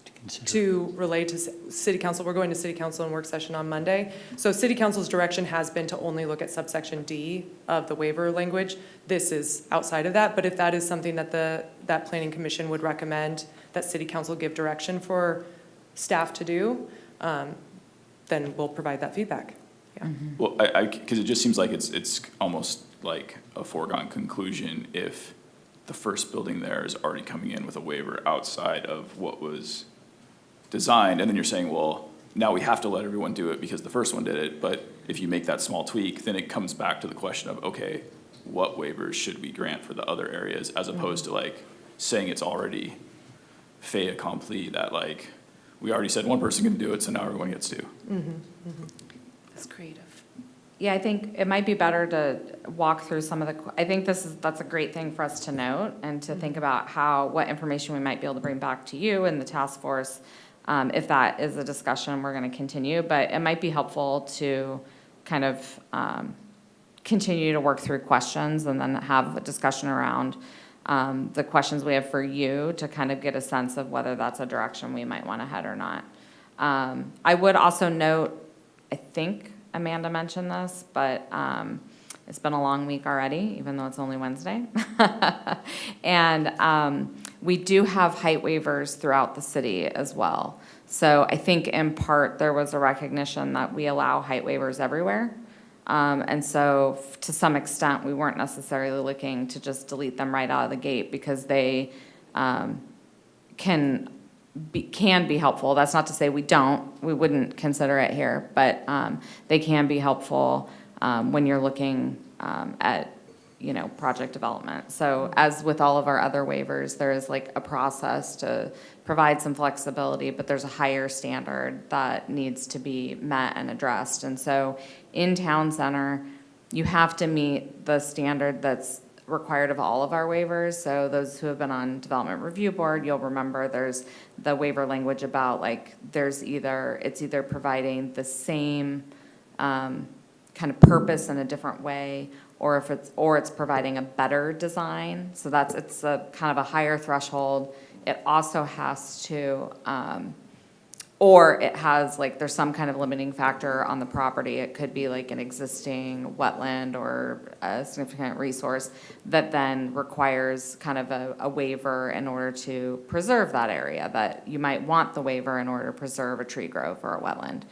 To consider. to relay to city council, we're going to city council and work session on Monday. So city council's direction has been to only look at subsection D of the waiver language. This is outside of that, but if that is something that that planning commission would recommend that city council give direction for staff to do, then we'll provide that feedback. Yeah. Well, because it just seems like it's almost like a foregone conclusion if the first building there is already coming in with a waiver outside of what was designed, and then you're saying, well, now we have to let everyone do it because the first one did it, but if you make that small tweak, then it comes back to the question of, okay, what waivers should we grant for the other areas, as opposed to like saying it's already fait accompli, that like, we already said one person can do it, so now everyone gets to. That's creative. Yeah, I think it might be better to walk through some of I think that's a great thing for us to note and to think about what information we might be able to bring back to you and the task force, if that is a discussion we're gonna continue. But it might be helpful to kind of continue to work through questions and then have a discussion around the questions we have for you to kind of get a sense of whether that's a direction we might wanna head or not. I would also note, I think Amanda mentioned this, but it's been a long week already, even though it's only Wednesday. And we do have height waivers throughout the city as well. So I think in part there was a recognition that we allow height waivers everywhere. And so to some extent, we weren't necessarily looking to just delete them right out of the gate because they can be helpful. That's not to say we wouldn't consider it here, but they can be helpful when you're looking at, project development. So as with all of our other waivers, there is like a process to provide some flexibility, but there's a higher standard that needs to be met and addressed. And so in town center, you have to meet the standard that's required of all of our waivers. So those who have been on development review board, you'll remember there's the waiver language about like it's either providing the same kind of purpose in a different way, or it's providing a better design. So it's a kind of a higher threshold. It also has to or it has there's some kind of limiting factor on the property. It could be like an existing wetland or a significant resource that then requires kind of a waiver in order to preserve that area, that you might want the waiver in order to preserve a tree grove or a wetland.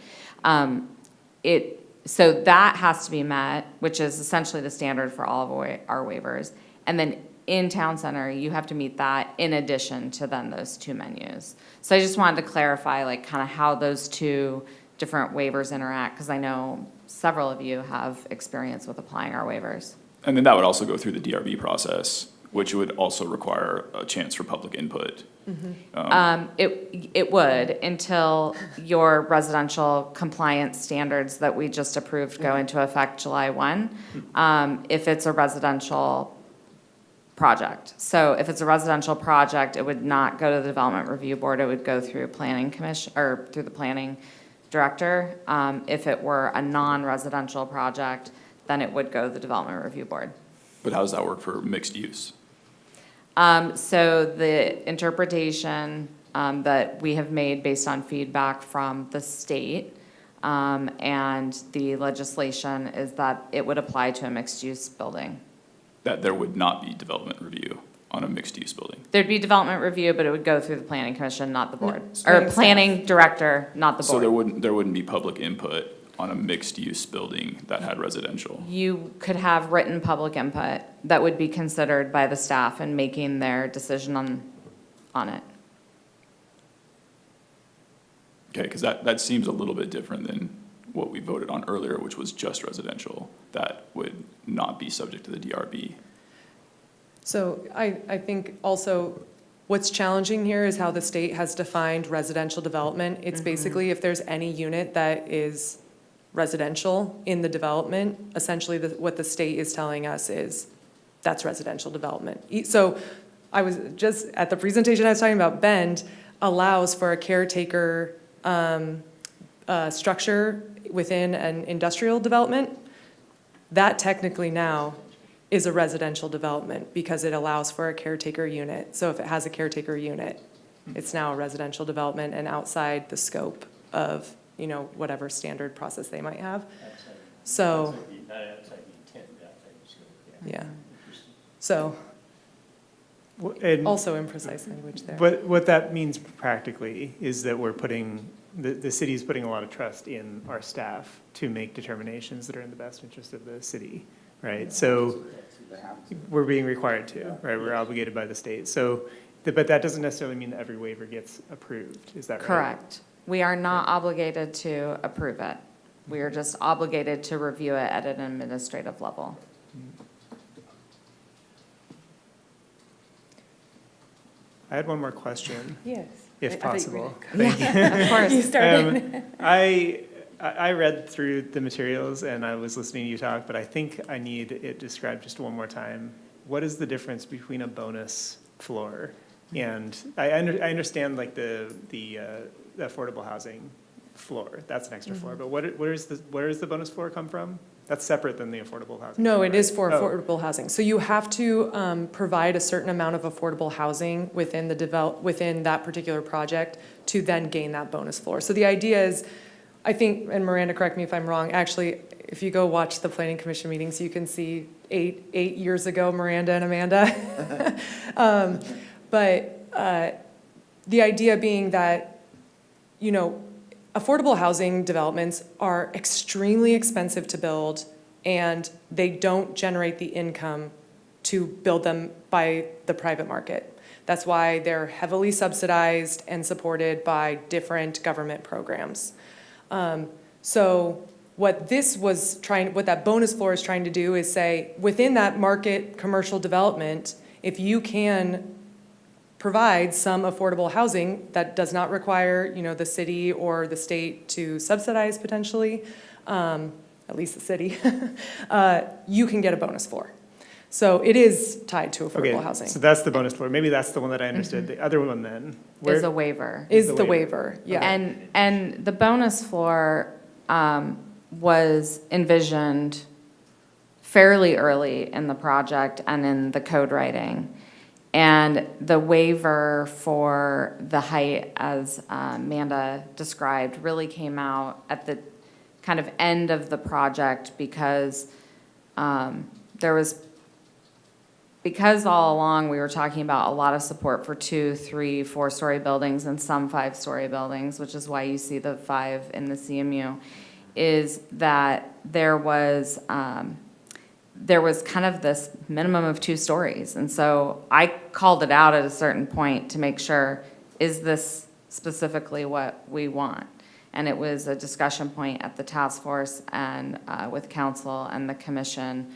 So that has to be met, which is essentially the standard for all of our waivers. And then in town center, you have to meet that in addition to then those two menus. So I just wanted to clarify like kind of how those two different waivers interact, because I know several of you have experience with applying our waivers. And then that would also go through the DRB process, which would also require a chance for public input. It would until your residential compliance standards that we just approved go into effect July 1, if it's a residential project. So if it's a residential project, it would not go to the Development Review Board, it would go through Planning Commission, or through the Planning Director. If it were a non-residential project, then it would go to the Development Review Board. But how does that work for mixed use? So the interpretation that we have made based on feedback from the state and the legislation is that it would apply to a mixed-use building. That there would not be development review on a mixed-use building? There'd be development review, but it would go through the Planning Commission, not the board. Planning Or Planning Director, not the So there board. wouldn't be public input on a mixed-use building that had residential? You could have written public input that would be considered by the staff in making their decision on it. Okay, because that seems a little bit different than what we voted on earlier, which was just residential. That would not be subject to the DRB. So I think also what's challenging here is how the state has defined residential development. It's basically if there's any unit that is residential in the development, essentially what the state is telling us is that's residential development. So I was just, at the presentation I was talking about, Bend allows for a caretaker structure within an industrial development. That technically now is a residential development because it allows for a caretaker unit. So if it has a caretaker unit, it's now a residential development and outside the scope of, you know, whatever standard process they might have. So, yeah. So, And also imprecise language there. what that means practically is that we're putting, the city's putting a lot of trust in our staff to make determinations that are in the best interest of the city, right? So we're being required to, right? We're obligated by the state. So, but that doesn't necessarily mean that every waiver gets approved, is that right? Correct. We are not obligated to approve it. We are just obligated to review it at an administrative level. I had one more question. Yes. If possible. Yeah, of course. You started. I read through the materials and I was listening to you talk, but I think I need it described just one more time. What is the difference between a bonus floor and, I understand like the affordable housing floor, that's an extra floor, but where does the bonus floor come from? That's separate than the affordable housing. No, floor, it is right? for Oh. affordable housing. So you have to provide a certain amount of affordable housing within within that particular project to then gain that bonus floor. So the idea is, I think, and Miranda, correct me if I'm wrong, actually, if you go watch the Planning Commission meetings, you can see eight years ago, Miranda and Amanda. But the idea being that, you know, affordable housing developments are extremely expensive to build, and they don't generate the income to build them by the private market. That's why they're heavily subsidized and supported by different government programs. So what that bonus floor is trying to do is say, within that market commercial development, if you can provide some affordable housing that does not require, you know, the city or the state to subsidize potentially, at least the city, you can get a bonus floor. So it is tied to affordable housing. So that's the bonus floor. Maybe that's the one that I understood. The other one then? Is a waiver. Is the waiver, yeah. And the bonus floor was envisioned fairly early in the project and in the code writing. And the waiver for the height, as Amanda described, really came out at the kind of end of the project because because all along we were talking about a lot of support for 2, 3, 4-story buildings and some 5-story buildings, which is why you see the 5 in the CMU. is that there was kind of this minimum of 2 stories. And so I called it out at a certain point to make sure, is this specifically what we want? And it was a discussion point at the task force and with council and the commission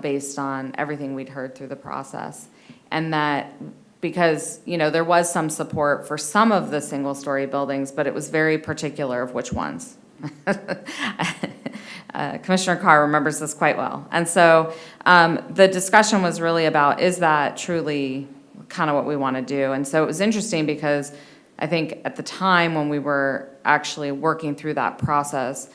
based on everything we'd heard through the process. And that because, there was some support for some of the single-story buildings, but it was very particular of which ones. Commissioner Carr remembers this quite well. And so the discussion was really about, is that truly kind of what we want to do? And so it was interesting because I think at the time when we were actually working through that process,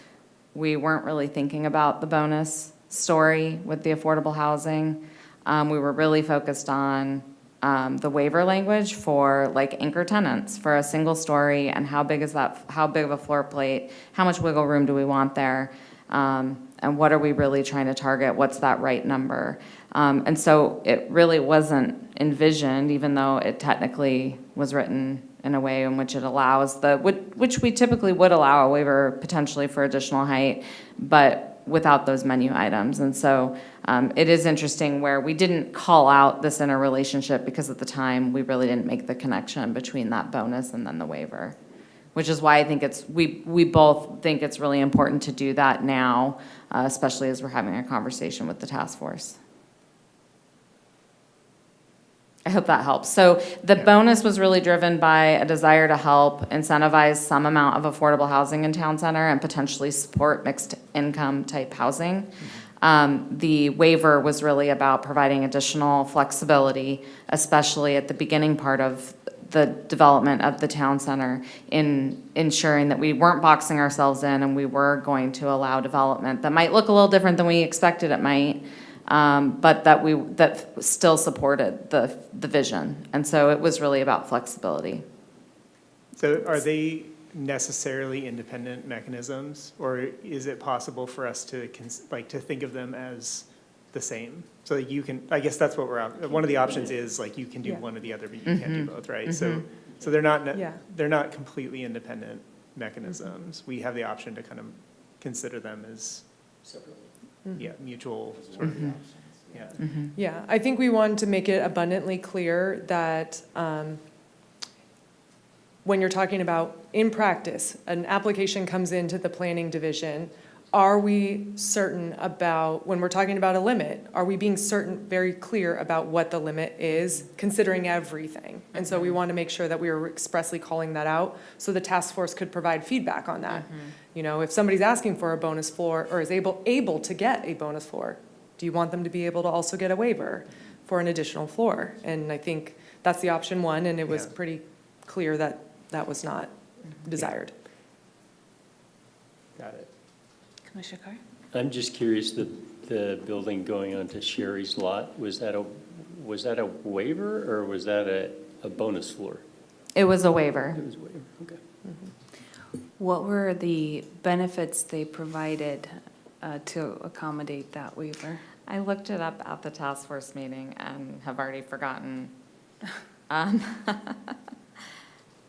we weren't really thinking about the bonus story with the affordable housing. We were really focused on the waiver language for like anchor tenants for a single story, and how big is that, how big of a floor plate, how much wiggle room do we want there, and what are we really trying to target, what's that right number. And so it really wasn't envisioned, even though it technically was written in a way in which it allows which we typically would allow a waiver potentially for additional height, but without those menu items. And so it is interesting where we didn't call out this interrelationship because at the time we really didn't make the connection between that bonus and then the waiver, which is why I think we both think it's really important to do that now, especially as we're having a conversation with the task force. I hope that helps. So the bonus was really driven by a desire to help incentivize some amount of affordable housing in town center and potentially support mixed income type housing. The waiver was really about providing additional flexibility, especially at the beginning part of the development of the town center, in ensuring that we weren't boxing ourselves in and we were going to allow development that might look a little different than we expected it might. But that still supported the vision. And so it was really about flexibility. So are they necessarily independent mechanisms, or is it possible for us to think of them as the same? So that you can, I guess that's what one of the options is like you can do one or the other, but you can't do both, right? So they're not completely independent mechanisms. We have the option to kind of consider them as mutual sort of. Yeah, I think we wanted to make it abundantly clear that when you're talking about, in practice, an application comes into the planning division, are we certain about, when we're talking about a limit, are we being very clear about what the limit is, considering everything? And so we want to make sure that we were expressly calling that out so the task force could provide feedback on that. If somebody's asking for a bonus floor or is able to get a bonus floor, do you want them to be able to also get a waiver for an additional floor? And I think that's the option one, and it was pretty clear that that was not desired. Got it. Commissioner Carr? I'm just curious, the building going onto Sherry's lot, was that a waiver or was that a bonus floor? It was a waiver. It was a waiver, okay. What were the benefits they provided to accommodate that waiver? I looked it up at the task force meeting and have already forgotten.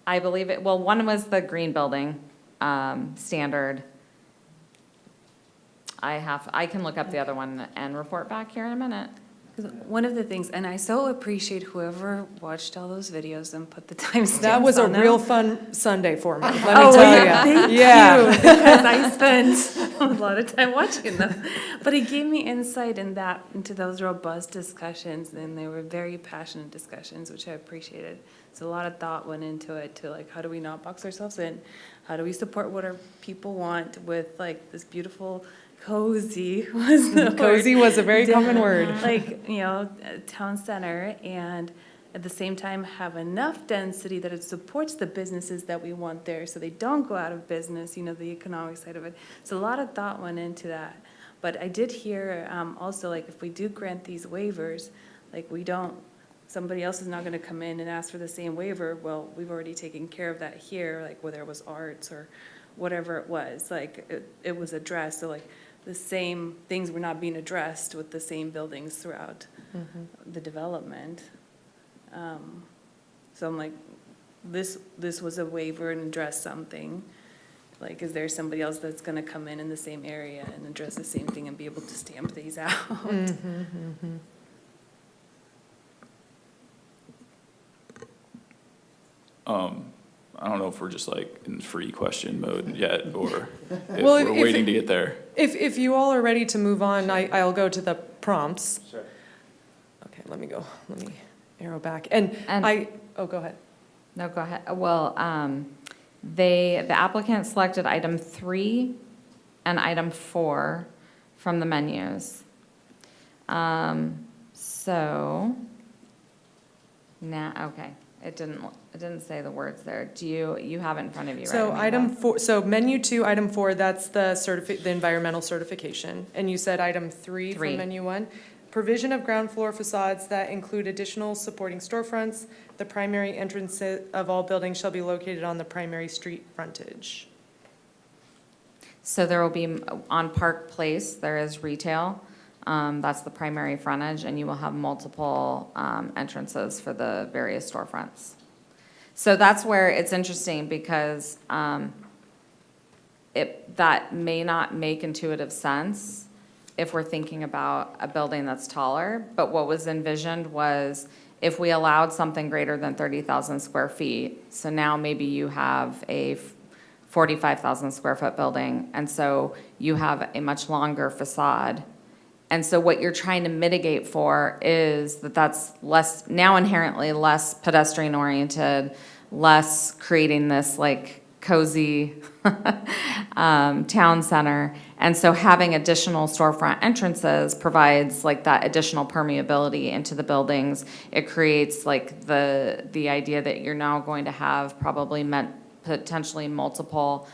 I believe one was the green building standard. I can look up the other one and report back here in a minute. One of the things, and I so appreciate whoever watched all those videos and put the timestamps on them. That was a real fun Sunday for me, let me Oh, tell you. yeah, thank you, because I spent a lot of time watching them. But it gave me insight into those robust discussions, and they were very passionate discussions, which I appreciated. So a lot of thought went into it to like, how do we not box ourselves in? How do we support what our people want with like this beautiful cozy was the Cozy word. was a very common word. Like, town center, and at the same time have enough density that it supports the businesses that we want there so they don't go out of business, the economic side of it. So a lot of thought went into that. But I did hear also, like, if we do grant these waivers, like somebody else is not going to come in and ask for the same waiver. Well, we've already taken care of that here, like whether it was arts or whatever it was, like it was addressed. So like the same things were not being addressed with the same buildings throughout the development. So I'm like, this was a waiver and addressed something. Like, is there somebody else that's gonna come in the same area and address the same thing and be able to stamp these out? I don't know if we're just like in free question mode yet, or if Well, we're if- waiting to get there. If you all are ready to move on, I'll go to the prompts. Sure. Okay, let me arrow back. And- Oh, go ahead. No, go ahead. Well, the applicant selected item 3 and item 4 from the menus. So now, okay, it didn't say the words there. Do you have it in front of you, right? So Amanda? item 4, so menu 2, item 4, that's the environmental certification. And you said item 3 Three. from menu 1. Provision of ground floor facades that include additional supporting storefronts. The primary entrance of all buildings shall be located on the primary street frontage. So there will be, on Park Place, there is retail. That's the primary frontage, and you will have multiple entrances for the various storefronts. So that's where it's interesting, because that may not make intuitive sense if we're thinking about a building that's taller, but what was envisioned was if we allowed something greater than 30,000 square feet, so now maybe you have a 45,000 square foot building, and so you have a much longer facade. And so what you're trying to mitigate for is that's less, now inherently less pedestrian oriented, less creating this like cozy town center. And so having additional storefront entrances provides like that additional permeability into the buildings. It creates like the idea that you're now going to have probably potentially multiple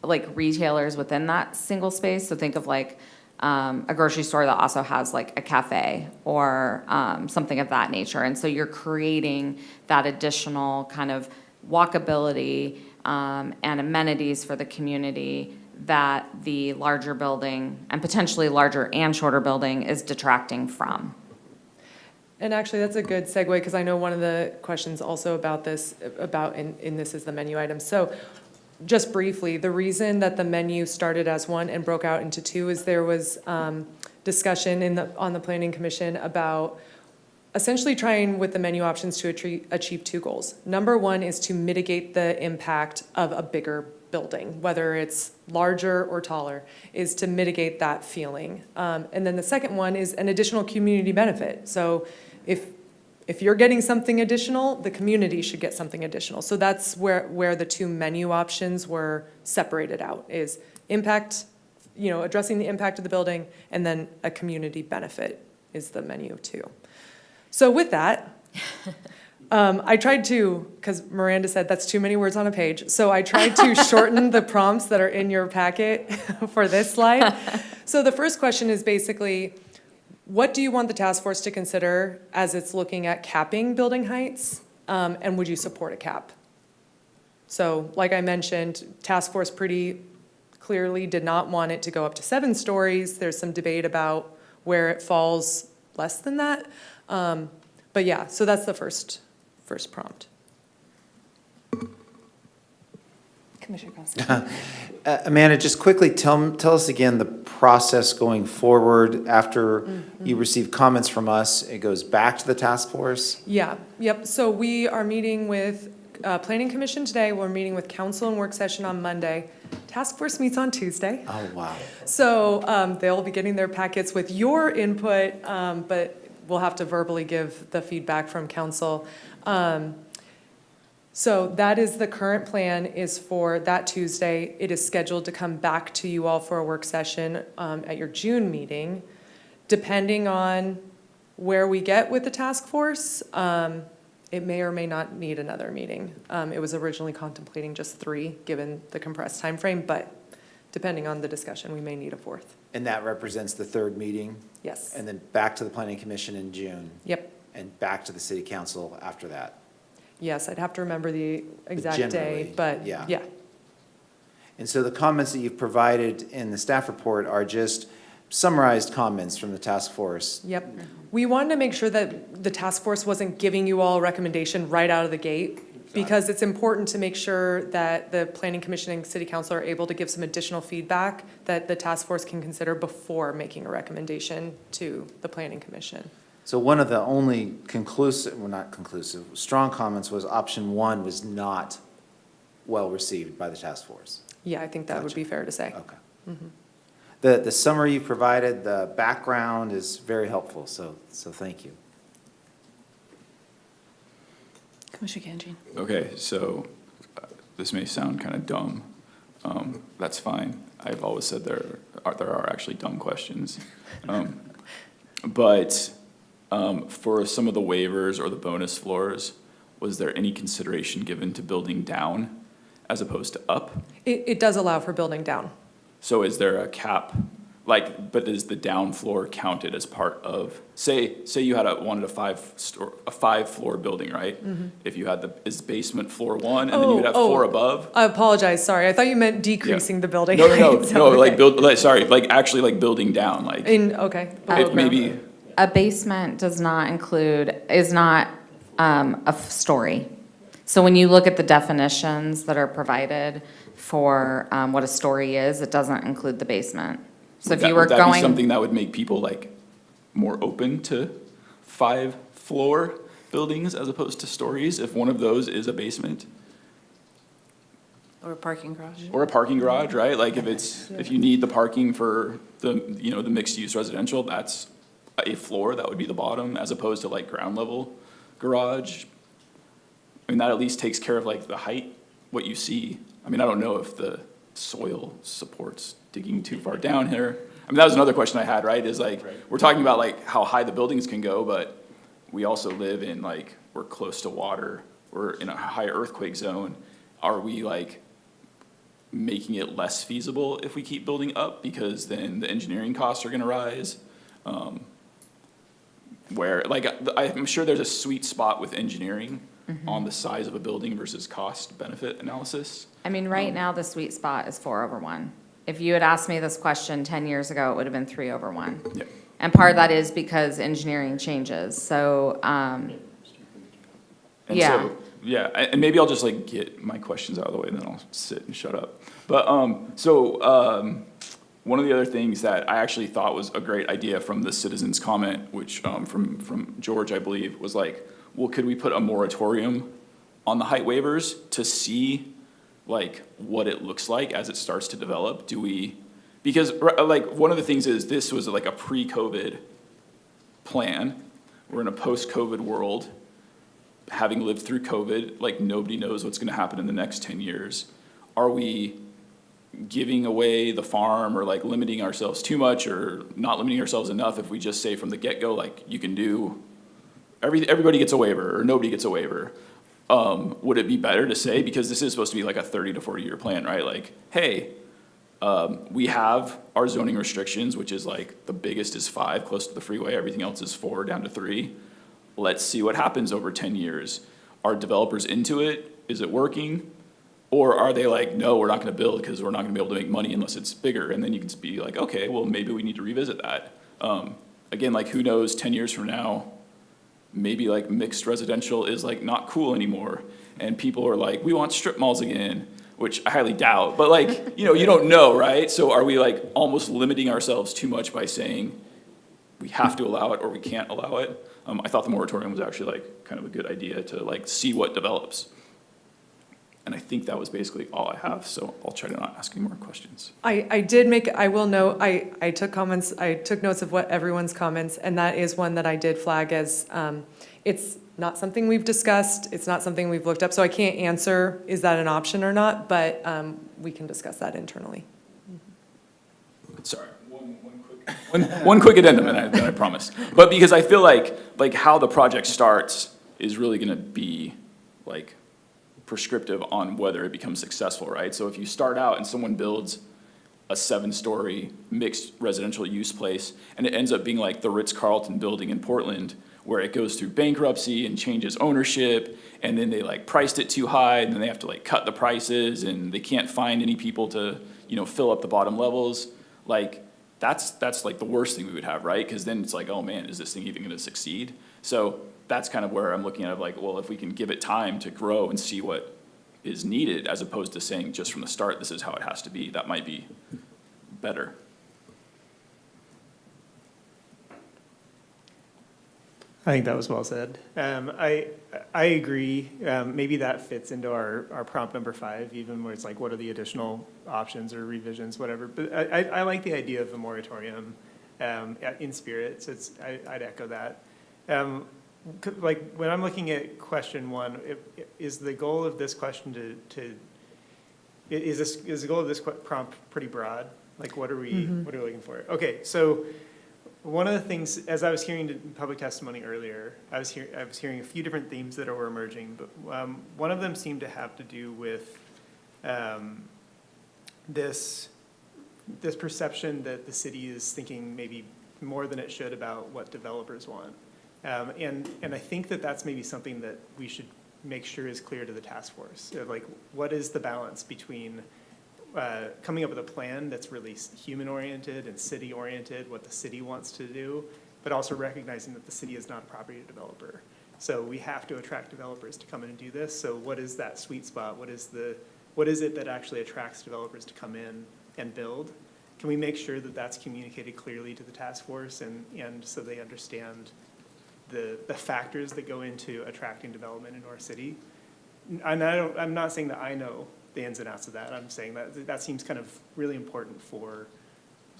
like retailers within that single space. So think of like a grocery store that also has like a cafe or something of that nature. And so you're creating that additional kind of walkability and amenities for the community that the larger building, and potentially larger and shorter building, is detracting from. And actually, that's a good segue, because I know one of the questions also about this, in this is the menu item. So just briefly, the reason that the menu started as 1 and broke out into 2 is there was discussion on the Planning Commission about essentially trying with the menu options to achieve 2 goals. Number 1 is to mitigate the impact of a bigger building, whether it's larger or taller, is to mitigate that feeling. And then the second one is an additional community benefit. So if you're getting something additional, the community should get something additional. So that's where the 2 menu options were separated out, is impact, addressing the impact of the building, and then a community benefit is the menu 2. So with that, I tried to, because Miranda said that's too many words on a page, so I tried to shorten the prompts that are in your packet for this slide. So the first question is basically, what do you want the task force to consider as it's looking at capping building heights, and would you support a cap? So like I mentioned, task force pretty clearly did not want it to go up to 7 stories. There's some debate about where it falls less than that. But yeah, so that's the first prompt. Commissioner Costa. Amanda, just quickly tell us again the process going forward after you receive comments from us. It goes back to the task force? Yeah, yep. So we are meeting with Planning Commission today. We're meeting with council and work session on Monday. Task force meets on Tuesday. Oh, wow. So they'll be getting their packets with your input, but we'll have to verbally give the feedback from council. So that is the current plan, is for that Tuesday. It is scheduled to come back to you all for a work session at your June meeting. Depending on where we get with the task force, it may or may not need another meeting. It was originally contemplating just 3, given the compressed time frame, but depending on the discussion, we may need a 4th. And that represents the 3rd meeting? Yes. And then back to the Planning Commission in June? Yep. And back to the City Council after that? Yes, I'd have to remember the exact day, generally, but yeah. yeah. And so the comments that you've provided in the staff report are just summarized comments from the task force? Yep. We wanted to make sure that the task force wasn't giving you all a recommendation right out of the gate. because it's important to make sure that the planning commission and city council are able to give some additional feedback that the task force can consider before making a recommendation to the planning commission. So one of the only conclusive, well, not conclusive, strong comments was option one was not well-received by the task force. Yeah, I think that would be fair to say. Okay. Mhm. The summary you provided, the background is very helpful, so thank you. Commissioner Ganji. Okay, so this may sound kind of dumb. That's fine. I've always said there are actually dumb questions. But for some of the waivers or the bonus floors, was there any consideration given to building down as opposed to up? It does allow for building down. So is there a cap, but is the down floor counted as part of, say you had wanted a five floor building, right? Mm-hmm. If you had is basement floor one, and then you'd have four above? I apologize, sorry. I thought you meant decreasing the building. No, height, so, like okay. actually like building down, like. Okay. If maybe, A basement is not a story. So when you look at the definitions that are provided for what a story is, it doesn't include the basement. So if you were would that be going, something that would make people like more open to 5-floor buildings as opposed to stories, if one of those is a basement? Or a parking garage. Or a parking garage, right? Like if you need the parking for the mixed-use residential, that's a floor, that would be the bottom, as opposed to like ground level garage. I mean, that at least takes care of like the height, what you see. I mean, I don't know if the soil supports digging too far down here. I mean, that was another question I had, right? Is like, we're talking about like how high the buildings can go, but we also live in like, we're close to water, we're in a high earthquake zone. Are we like making it less feasible if we keep building up, because then the engineering costs are gonna rise? Where, like, I'm sure there's a sweet spot with engineering on the size of a building versus cost benefit analysis. I mean, right now, the sweet spot is 4/1. If you had asked me this question 10 years ago, it would have been 3/1. Yeah. And part of that is because engineering changes, so, And yeah. so, yeah, and maybe I'll just like get my questions out of the way, and then I'll sit and shut up. But, one of the other things that I actually thought was a great idea from the citizens' comment, which, from George, I believe, was like, well, could we put a moratorium on the height waivers to see like what it looks like as it starts to develop? Because like, one of the things is this was like a pre-COVID plan. We're in a post-COVID world. Having lived through COVID, like nobody knows what's gonna happen in the next 10 years. Are we giving away the farm or like limiting ourselves too much or not limiting ourselves enough if we just say from the get-go, like you can do, everybody gets a waiver or nobody gets a waiver? Would it be better to say, because this is supposed to be like a 30 to 40-year plan, right? Like, hey, we have our zoning restrictions, which is like the biggest is 5 close to the freeway, everything else is 4 down to 3. Let's see what happens over 10 years. Are developers into it? Is it working? Or are they like, no, we're not gonna build because we're not gonna be able to make money unless it's bigger? And then you can be like, okay, well, maybe we need to revisit that. Again, like who knows, 10 years from now, maybe like mixed residential is like not cool anymore. And people are like, we want strip malls again, which I highly doubt. But like, you don't know, right? So are we like almost limiting ourselves too much by saying we have to allow it or we can't allow it? I thought the moratorium was actually like kind of a good idea to like see what develops. And I think that was basically all I have, so I'll try to not ask any more questions. I will note, I took notes of what everyone's comments, and that is one that I did flag as, it's not something we've discussed, it's not something we've looked up, so I can't answer, is that an option or not, but we can discuss that internally. Sorry, one quick addendum, and then I promise. But because I feel like how the project starts is really gonna be like prescriptive on whether it becomes successful, right? So if you start out and someone builds a 7-story mixed residential use place, and it ends up being like the Ritz-Carlton building in Portland, where it goes through bankruptcy and changes ownership, and then they like priced it too high, and then they have to like cut the prices, and they can't find any people to, fill up the bottom levels. Like, that's like the worst thing we would have, right? Because then it's like, oh man, is this thing even gonna succeed? So that's kind of where I'm looking at, like, well, if we can give it time to grow and see what is needed, as opposed to saying just from the start, this is how it has to be, that might be better. I think that was well said. I agree. Maybe that fits into our prompt number 5, even where it's like, what are the additional options or revisions, whatever. But I like the idea of a moratorium in spirit, so I'd echo that. Like, when I'm looking at question 1, is the goal of this question is the goal of this prompt pretty broad? Like, what are we looking for? Okay, so one of the things, as I was hearing the public testimony earlier, I was hearing a few different themes that were emerging, but one of them seemed to have to do with this perception that the city is thinking maybe more than it should about what developers want. And I think that that's maybe something that we should make sure is clear to the task force. Like, what is the balance between coming up with a plan that's really human-oriented and city-oriented, what the city wants to do, but also recognizing that the city is not a property developer. So we have to attract developers to come in and do this. So what is that sweet spot? What is it that actually attracts developers to come in and build? Can we make sure that that's communicated clearly to the task force and so they understand the factors that go into attracting development in our city? And I'm not saying that I know the ins and outs of that. I'm saying that seems kind of really important for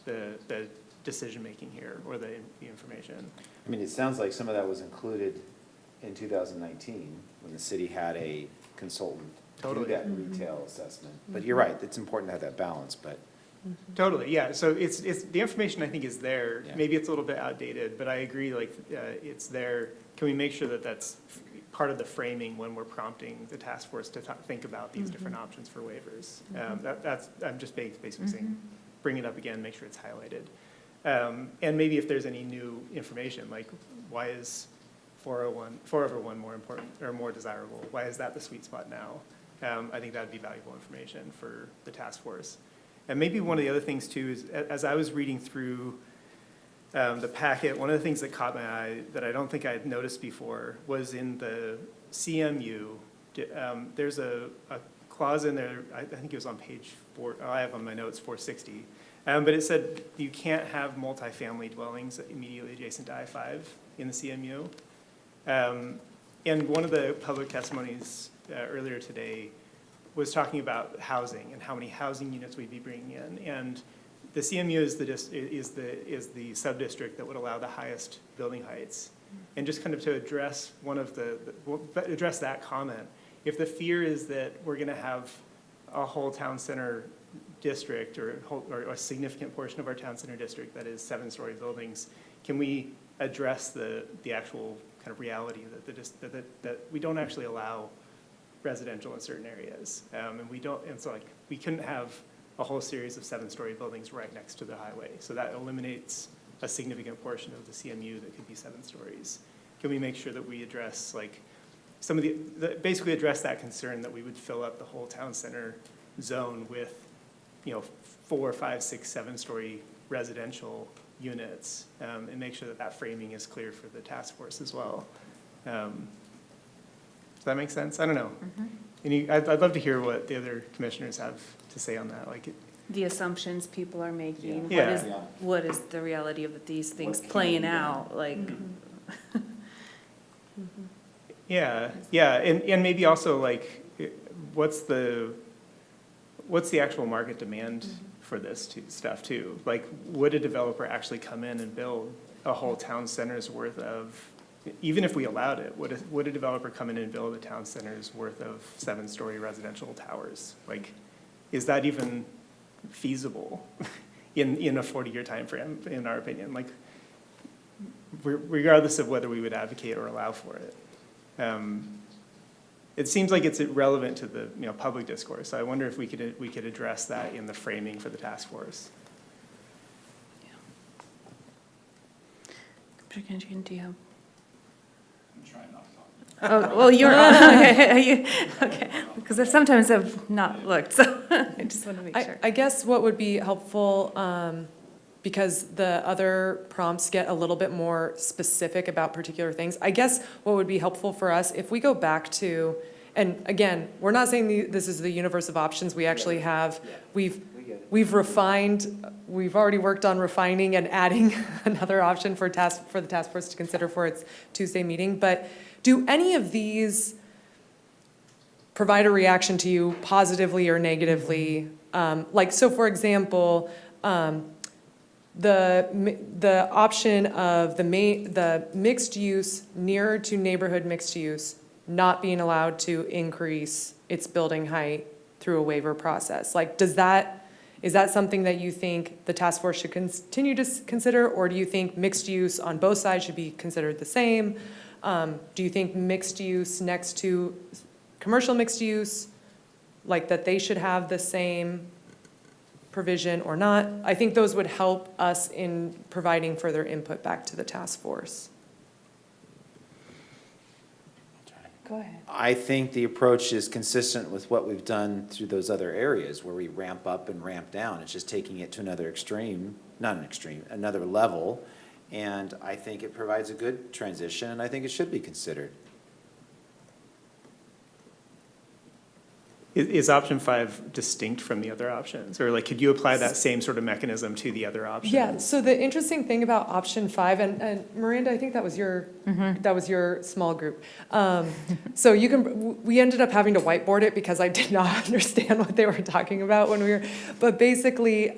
the decision-making here, or the information. I mean, it sounds like some of that was included in 2019, when the city had a consultant do that retail assessment. But you're right, it's important to have that balance, but. Totally, yeah, so it's the information I think is there. Yeah. Maybe it's a little bit outdated, but I agree, like, it's there. Can we make sure that that's part of the framing when we're prompting the task force to think about these different options for waivers? I'm just basically saying, bring it up again, make sure it's highlighted. And maybe if there's any new information, like, why is 401 more important or more desirable? Why is that the sweet spot now? I think that'd be valuable information for the task force. And maybe one of the other things too is, as I was reading through the packet, one of the things that caught my eye that I don't think I had noticed before was in the CMU, there's a clause in there, I think it was on page 4, I have on my notes 460, but it said you can't have multifamily dwellings immediately adjacent to I-5 in the CMU. And one of the public testimonies earlier today was talking about housing and how many housing units we'd be bringing in. And the CMU is the sub-district that would allow the highest building heights. And just kind of to address address that comment, if the fear is that we're gonna have a whole town center district or a significant portion of our town center district that is 7-story buildings, can we address the actual kind of reality that we don't actually allow residential in certain areas, and so like we couldn't have a whole series of 7-story buildings right next to the highway, so that eliminates a significant portion of the CMU that could be 7 stories. Can we make sure that we address like some of basically address that concern that we would fill up the whole town center zone with, 4, 5, 6, 7-story residential units, and make sure that framing is clear for the task force as well. Does that make sense? I don't know. I'd love to hear what the other commissioners have to say on that. Like, The assumptions people are making. Yeah. What is the reality of these things playing out, like? yeah, and maybe also like, what's the actual market demand for this stuff too? Like, would a developer actually come in and build a whole town center's worth of, even if we allowed it, would a developer come in and build a town center's worth of 7-story residential towers? Like, is that even feasible in a 40-year time frame, in our opinion? Like, regardless of whether we would advocate or allow for it. It seems like it's relevant to the public discourse. So I wonder if we could address that in the framing for the task force. Commissioner, do you have? I'm trying not to talk. Oh, well, you're okay. Okay, because sometimes I've not looked, so I just want to make sure. I guess what would be helpful, because the other prompts get a little bit more specific about particular things. I guess what would be helpful for us, if we go back to, and again, we're not saying this is the universe of options. We actually have, we've refined, we've already worked on refining and adding another option for the task force to consider for its Tuesday meeting. But do any of these provide a reaction to you positively or negatively? Like, so for example, the option of the mixed use nearer to neighborhood mixed use not being allowed to increase its building height through a waiver process. Like, is that something that you think the task force should continue to consider, or do you think mixed use on both sides should be considered the same? Do you think mixed use next to commercial mixed use, like that they should have the same provision or not? I think those would help us in providing further input back to the task force. Go ahead. I think the approach is consistent with what we've done through those other areas where we ramp up and ramp down. It's just taking it to another extreme, not an extreme, another level. And I think it provides a good transition, and I think it should be considered. Is option 5 distinct from the other options? Or like, could you apply that same sort of mechanism to the other options? Yeah, so the interesting thing about option 5, and Miranda, I think that was your small group. So we ended up having to whiteboard it because I did not understand what they were talking about but basically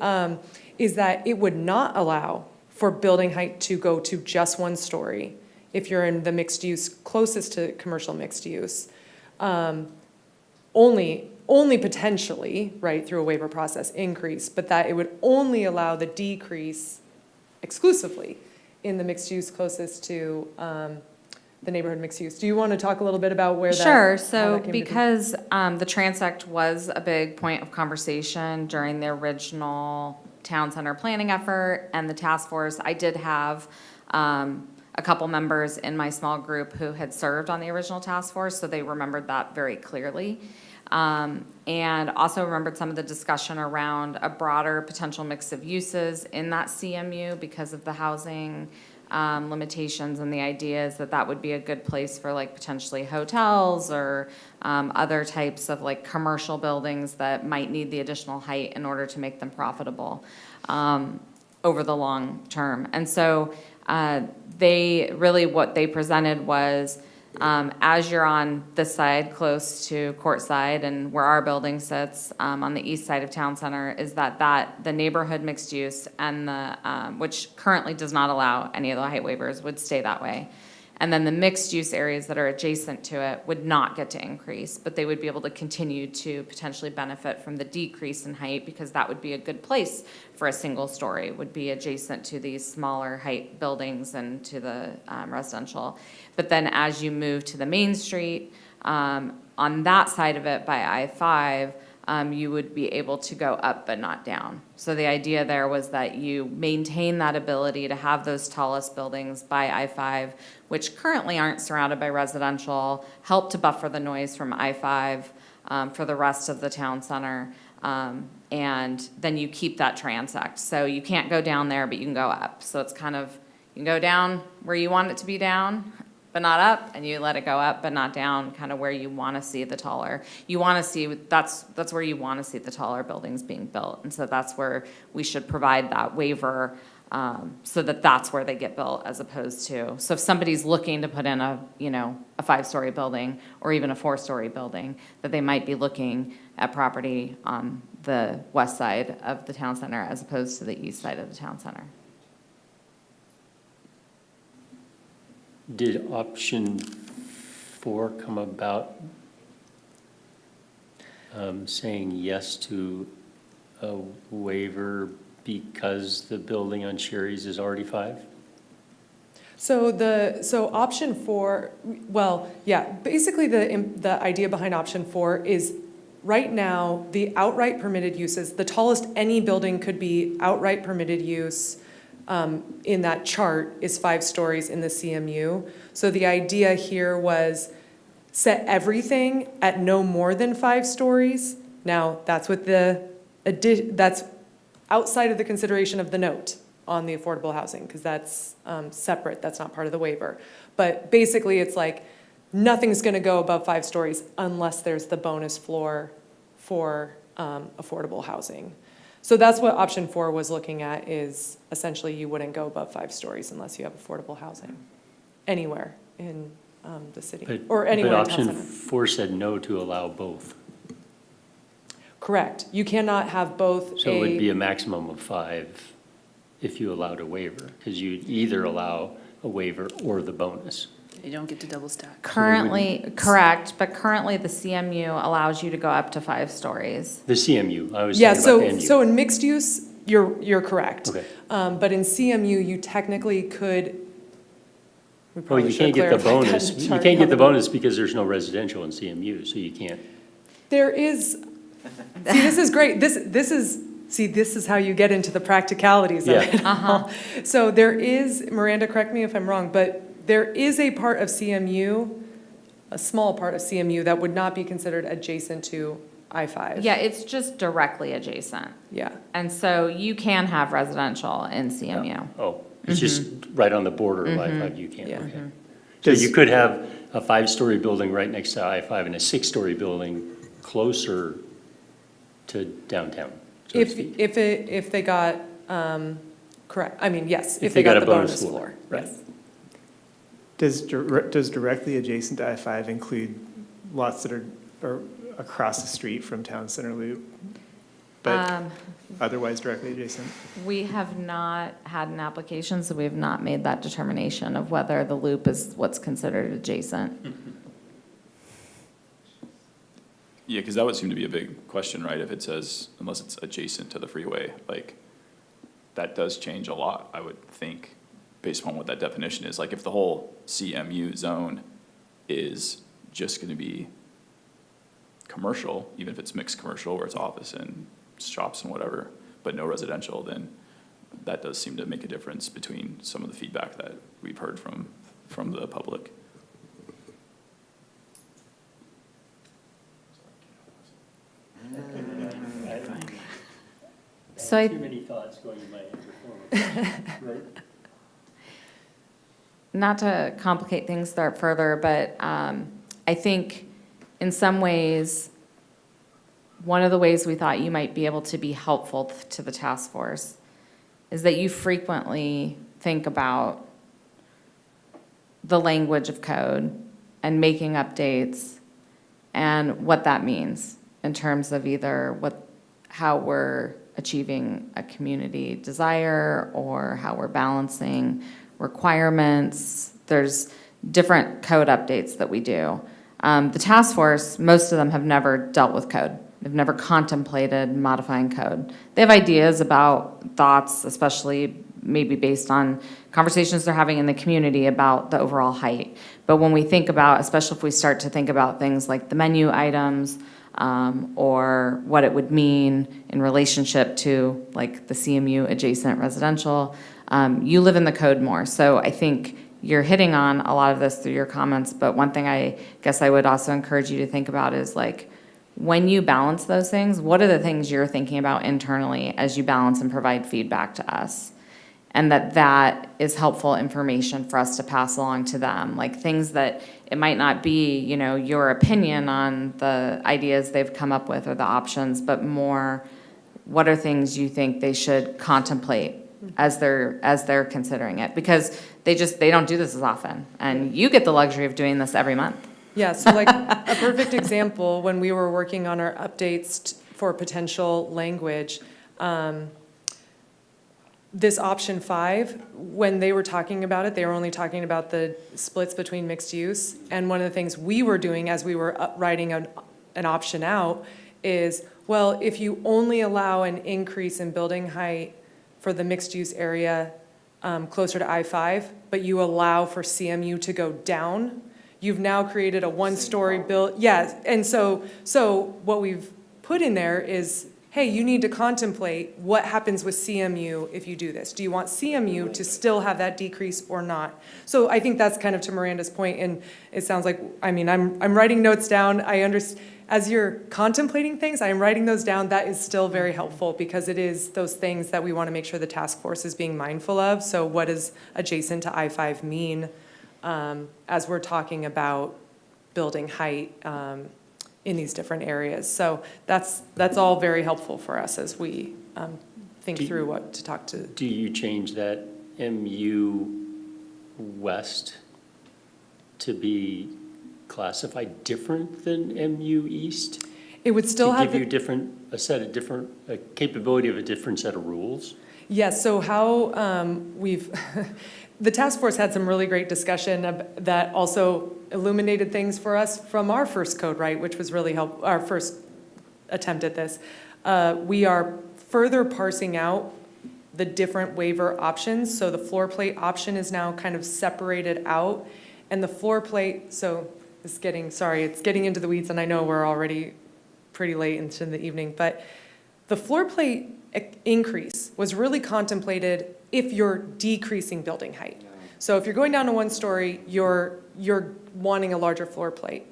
is that it would not allow for building height to go to just one story if you're in the mixed use closest to commercial mixed use. Only potentially, right, through a waiver process increase, but that it would only allow the decrease exclusively in the mixed use closest to the neighborhood mixed use. Do you want to talk a little bit about where that? Sure. So because the transect was a big point of conversation during the original town center planning effort and the task force, I did have a couple members in my small group who had served on the original task force, so they remembered that very clearly. And also remembered some of the discussion around a broader potential mix of uses in that CMU because of the housing limitations, and the idea is that that would be a good place for like potentially hotels or other types of like commercial buildings that might need the additional height in order to make them profitable over the long term. And so what they presented was, as you're on this side, close to Courtside and where our building sits, on the east side of Town Center, is that the neighborhood mixed use and which currently does not allow any of the height waivers, would stay that way. And then the mixed use areas that are adjacent to it would not get to increase, but they would be able to continue to potentially benefit from the decrease in height, because that would be a good place for a single story, would be adjacent to these smaller height buildings and to the residential. But then as you move to the main street, on that side of it by I-5, you would be able to go up but not down. So the idea there was that you maintain that ability to have those tallest buildings by I-5, which currently aren't surrounded by residential, help to buffer the noise from I-5 for the rest of the town center. And then you keep that transect. So you can't go down there, but you can go up. So it's kind of, you can go down where you want it to be down, but not up, and you let it go up, but not down, kind of where you want to see the taller. You want to see, that's where you want to see the taller buildings being built. And so that's where we should provide that waiver, so that that's where they get built, as opposed to, so if somebody's looking to put in a 5-story building or even a 4-story building, that they might be looking at property on the west side of the town center as opposed to the east side of the town center. Did option 4 come about saying yes to a waiver because the building on Sherry's is already 5? So option 4, well, yeah, basically the idea behind option 4 is right now the outright permitted uses, the tallest any building could be outright permitted use in that chart is 5 stories in the CMU. So the idea here was set everything at no more than 5 stories. Now that's with that's outside of the consideration of the note. on the affordable housing, because that's separate, that's not part of the waiver. But basically, it's like, nothing's gonna go above 5 stories unless there's the bonus floor for affordable housing. So that's what option 4 was looking at, is essentially you wouldn't go above 5 stories unless you have affordable housing anywhere in the city, or anywhere in town But option center. 4 said no to allow both. Correct. You cannot have both So it would be a maximum of 5 if you allowed a waiver, because you'd either allow a waiver or the bonus. You don't get to double stack. Currently, correct, but currently the CMU allows you to go up to 5 stories. The CMU, I was Yeah, talking about the so, NU. so in mixed use, you're correct. Okay. But in CMU, you technically could, we Well, probably you should can't get the clarify that bonus, in the you chart. can't get the bonus because there's no residential in CMU, so you can't. There is, see, this is great, this is how you get into the practicalities of Yeah. it all. So there is, Miranda, correct me if I'm wrong, but there is a part of CMU, a small part of CMU that would not be considered adjacent to I-5. Yeah, it's just directly adjacent. Yeah. And so you can have residential in CMU. Oh, it's just right on the border of Mhm. I-5, you can't, Yeah. okay. So you could have a 5-story building right next to I-5 and a 6-story building closer to downtown, so to speak. If they got, correct, I mean, yes, If if they they got got a the bonus bonus floor, floor, right. yes. Does directly adjacent to I-5 include lots that are across the street from Town Center Loop, but otherwise directly adjacent? We have not had an application, so we have not made that determination of whether the loop is what's considered adjacent. Yeah, because that would seem to be a big question, right? If it says, unless it's adjacent to the freeway, like, that does change a lot, I would think, based upon what that definition is. Like, if the whole CMU zone is just gonna be commercial, even if it's mixed commercial, where it's office and shops and whatever, but no residential, then that does seem to make a difference between some of the feedback that we've heard from the public. So Too many thoughts going in my head before. Right? Not to complicate things further, but I think in some ways, one of the ways we thought you might be able to be helpful to the task force is that you frequently think about the language of code and making updates and what that means in terms of either how we're achieving a community desire or how we're balancing requirements. There's different code updates that we do. The task force, most of them have never dealt with code. They've never contemplated modifying code. They have ideas about thoughts, especially maybe based on conversations they're having in the community about the overall height. But when we think about, especially if we start to think about things like the menu items, or what it would mean in relationship to like the CMU adjacent residential, you live in the code more. So I think you're hitting on a lot of this through your comments, but one thing I guess I would also encourage you to think about is like, when you balance those things, what are the things you're thinking about internally as you balance and provide feedback to us? And that is helpful information for us to pass along to them, like things that it might not be, your opinion on the ideas they've come up with or the options, but more, what are things you think they should contemplate as they're considering it? Because they don't do this as often, and you get the luxury of doing this every month. Yeah, so like a perfect example, when we were working on our updates for potential language, this option 5, when they were talking about it, they were only talking about the splits between mixed use. And one of the things we were doing as we were writing an option out is, well, if you only allow an increase in building height for the mixed use area closer to I-5, but you allow for CMU to go down, you've now created a one-story build. Yeah, and so what we've put in there is, hey, you need to contemplate what happens with CMU if you do this. Do you want CMU to still have that decrease or not? So I think that's kind of to Miranda's point, and it sounds like, I'm writing notes down. I understand, as you're contemplating things, I am writing those down, that is still very helpful because it is those things that we want to make sure the task force is being mindful of. So what does adjacent to I-5 mean as we're talking about building height in these different areas? So that's all very helpful for us as we think through what to talk to. Do you change that MU West to be classified different than MU East? It would still to have give you a capability of a different set of rules? Yes, so how the task force had some really great discussion that also illuminated things for us from our first code, right, which was really our first attempt at this. We are further parsing out the different waiver options. So the floor plate option is now kind of separated out. And the floor plate, so it's getting into the weeds, and I know we're already pretty late into the evening, but the floor plate increase was really contemplated if you're decreasing building height. So if you're going down to 1 story, you're wanting a larger floor plate.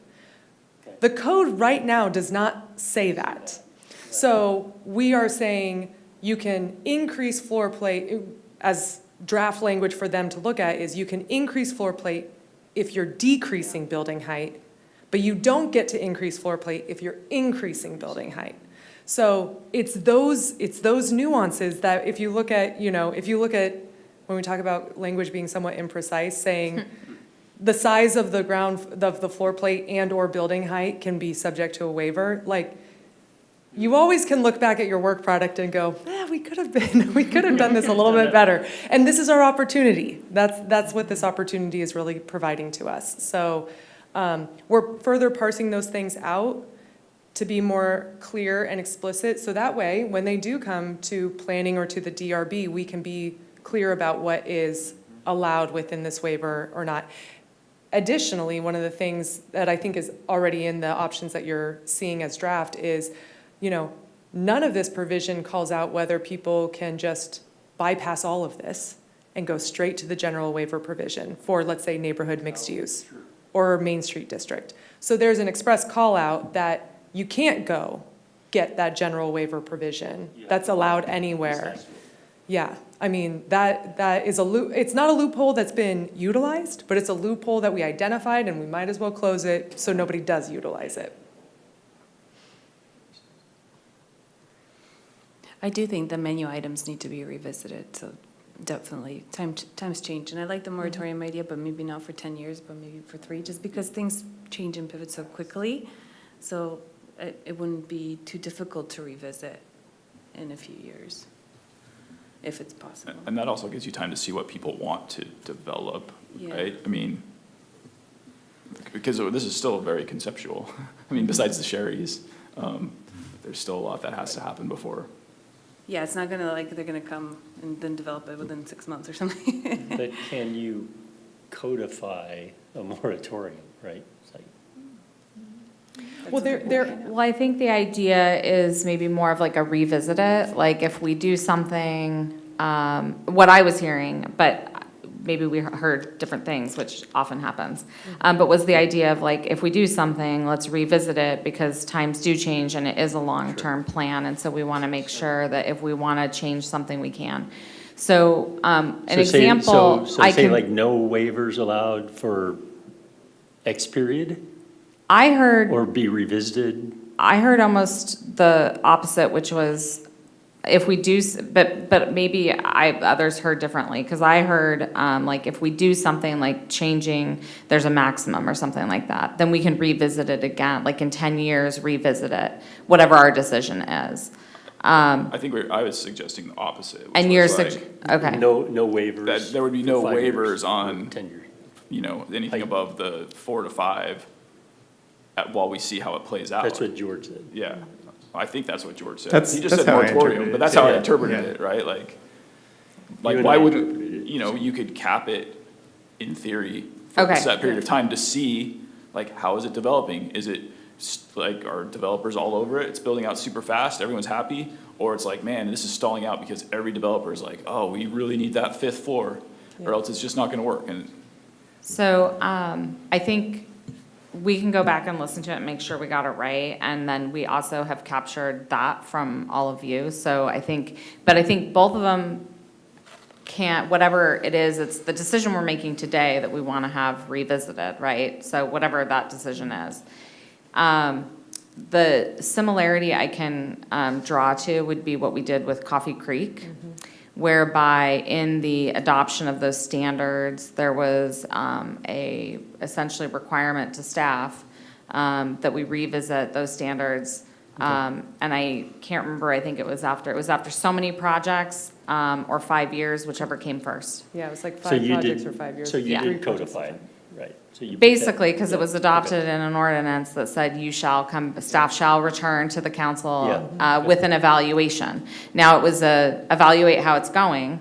The code right now does not say that. So we are saying you can increase floor plate, as draft language for them to look at is you can increase floor plate if you're decreasing building height, but you don't get to increase floor plate if you're increasing building height. So it's those nuances that if you look at, when we talk about language being somewhat imprecise, saying the size of the ground, of the floor plate and or building height can be subject to a waiver, like, you always can look back at your work product and go, we could have done this a little bit better. And this is our opportunity. That's what this opportunity is really providing to us. So we're further parsing those things out to be more clear and explicit. So that way, when they do come to planning or to the DRB, we can be clear about what is allowed within this waiver or not. Additionally, one of the things that I think is already in the options that you're seeing as draft is, none of this provision calls out whether people can just bypass all of this and go straight to the general waiver provision for, let's say, neighborhood mixed use or Main Street district. So there's an express call out that you can't go get that general waiver provision that's allowed anywhere. Yeah, I mean, that is it's not a loophole that's been utilized, but it's a loophole that we identified and we might as well close it so nobody does utilize it. I do think the menu items need to be revisited, so definitely, times change. And I like the moratorium idea, but maybe not for 10 years, but maybe for 3, just because things change and pivot so quickly. So it wouldn't be too difficult to revisit in a few years, if it's possible. And that also gives you time to see what people want to develop, right? I mean, because this is still very conceptual. I mean, besides the Sherry's, there's still a lot that has to happen before. Yeah, it's not gonna they're gonna come and then develop it within 6 months or something. But can you codify a moratorium, right? It's like, Well, I think the idea is maybe more of like a revisit it, like if we do something, what I was hearing, but maybe we heard different things, which often happens, but was the idea of like, if we do something, let's revisit it because times do change and it is a long-term plan. And so we want to make sure that if we want to change something, we can. So example, say like no waivers allowed for X period? I heard. Or be revisited? I heard almost the opposite, which was if we do, but maybe others heard differently, because I heard like if we do something like changing, there's a maximum or something like that, then we can revisit it again, like in 10 years, revisit it, whatever our decision is. I think I was suggesting the opposite. And you're okay. No waivers. That there would be no 5 years, waivers on 10 years. Anything above the 4 to 5 while we see how it plays out. That's what George said. Yeah. I think that's what George said. That's He just said how I moratorium, interpreted but that's it, how I yeah. interpreted it, right? Like and why I would, interpreted it. you could cap it in theory for a set period of time to see, like, how is it developing? Is it like, are developers all over it? It's building out super fast, everyone's happy? Or it's like, man, this is stalling out because every developer is like, oh, we really need that 5th floor or else it's just not gonna work. And So I think we can go back and listen to it and make sure we got it right. And then we also have captured that from all of you. So I think both of them can't, whatever it is, it's the decision we're making today that we want to have revisited, right? So whatever that decision is. The similarity I can draw to would be what we did with Coffee Creek, whereby in the adoption of those standards, there was a essentially requirement to staff that we revisit those standards. And I can't remember, I think it was after so many projects or 5 years, whichever came first. Yeah, it was like So 5 you projects did- or 5 years. So you 3 did projects or codify, 5. right? So you put that- Basically, because it yeah, was adopted in an ordinance that said staff shall return to the council with an evaluation. Now, it was evaluate how it's going,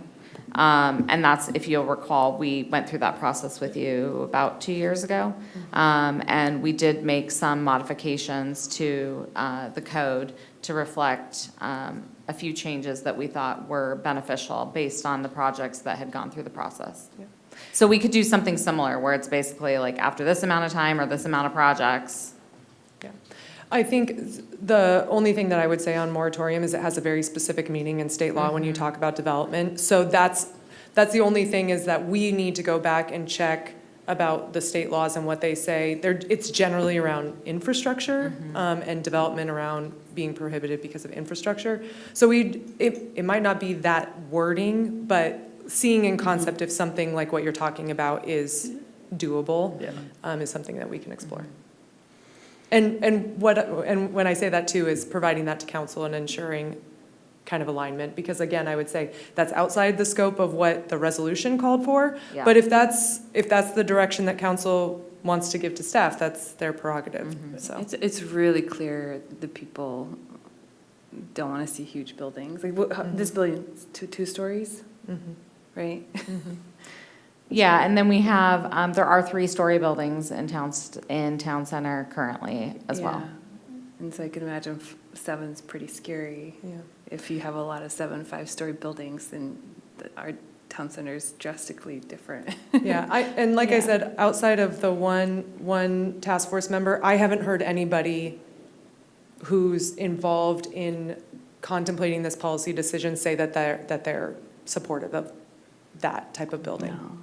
and that's, if you'll recall, we went through that process with you about 2 years ago. And we did make some modifications to the code to reflect a few changes that we thought were beneficial based on the projects that had gone through the process. So we could do something similar, where it's basically like after this amount of time or this amount of projects. Yeah. I think the only thing that I would say on moratorium is it has a very specific meaning in state law when you talk about development. So that's the only thing, is that we need to go back and check about the state laws and what they say. It's generally around infrastructure and development around being prohibited because of infrastructure. So it might not be that wording, but seeing in concept if something like what you're talking about is doable is something that we can explore. And when I say that too is providing that to council and ensuring kind of alignment, because again, I would say that's outside the scope of what the resolution called for. Yeah. But if that's the direction that council wants to give to staff, that's their prerogative, so. It's really clear the people don't want to see huge buildings. Like, this building is two stories, right? Yeah, and then we have, there are 3-story buildings in town center currently as well. And so I can imagine 7's pretty scary. Yeah. If you have a lot of 5-story buildings, then our town center is drastically different. Yeah, I said, outside of the one task force member, I haven't heard anybody who's involved in contemplating this policy decision say that they're supportive of that type of building. No.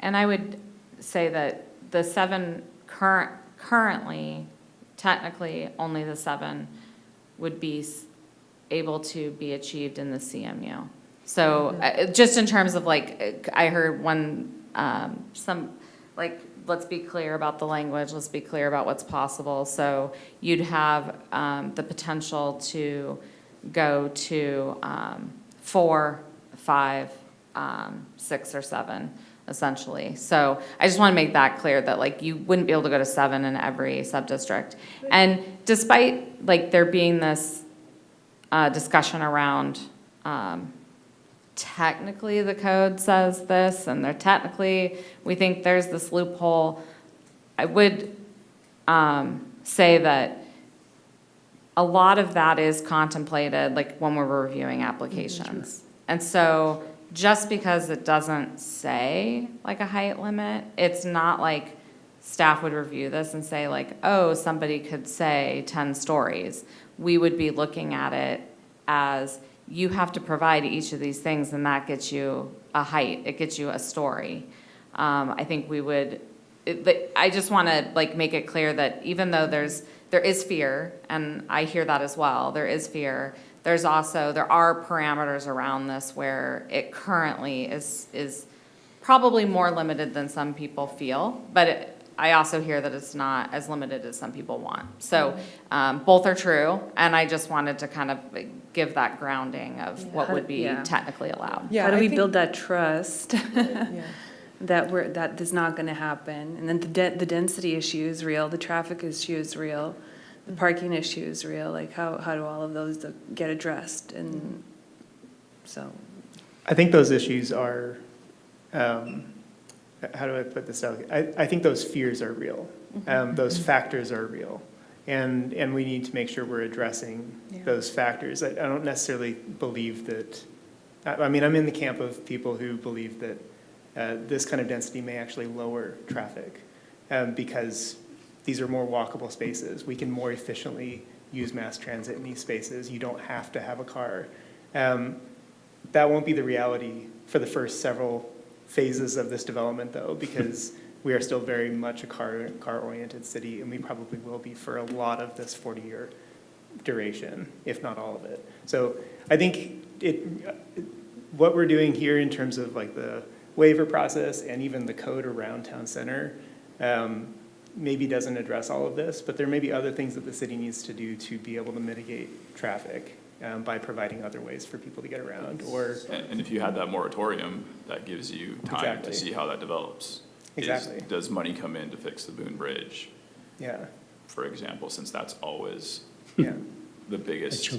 And I would say that the 7 currently, technically, only the 7 would be able to be achieved in the CMU. So just in terms of like, I heard let's be clear about the language, let's be clear about what's possible. So you'd have the potential to go to 4, 5, 6, or 7, essentially. So I just want to make that clear, that like you wouldn't be able to go to 7 in every sub-district. And despite like there being this discussion around technically the code says this, and we think there's this loophole, I would say that a lot of that is contemplated like when we're reviewing applications. And so just because it doesn't say like a height limit, it's not like staff would review this and say like, oh, somebody could say 10 stories. We would be looking at it as you have to provide each of these things, and that gets you a height, it gets you a story. I think we would, I just want to like make it clear that even though there is fear, and I hear that as well, there is fear, there are parameters around this where it currently is probably more limited than some people feel, but I also hear that it's not as limited as some people want. So both are true, and I just wanted to kind of give that grounding of what would be technically allowed. Yeah, How do I we think- build that trust that is not going to happen? And then the density issue is real, the traffic issue is real, the parking issue is real. Like how do all of those get addressed? And so, I think those issues are, how do I put this out? I think those fears are real. Those factors are real. And we need to make sure we're addressing those factors. I don't necessarily believe that, I'm in the camp of people who believe that this kind of density may actually lower traffic because these are more walkable spaces. We can more efficiently use mass transit in these spaces. You don't have to have a car. That won't be the reality for the first several phases of this development, though, because we are still very much a car-oriented city, and we probably will be for a lot of this 40-year duration, if not all of it. So I think what we're doing here in terms of like the waiver process and even the code around town center maybe doesn't address all of this, but there may be other things that the city needs to do to be able to mitigate traffic by providing other ways for people to get around, or. And if you had that moratorium, that gives you time Exactly. to see how that develops. Exactly. Does money come in to fix the Boone Bridge, Yeah, for example, since that's always yeah. the biggest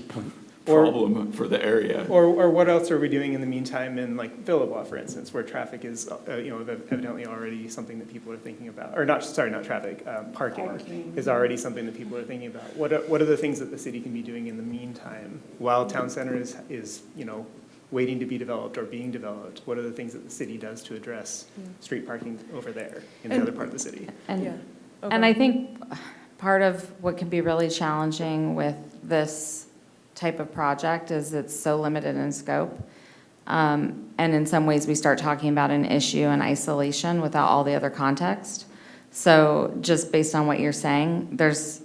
Or- problem for the area? Or what else are we doing in the meantime in like Villablaw, for instance, where traffic is, evidently already something that people are thinking about, or not traffic, parking is already something that people are thinking about. What are the things that the city can be doing in the meantime while town center is waiting to be developed or being developed? What are the things that the city does to address street parking over there in the other part of the city? And I think part of what can be really challenging with this type of project is it's so limited in scope. And in some ways, we start talking about an issue in isolation without all the other context. So just based on what you're saying, there's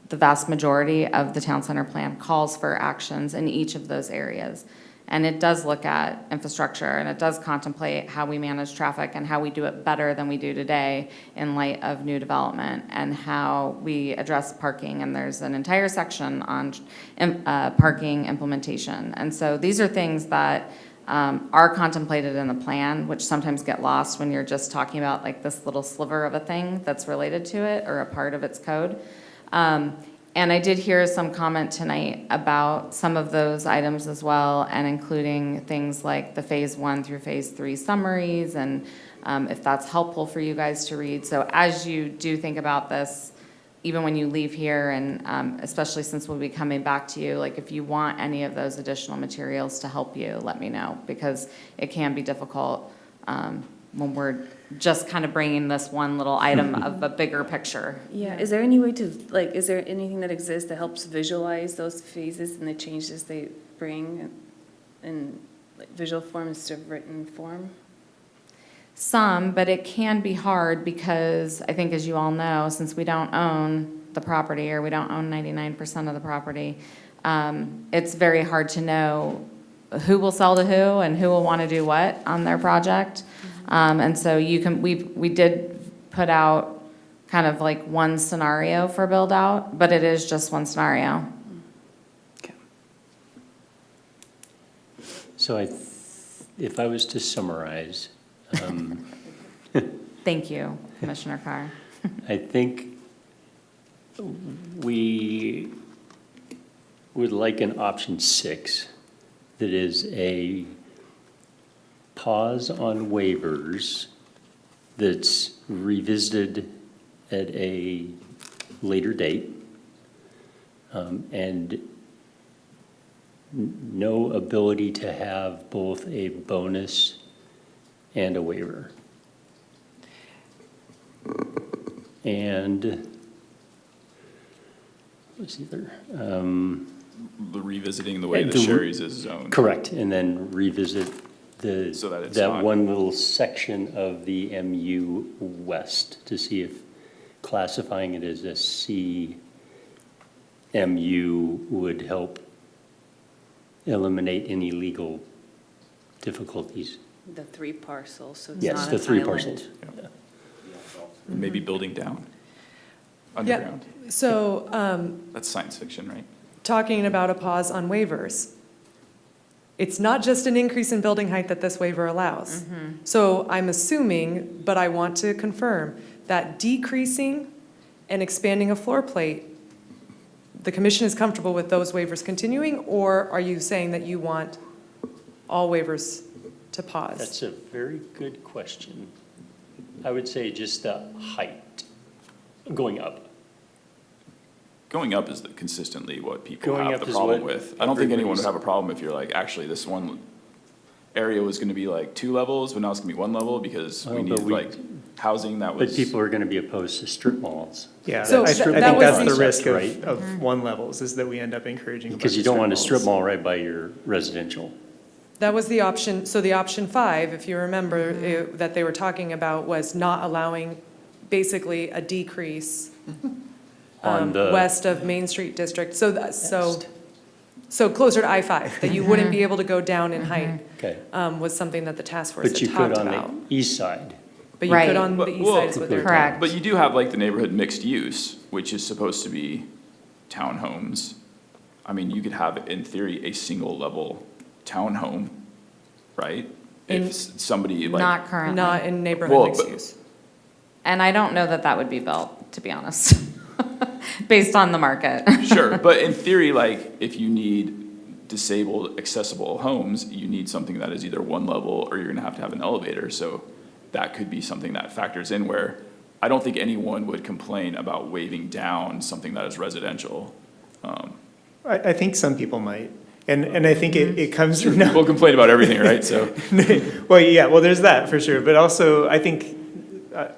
the vast majority of the town center plan calls for actions in each of those areas. And it does look at infrastructure, and it does contemplate how we manage traffic and how we do it better than we do today in light of new development, and how we address parking. And there's an entire section on parking implementation. And so these are things that are contemplated in the plan, which sometimes get lost when you're just talking about like this little sliver of a thing that's related to it or a part of its code. And I did hear some comment tonight about some of those items as well, and including things like the phase 1 through phase 3 summaries, and if that's helpful for you guys to read. So as you do think about this, even when you leave here, and especially since we'll be coming back to you, like if you want any of those additional materials to help you, let me know, because it can be difficult when we're just kind of bringing this one little item of a bigger picture. Yeah, is there any way to, like, is there anything that exists that helps visualize those phases and the changes they bring in like visual form instead of written form? Some, but it can be hard because I think, as you all know, since we don't own the property, or we don't own 99% of the property, it's very hard to know who will sell to who and who will want to do what on their project. And so we did put out kind of like one scenario for build out, but it is just one scenario. So if I was to summarize, Thank you, Commissioner Carr. I think we would like an option 6 that is a pause on waivers that's revisited at a later date, and no ability to have both a bonus and a waiver. And what's the other? Revisiting the way the Sherry's is zoned. Correct, and then revisit So that it's that not- one little section of the MU West to see if classifying it as a CMU would help eliminate any legal difficulties. The 3 parcels, so it's Yes, not the an 3 island. parcels. Yeah. Maybe building down, underground. So, That's science fiction, right? talking about a pause on waivers, it's not just an increase in building height that this waiver allows. So I'm assuming, but I want to confirm, that decreasing and expanding a floor plate, the commission is comfortable with those waivers continuing, or are you saying that you want all waivers to pause? That's a very good question. I would say just the height going up. Going up is consistently what people Going have up the is problem what with. I don't think anyone would everybody's- have a problem if you're like, actually, this one area was gonna be like 2 levels, but now it's gonna be 1 level because we Well, need but we- like housing that was. But people are gonna be opposed to strip malls. Yeah, So I that think was that's the- the risk Right. of one levels, is that we end up encouraging a Because bunch you of don't want a strip malls. mall right by your residential. That was the option, so the option 5, if you remember, that they were talking about was not allowing basically a decrease On the west of Main Street District, so closer to I-5, that you wouldn't be able to go down in height, Okay, was something that the task force but had you could talked on about. the east side. But you Right. could on But- the east well, side is what they're. Correct. But you do have like the neighborhood mixed use, which is supposed to be townhomes. I mean, you could have, in theory, a single level townhome, right? In- If somebody like. Not currently. Not in neighborhood Well, mixed but- use. And I don't know that that would be built, to be honest, based on the market. Sure, but in theory, like, if you need disabled accessible homes, you need something that is either 1 level or you're gonna have an elevator, so that could be something that factors in where I don't think anyone would complain about waving down something that is residential. I think some people might, and I think it comes from, People complain about everything, right, so. well, yeah, well, there's that for sure, but also I think,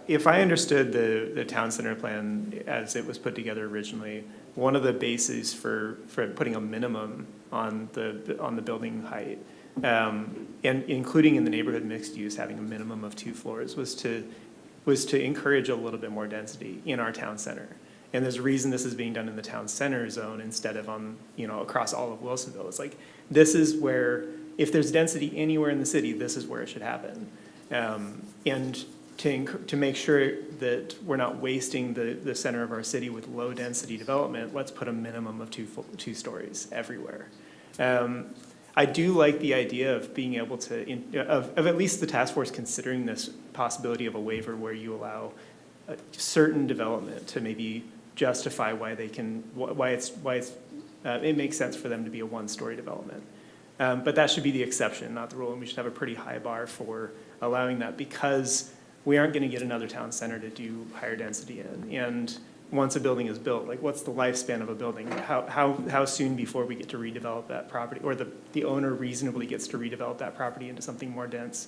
if I understood the town center plan as it was put together originally, one of the bases for putting a minimum on the building height, and including in the neighborhood mixed use, having a minimum of 2 floors, was to encourage a little bit more density in our town center. And there's a reason this is being done in the town center zone instead of on, across all of Wilsonville. It's like, this is where, if there's density anywhere in the city, this is where it should happen. And to make sure that we're not wasting the center of our city with low-density development, let's put a minimum of 2 stories everywhere. I do like the idea of being able to, of at least the task force considering this possibility of a waiver where you allow a certain development to maybe justify why they can, why it makes sense for them to be a 1-story development. But that should be the exception, not the rule, and we should have a pretty high bar for allowing that, because we aren't gonna get another town center to do higher density in. And once a building is built, like, what's the lifespan of a building? How soon before we get to redevelop that property, or the owner reasonably gets to redevelop that property into something more dense?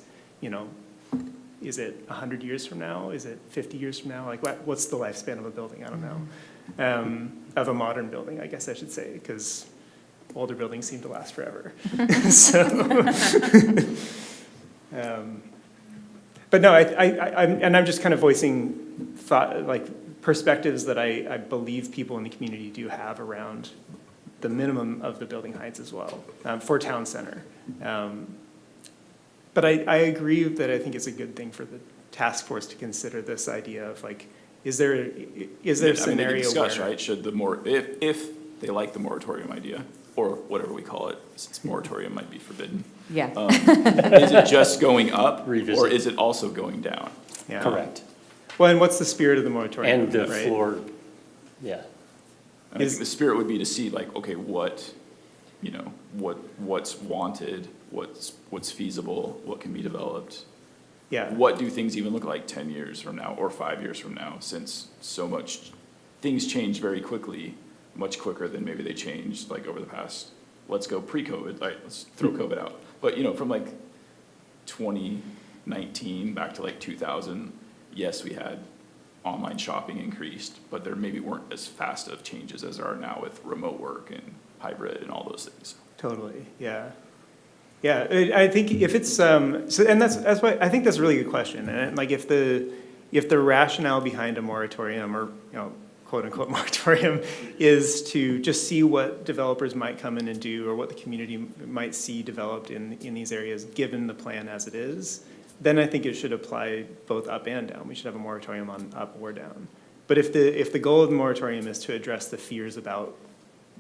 Is it 100 years from now? Is it 50 years from now? Like, what's the lifespan of a building? I don't know. Of a modern building, I guess I should say, because older buildings seem to last forever. So, but no, I'm just kind of voicing thought, like, perspectives that I believe people in the community do have around the minimum of the building heights as well, for town center. But I agree that I think it's a good thing for the task force to consider this idea of, like, is there a They scenario can discuss, where? right, should if they like the moratorium idea, or whatever we call it, since moratorium might be forbidden. Yeah. Is it just going up, or Revisit. is it also going down? Yeah. Correct. Well, and what's the spirit of the moratorium? And the right? floor, yeah. I think the spirit would be to see, like, okay, what's wanted, what's feasible, what can be developed. Yeah. What do things even look like 10 years from now or 5 years from now, since so much, things change very quickly, much quicker than maybe they changed like over the past, let's go pre-COVID, like, let's throw COVID out. But, from like 2019 back to like 2000, yes, we had online shopping increased, but there maybe weren't as fast of changes as there are now with remote work and hybrid and all those things. Totally, yeah. Yeah, I think if it's, and that's why, I think that's a really good question. And like, if the rationale behind a moratorium, or, quote-unquote moratorium, is to just see what developers might come in and do, or what the community might see developed in these areas, given the plan as it is, then I think it should apply both up and down. We should have a moratorium on up or down. But if the goal of the moratorium is to address the fears about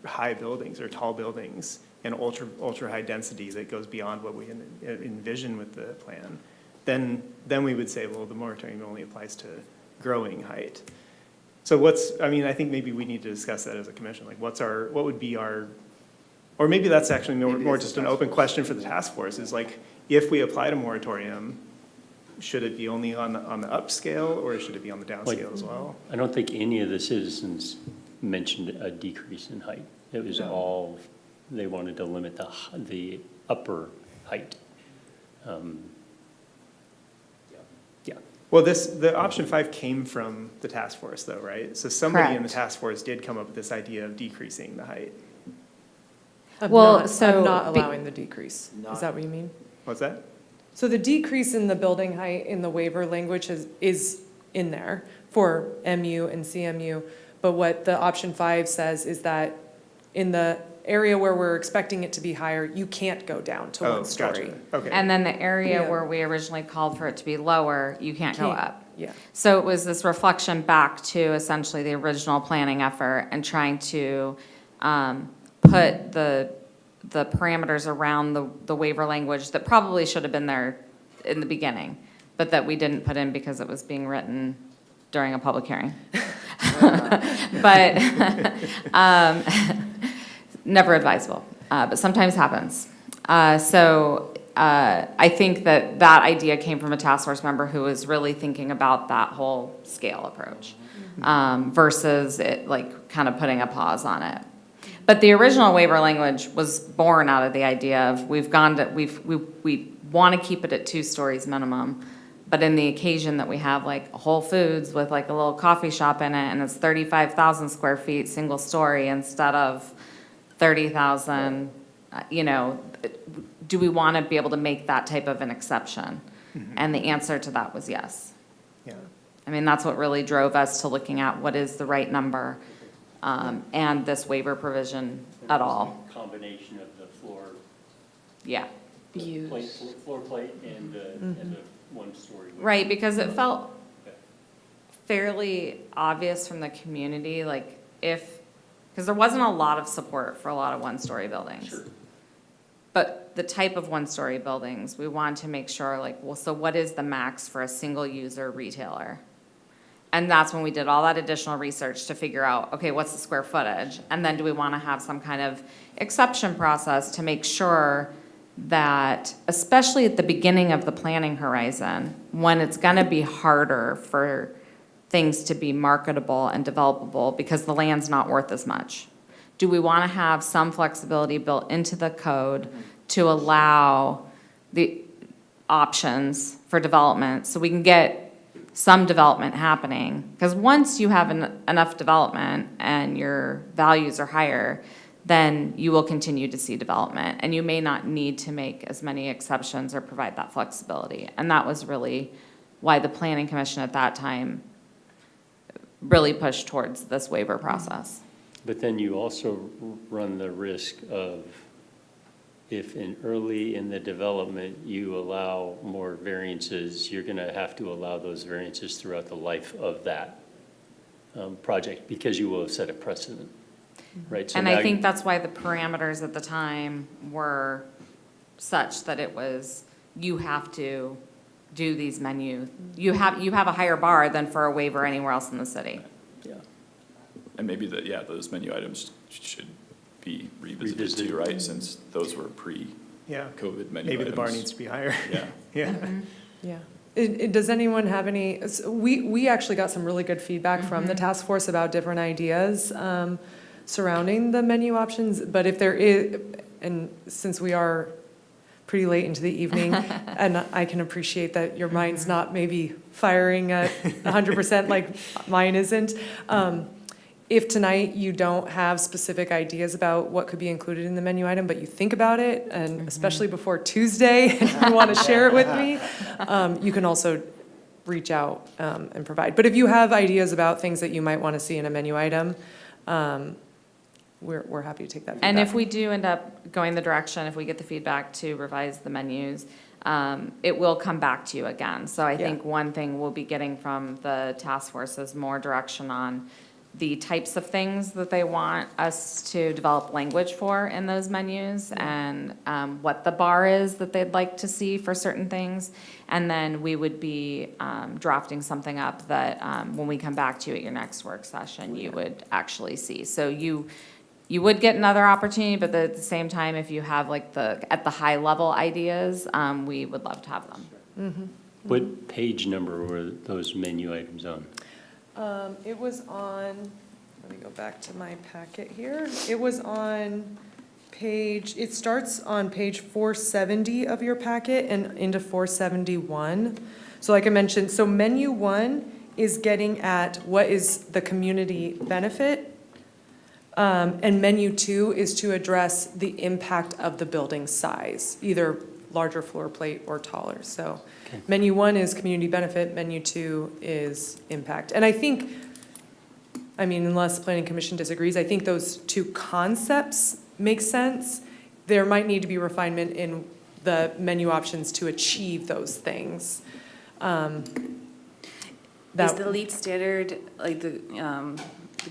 high buildings or tall buildings and ultra high density that goes beyond what we envision with the plan, then we would say, well, the moratorium only applies to growing height. So I think maybe we need to discuss that as a commission. Like, what would be our, or maybe that's actually more just an open question for the task force, is like, if we applied a moratorium, should it be only on the upscale, or should it be on the downscale as well? I don't think any of the citizens mentioned a decrease in height. It was all, they wanted to limit the upper height. Um, Yeah. Well, the option 5 came from the task force though, right? So somebody in the Correct. task force did come up with this idea of decreasing the height. Well, I'm so not be- allowing the decrease. Is that what you mean? What's that? So the decrease in the building height in the waiver language is in there for MU and CMU. But what the option 5 says is that in the area where we're expecting it to be higher, you can't go down to Oh, one story. gotcha. Okay. And then the area Yeah. where we originally called for it to be lower, you can't go up. Yeah. So it was this reflection back to essentially the original planning effort and trying to put the parameters around the waiver language that probably should have been there in the beginning, but that we didn't put in because it was being written during a public hearing. But never advisable, but sometimes happens. So I think that idea came from a task force member who was really thinking about that whole scale approach versus it like kind of putting a pause on it. But the original waiver language was born out of the idea of we want to keep it at 2 stories minimum. But in the occasion that we have like Whole Foods with like a little coffee shop in it and it's 35,000 square feet, single story instead of 30,000, do we want to be able to make that type of an exception? And the answer to that was yes. Yeah. I mean, that's what really drove us to looking at what is the right number and this waiver provision at all. Combination of the floor. Yeah. the floor plate and the 1-story. Right, because it felt fairly obvious from the community, like because there wasn't a lot of support for a lot of 1-story buildings. Sure. But the type of 1-story buildings, we want to make sure, like, well, so what is the max for a single-user retailer? And that's when we did all that additional research to figure out, okay, what's the square footage? And then do we want to have some kind of exception process to make sure that, especially at the beginning of the planning horizon, when it's going to be harder for things to be marketable and developable because the land's not worth as much, do we want to have some flexibility built into the code to allow the options for development so we can get some development happening? Because once you have enough development and your values are higher, then you will continue to see development, and you may not need to make as many exceptions or provide that flexibility. And that was really why the Planning Commission at that time really pushed towards this waiver process. But then you also run the risk of, if early in the development you allow more variances, you're going to have to allow those variances throughout the life of that project because you will have set a precedent, right? So And now I think that's why the parameters at the time were such that it was, you have to do these menu. You have a higher bar than for a waiver anywhere else in the city. Yeah. And maybe those menu items should be revisited too, right? Since those were Yeah. pre-COVID menu items. Maybe the bar needs to be higher. Yeah. Yeah. Yeah. Does anyone have any, we actually got some really good feedback from the task force about different ideas surrounding the menu options, but if there is, and since we are pretty late into the evening, and I can appreciate that your mind's not maybe firing at 100% like mine isn't, if tonight you don't have specific ideas about what could be included in the menu item, but you think about it, and especially before Tuesday, and you want to share it with me, you can also reach out and provide. But if you have ideas about things that you might want to see in a menu item, we're happy to take that feedback. And if we do end up going the direction, if we get the feedback to revise the menus, it will come back to you again. So I think one thing we'll be getting from the task force is more direction on the types of things that they want us to develop language for in those menus, and what the bar is that they'd like to see for certain things. And then we would be drafting something up that when we come back to you at your next work session, you would actually see. So you would get another opportunity, but at the same time, if you have like at the high level ideas, we would love to have them. What page number were those menu items on? It was on, let me go back to my packet here. It was on it starts on page 470 of your packet and into 471. So like I mentioned, so menu 1 is getting at what is the community benefit. And menu 2 is to address the impact of the building size, either larger floor plate or taller. So menu 1 is community benefit, menu 2 is impact. And I think, I mean, unless the Planning Commission disagrees, I think those two concepts make sense. There might need to be refinement in the menu options to achieve those things. Is the LEED standard, like the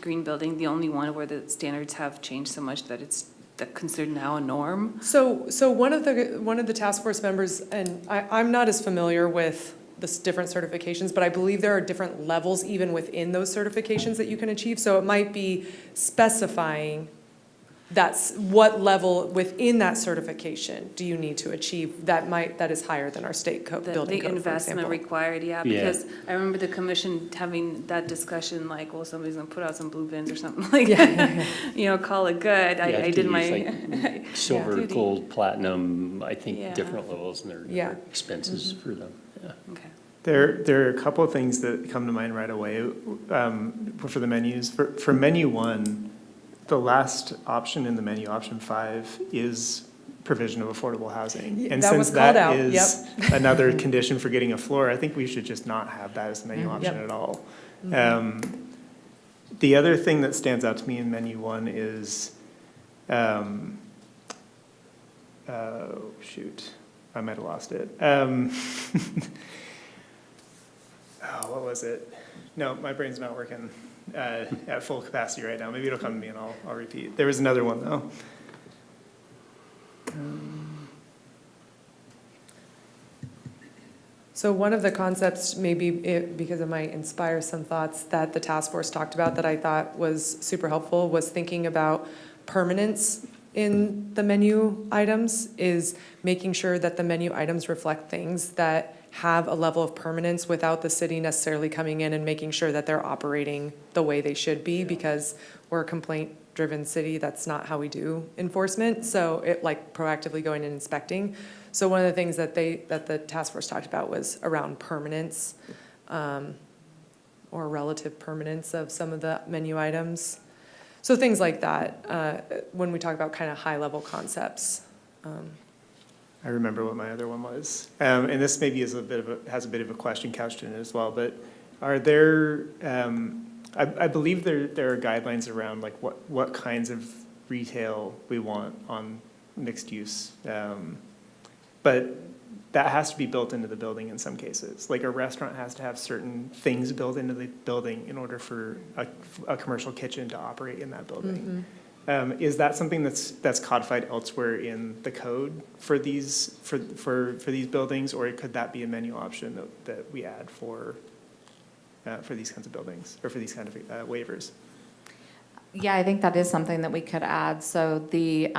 green building, the only one where the standards have changed so much that it's considered now a norm? So one of the task force members, and I'm not as familiar with the different certifications, but I believe there are different levels even within those certifications that you can achieve. So it might be specifying that's what level within that certification do you need to achieve that is higher than our state code, building code, for investment example. required, yeah, because I remember the commission having that discussion, like, well, somebody's gonna put out some blue bins or something like that. You know, call it good. You have I to did use, my. like, silver, duty. gold, platinum, I think Yeah. different levels, and there are different expenses for them, yeah. Okay. There are a couple of things that come to mind right away for the menus. For menu 1, the last option in the menu, option 5, is provision of affordable housing. And That was since called that out, is another condition for getting a floor, I think we should just not have that as the menu option at all. The other thing that stands out to me in menu 1 is, shoot, I might have lost it. What was it? No, my brain's not working at full capacity right now. Maybe it'll come to me and I'll repeat. There was another one though. So one of the concepts, maybe because it might inspire some thoughts that the task force talked about that I thought was super helpful, was thinking about permanence in the menu items, is making sure that the menu items reflect things that have a level of permanence without the city necessarily coming in and making sure that they're operating the way they should be, because we're a complaint-driven city. That's not how we do enforcement. So it, like, proactively going and inspecting. So one of the things that the task force talked about was around permanence, or relative permanence of some of the menu items. So things like that, when we talk about kind of high-level concepts. I remember what my other one was. And this maybe has a bit of a question couched in it as well, but are there, I believe there are guidelines around like what kinds of retail we want on mixed use. But that has to be built into the building in some cases. Like a restaurant has to have certain things built into the building in order for a commercial kitchen to operate in that building. Is that something that's codified elsewhere in the code for these buildings, or could that be a menu option that we add for these kinds of buildings, or for these kind of waivers? Yeah, I think that is something that we could add. So the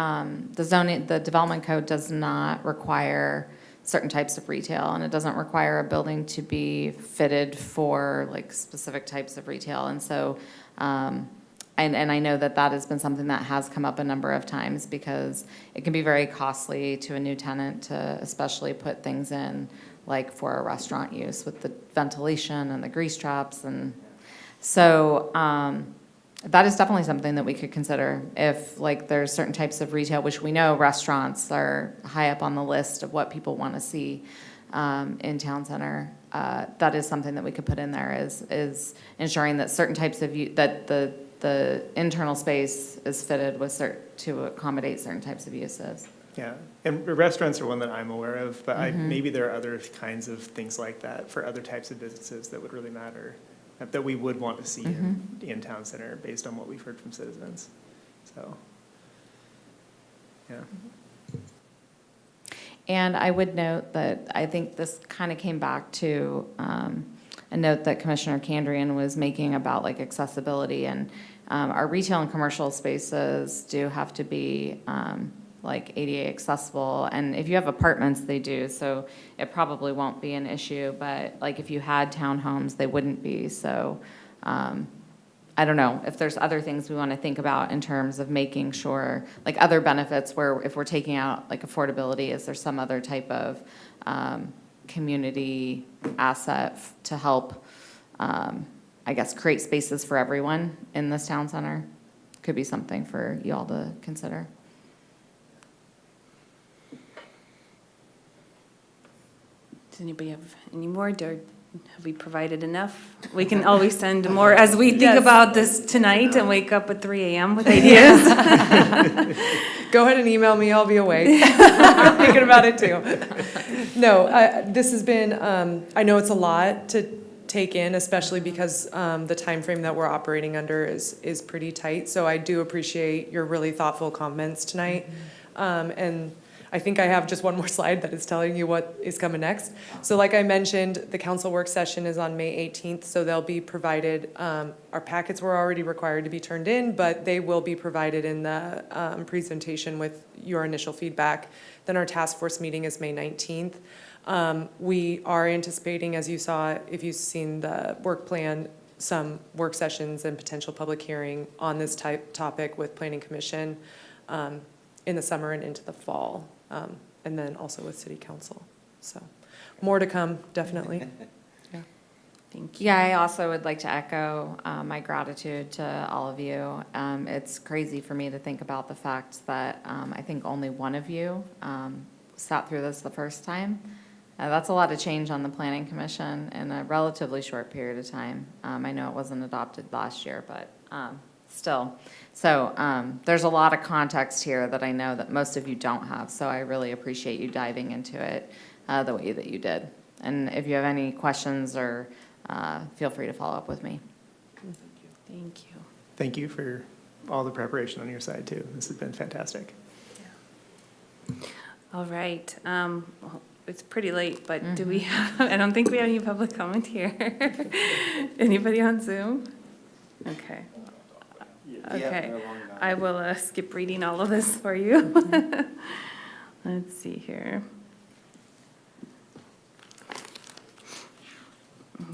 zoning, the development code does not require certain types of retail, and it doesn't require a building to be fitted for like specific types of retail. And so, and I know that has been something that has come up a number of times, because it can be very costly to a new tenant to especially put things in like for a restaurant use with the ventilation and the grease traps. And so that is definitely something that we could consider if like there's certain types of retail, which we know restaurants are high up on the list of what people want to see in town center. That is something that we could put in there, is ensuring that certain types of, that the internal space is fitted with to accommodate certain types of uses. Yeah, and restaurants are one that I'm aware of, but maybe there are other kinds of things like that for other types of businesses that would really matter, that we would want to see in town center based on what we've heard from citizens. So, yeah. And I would note that I think this kind of came back to a note that Commissioner Kandrian was making about like accessibility, and our retail and commercial spaces do have to be like ADA accessible, and if you have apartments, they do, so it probably won't be an issue, but like if you had townhomes, they wouldn't be. So I don't know, if there's other things we want to think about in terms of making sure, like other benefits where if we're taking out like affordability, is there some other type of community asset to help, I guess, create spaces for everyone in this town center? Could be something for you all to consider. Does anybody have any more? Have we provided enough? We can always send more as we think about this tonight and wake up at 3 a.m. with ideas. Go ahead and email me, I'll be awake. I'm thinking about it too. No, this has been, I know it's a lot to take in, especially because the time frame that we're operating under is pretty tight. So I do appreciate your really thoughtful comments tonight. And I think I have just one more slide that is telling you what is coming next. So like I mentioned, the council work session is on May 18th, so they'll be provided, our packets were already required to be turned in, but they will be provided in the presentation with your initial feedback. Then our task force meeting is May 19th. We are anticipating, as you saw, if you've seen the work plan, some work sessions and potential public hearing on this topic with Planning Commission in the summer and into the fall. And then also with City Council. So more to come, definitely. Yeah. Thank you. Yeah, I also would like to echo my gratitude to all of you. It's crazy for me to think about the fact that I think only one of you sat through this the first time. That's a lot of change on the Planning Commission in a relatively short period of time. I know it wasn't adopted last year, but still. So there's a lot of context here that I know that most of you don't have, so I really appreciate you diving into it the way that you did. And if you have any questions, or feel free to follow up with me. Thank you. Thank you for all the preparation on your side, too. This has been fantastic. All right. Well, it's pretty late, but do we have, I don't think we have any public comment here. Anybody on Zoom? Okay. Okay, I will skip reading all of this for you. Let's see here.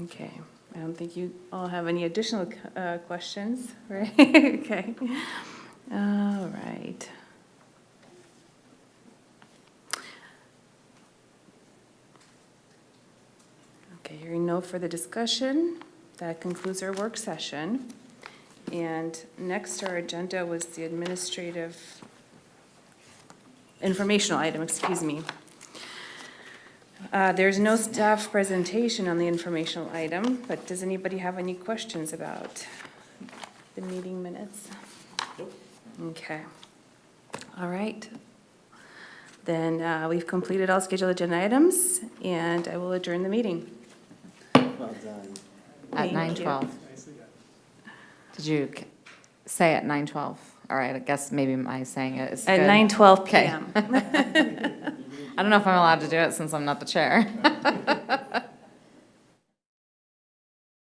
Okay, I don't think you all have any additional questions, right? Okay, all right. Okay, hearing no further discussion, that concludes our work session. And next, our agenda was the administrative informational item, excuse me. There's no staff presentation on the informational item, but does anybody have any questions about the meeting minutes? Nope. Okay. All right. Then we've completed all scheduled agenda items, and I will adjourn the meeting. Well done. At 9:12. Did you say at 9:12? All right, I guess maybe my saying it is At good. 9:12 p.m. I don't know if I'm allowed to do it since I'm not the chair.